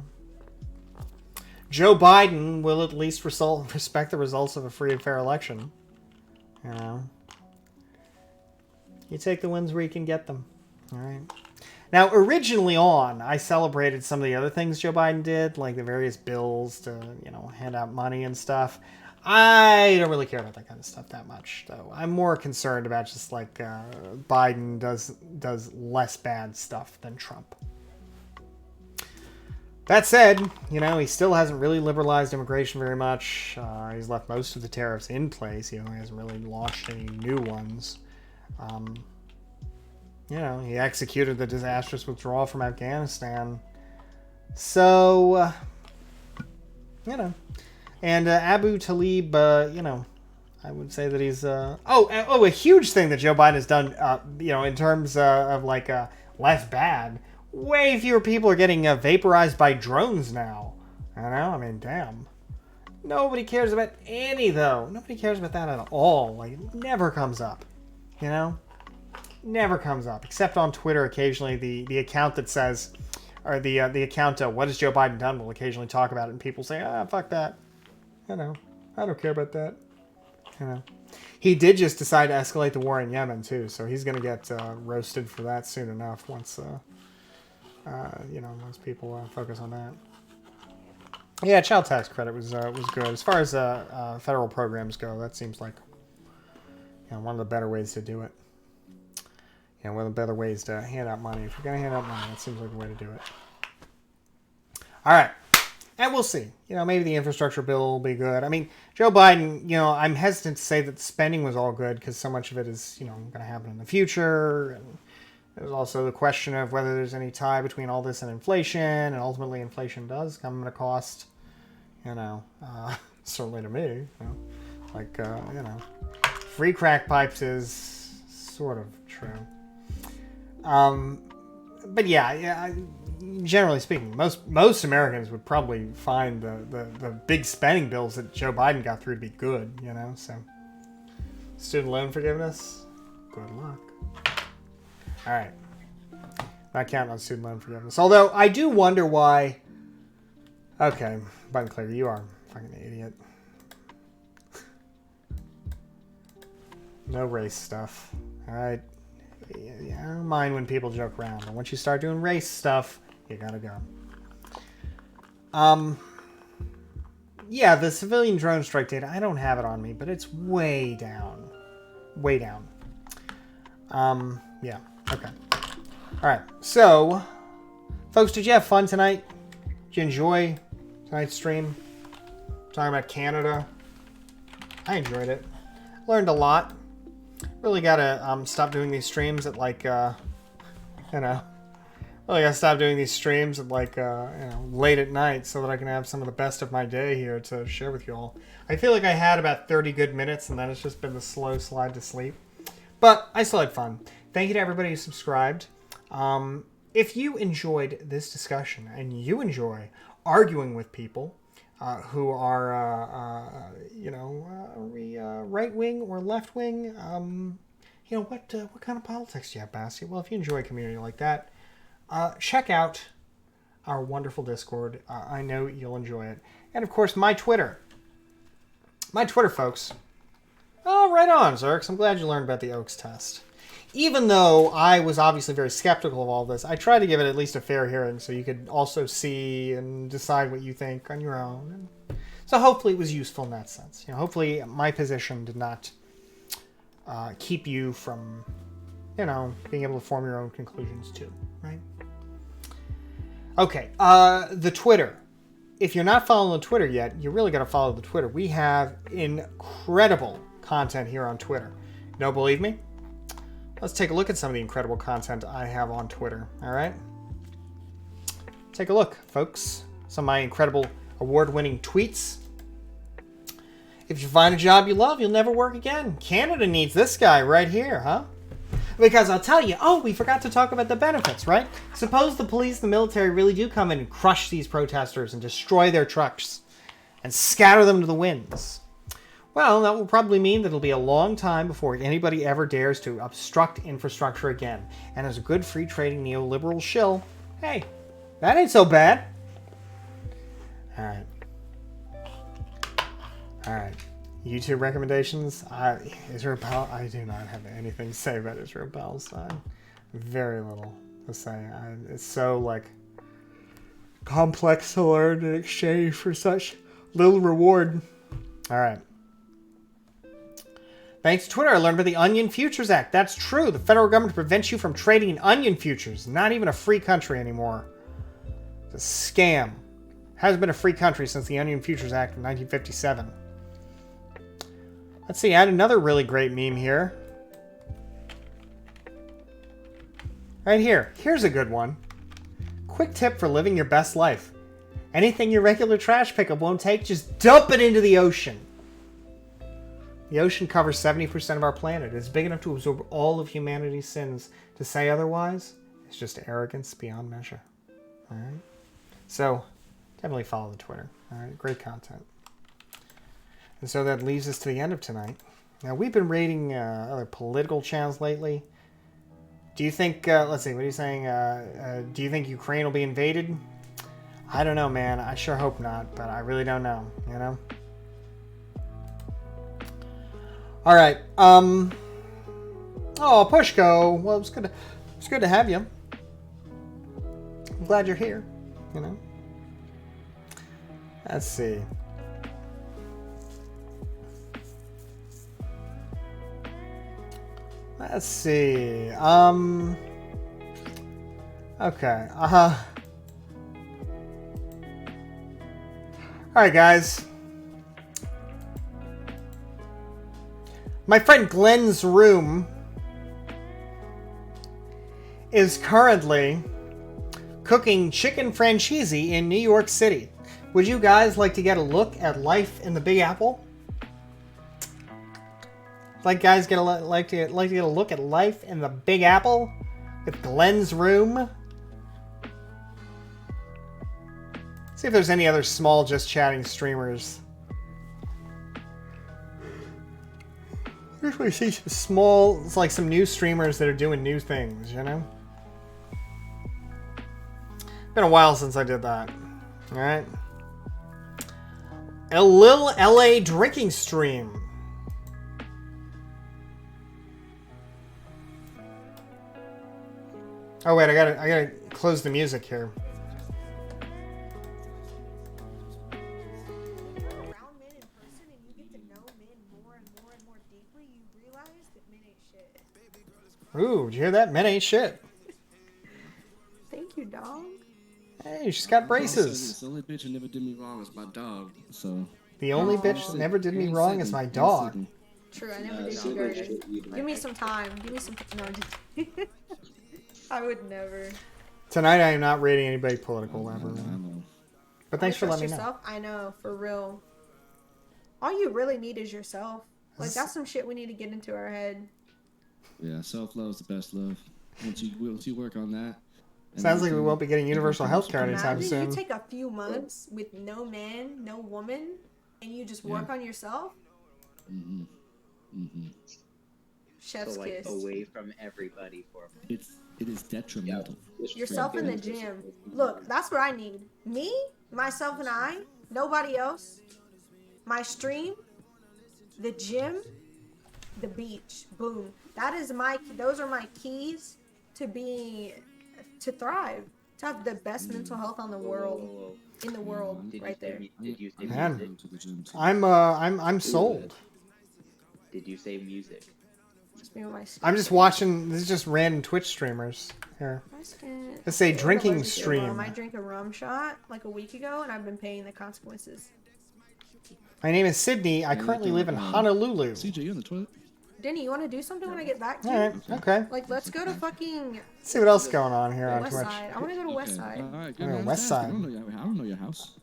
Joe Biden will at least respect the results of a free and fair election. You know. You take the wins where you can get them. All right. Now, originally on, I celebrated some of the other things Joe Biden did, like the various bills to, you know, hand out money and stuff. I don't really care about that kind of stuff that much, though. I'm more concerned about just like Biden does less bad stuff than Trump. That said, you know, he still hasn't really liberalized immigration very much. He's left most of the tariffs in place. He hasn't really launched any new ones. You know, he executed the disastrous withdrawal from Afghanistan. So, you know. And Abu Talib, you know, I would say that he's... a huge thing that Joe Biden has done, you know, in terms of, like, less bad. Way fewer people are getting vaporized by drones now. You know, I mean, damn. Nobody cares about any, though. Nobody cares about that at all. Like, it never comes up. You know? Never comes up. Except on Twitter, occasionally, the account that says... Or the account, what has Joe Biden done, will occasionally talk about it, and people say, fuck that. You know, I don't care about that. You know. He did just decide to escalate the war in Yemen, too, so he's going to get roasted for that soon enough once... you know, most people focus on that. Yeah, child tax credit was good. As far as federal programs go, that seems like, you know, one of the better ways to do it. You know, one of the better ways to hand out money. If you're going to hand out money, that seems like a way to do it. All right. And we'll see. You know, maybe the infrastructure bill will be good. I mean, Joe Biden, you know, I'm hesitant to say that spending was all good because so much of it is, you know, going to happen in the future. And there's also the question of whether there's any tie between all this and inflation, and ultimately inflation does come at a cost, you know, certainly to me, you know, like, you know, free crack pipes is sort of true. But yeah, generally speaking, most Americans would probably find the big spending bills that Joe Biden got through to be good, you know, so student loan forgiveness, good luck. All right. Not counting on student loan forgiveness. Although, I do wonder why... Okay, Biden Clear, you are a fucking idiot. No race stuff. All right. Yeah, I don't mind when people joke around, but once you start doing race stuff, you gotta go. Yeah, the civilian drone strike data, I don't have it on me, but it's way down. Way down. Yeah. Okay. All right. So, folks, did you have fun tonight? Did you enjoy tonight's stream? Talking about Canada. I enjoyed it. Learned a lot. Really gotta stop doing these streams at like, you know, really gotta stop doing these streams at like, you know, late at night so that I can have some of the best of my day here to share with you all. I feel like I had about 30 good minutes and then it's just been the slow slide to sleep. But I still had fun. Thank you to everybody who subscribed. If you enjoyed this discussion and you enjoy arguing with people who are, you know, right-wing or left-wing, you know, what kind of politics do you have, Bastiat? Well, if you enjoy a community like that, check out our wonderful Discord. I know you'll enjoy it. And, of course, my Twitter. My Twitter, folks. Oh, right on, Zerx. I'm glad you learned about the Oaks test. Even though I was obviously very skeptical of all this, I tried to give it at least a fair hearing so you could also see and decide what you think on your own. And so hopefully it was useful in that sense. You know, hopefully my position did not keep you from, you know, being able to form your own conclusions too, right? Okay, the Twitter. If you're not following the Twitter yet, you really got to follow the Twitter. We have incredible content here on Twitter. You don't believe me? Let's take a look at some of the incredible content I have on Twitter, all right? Take a look, folks. Some of my incredible award-winning tweets. If you find a job you love, you'll never work again. Canada needs this guy right here, huh? Because I'll tell you, oh, we forgot to talk about the benefits, right? Suppose the police and the military really do come in and crush these protesters and destroy their trucks and scatter them to the winds. Well, that will probably mean that it'll be a long time before anybody ever dares to obstruct infrastructure again. And as a good free trading neoliberal shill, hey, that ain't so bad. All right. All right. YouTube recommendations. Israel Pal. I do not have anything to say about Israel Palestine. Very little to say. It's so like complex to learn in exchange for such little reward. All right. Thanks to Twitter, I learned about the Onion Futures Act. That's true. The federal government prevents you from trading in onion futures. Not even a free country anymore. It's a scam. Hasn't been a free country since the Onion Futures Act of 1957. Let's see, I had another really great meme here. Right here. Here's a good one. Quick tip for living your best life. Anything your regular trash pickup won't take, just dump it into the ocean. The ocean covers 70% of our planet. It's big enough to absorb all of humanity's sins. To say otherwise is just arrogance beyond measure. All right? So, definitely follow the Twitter. All right? Great content. And so that leaves us to the end of tonight. Now, we've been rating other political channels lately. Do you think, let's see, what are you saying? Do you think Ukraine will be invaded? I don't know, man. I sure hope not, but I really don't know, you know? All right. Oh, Pushko. Well, it's good to have you. I'm glad you're here. You know. Let's see. Let's see. Okay. All right, guys. My friend Glenn's room is currently cooking chicken francesi in New York City. Would you guys like to get a look at life in the Big Apple? Like to get a look at life in the Big Apple with Glenn's room? See if there's any other small just chatting streamers. Usually see some small, it's like some new streamers that are doing new things, you know? Been a while since I did that. Alright. A Lil LA drinking stream. Oh wait, I gotta close the music here. Ooh, did you hear that? Men ain't shit. Thank you, dog. Hey, she's got braces. The only bitch that never did me wrong is my dog. So the only bitch that never did me wrong is my dog. True, I never did yogurt. Give me some time. Give me some. No, I would never. Tonight I am not rating anybody political ever. But thanks for letting me know. Yourself? I know, for real. All you really need is yourself. Like, that's some shit we need to get into our head. Yeah, self-love is the best love. Once you work on that. Sounds like we won't be getting universal health care anytime Imagine soon. you take a few months with no man, no woman, and you just work on yourself. Chef's so, like, kiss. away from everybody for a month. It is detrimental. Yourself in the gym. Look, that's what I need. Me, myself, and I. Nobody else. My stream, the gym, the beach. Boom. Those are my keys to thrive. To have the best mental health in the world, right there. Did you say Man, music? I'm sold. Did you say music? I'm just watching. This is just random Twitch streamers here. Let's say drinking stream. I drank a rum shot like a week ago, and I've been paying the consequences. My name is Sydney. I currently live in Honolulu. CJ, you in the toilet? Denny, you want to do something when I get back to you? Alright, okay. Like, let's go to fucking... Let's see what else is going on here on West Twitch. Side. I want to go to West Side. All right, Yeah, good. West Side. I don't know your house.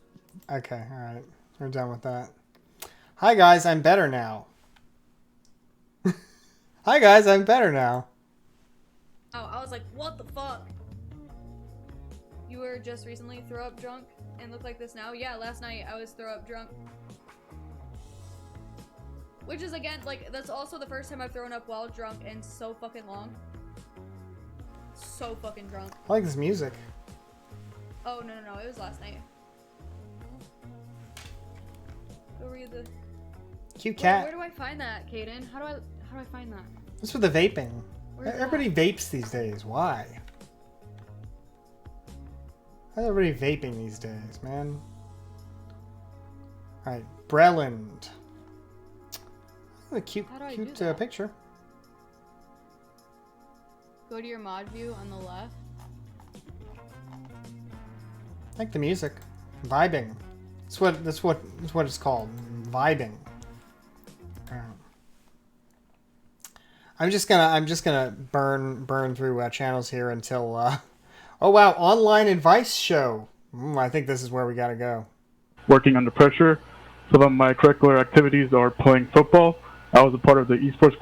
Okay, alright. We're done with that. Hi guys, I'm better now. Hi guys, I'm better now. Oh, I was like, what the fuck? You were just recently throw up drunk and look like this now? Yeah, last night I was throw up drunk. Which is, again, like, that's also the first time I've thrown up while drunk and so fucking long. So fucking drunk. I like this music. Oh, no, it was last night. Go read the... Cute cat. Where do I find that, Kaden? How do I find that? What's with the vaping? Where's Everybody vapes these days. Why? Why is everybody vaping these days, man? Alright, Breland. A cute picture. Go to your mod view on the left. I like the music. Vibing. That's what it's called. Vibing. I'm just gonna burn through channels here until oh wow, online advice show. I think this is where we gotta go. Working under pressure. Some of my curricular activities are playing football. I was a part of the esports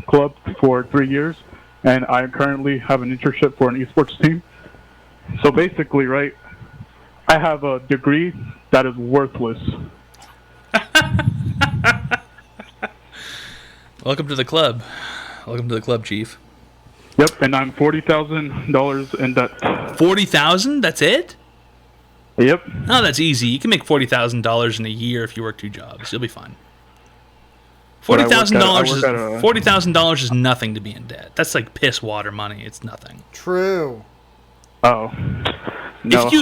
club for 3 years, and I currently have an internship for an esports team. So basically, right, I have a degree that is worthless. Welcome to the club. Welcome to the club, Chief. Yep, and I'm $40,000 in debt. $40,000? That's it? Yep. Oh, that's easy. You can make $40,000 in a year if you work 2 jobs. You'll be fine. $40,000 is nothing to be in debt. That's like piss water money. It's nothing. True. Oh. No, let me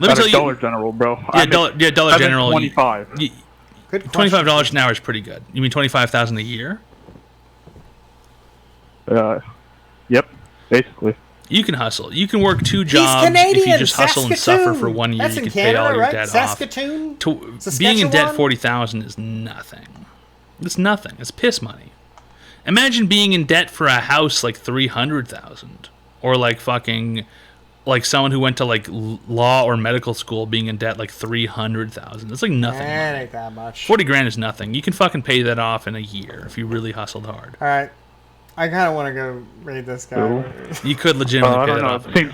tell you, Dollar General, bro. Yeah, Dollar General. 25. $25 an hour is pretty good. You mean $25,000 a year? Yep, basically. You can hustle. You can work 2 jobs. Canadian, if you just hustle and suffer for 1 year, That's you in can Canada, pay all your right? debt Saskatoon? off. Being in debt $40,000 is nothing. It's nothing. It's piss money. Imagine being in debt for a house like $300,000, or like fucking, like someone who went to like law or medical school being in debt like $300,000. That's like nothing. That ain't that much. 40 grand is nothing. You can fucking pay that off in a year if you really hustled hard. All right, I kind of want to go raid this guy. You could legitimately pay that off. It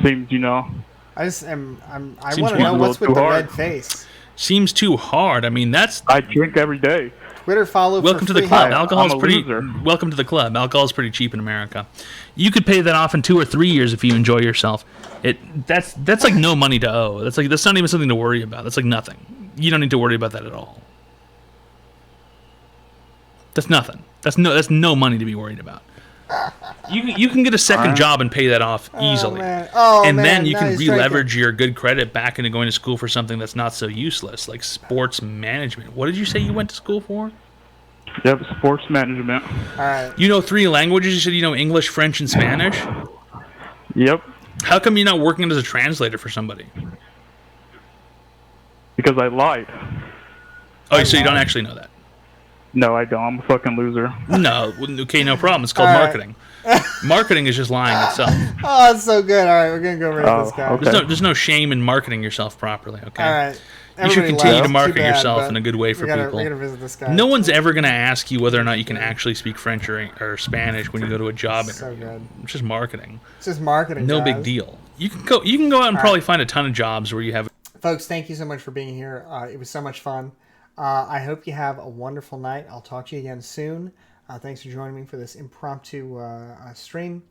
seems, you know. I want to know what's with the red face. Seems too hard. I mean, I drink every day. Twitter follow. Welcome to the club. Alcohol's pretty. Welcome to the club. Alcohol's pretty cheap in America. You could pay that off in 2 or 3 years if you enjoy yourself. That's like no money to owe. That's not even something to worry about. That's like nothing. You don't need to worry about that at all. That's nothing. That's no money to be worried about. You can get a second job and pay that off easily. Then you can re-leverage your good credit back into going to school for something that's not so useless, like sports management. What did you say you went to school for? Yep, sports management. All right. You know 3 languages? You said you know English, French, and Spanish? Yep. How come you're not working as a translator for somebody? Because I lied. Oh, so you don't actually know that? No, I don't. I'm a fucking loser. No, okay, no problem. It's called All right. marketing. Marketing is just lying itself. Oh, that's so good. All right, we're gonna go rate this guy. okay. There's no shame in marketing yourself properly. Okay. All right. You should Everybody continue left. to market Too bad, yourself but in a good way for people. We're gonna visit this guy. No one's ever gonna ask you whether or not you can actually speak French or Spanish when you go to a job So interview. good. It's just marketing. It's just marketing. No guys. big deal. You can go out and probably find a ton of jobs where you have. Folks, thank you so much for being here. It was so much fun. I hope you have a wonderful night. I'll talk to you again soon. Thanks for joining me for this impromptu stream.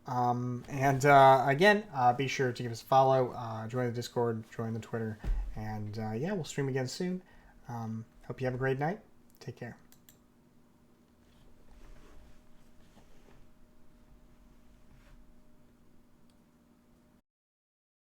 Again, be sure to give us a follow, join the Discord, join the Twitter, and yeah, we'll stream again soon. Hope you have a great night. Take care.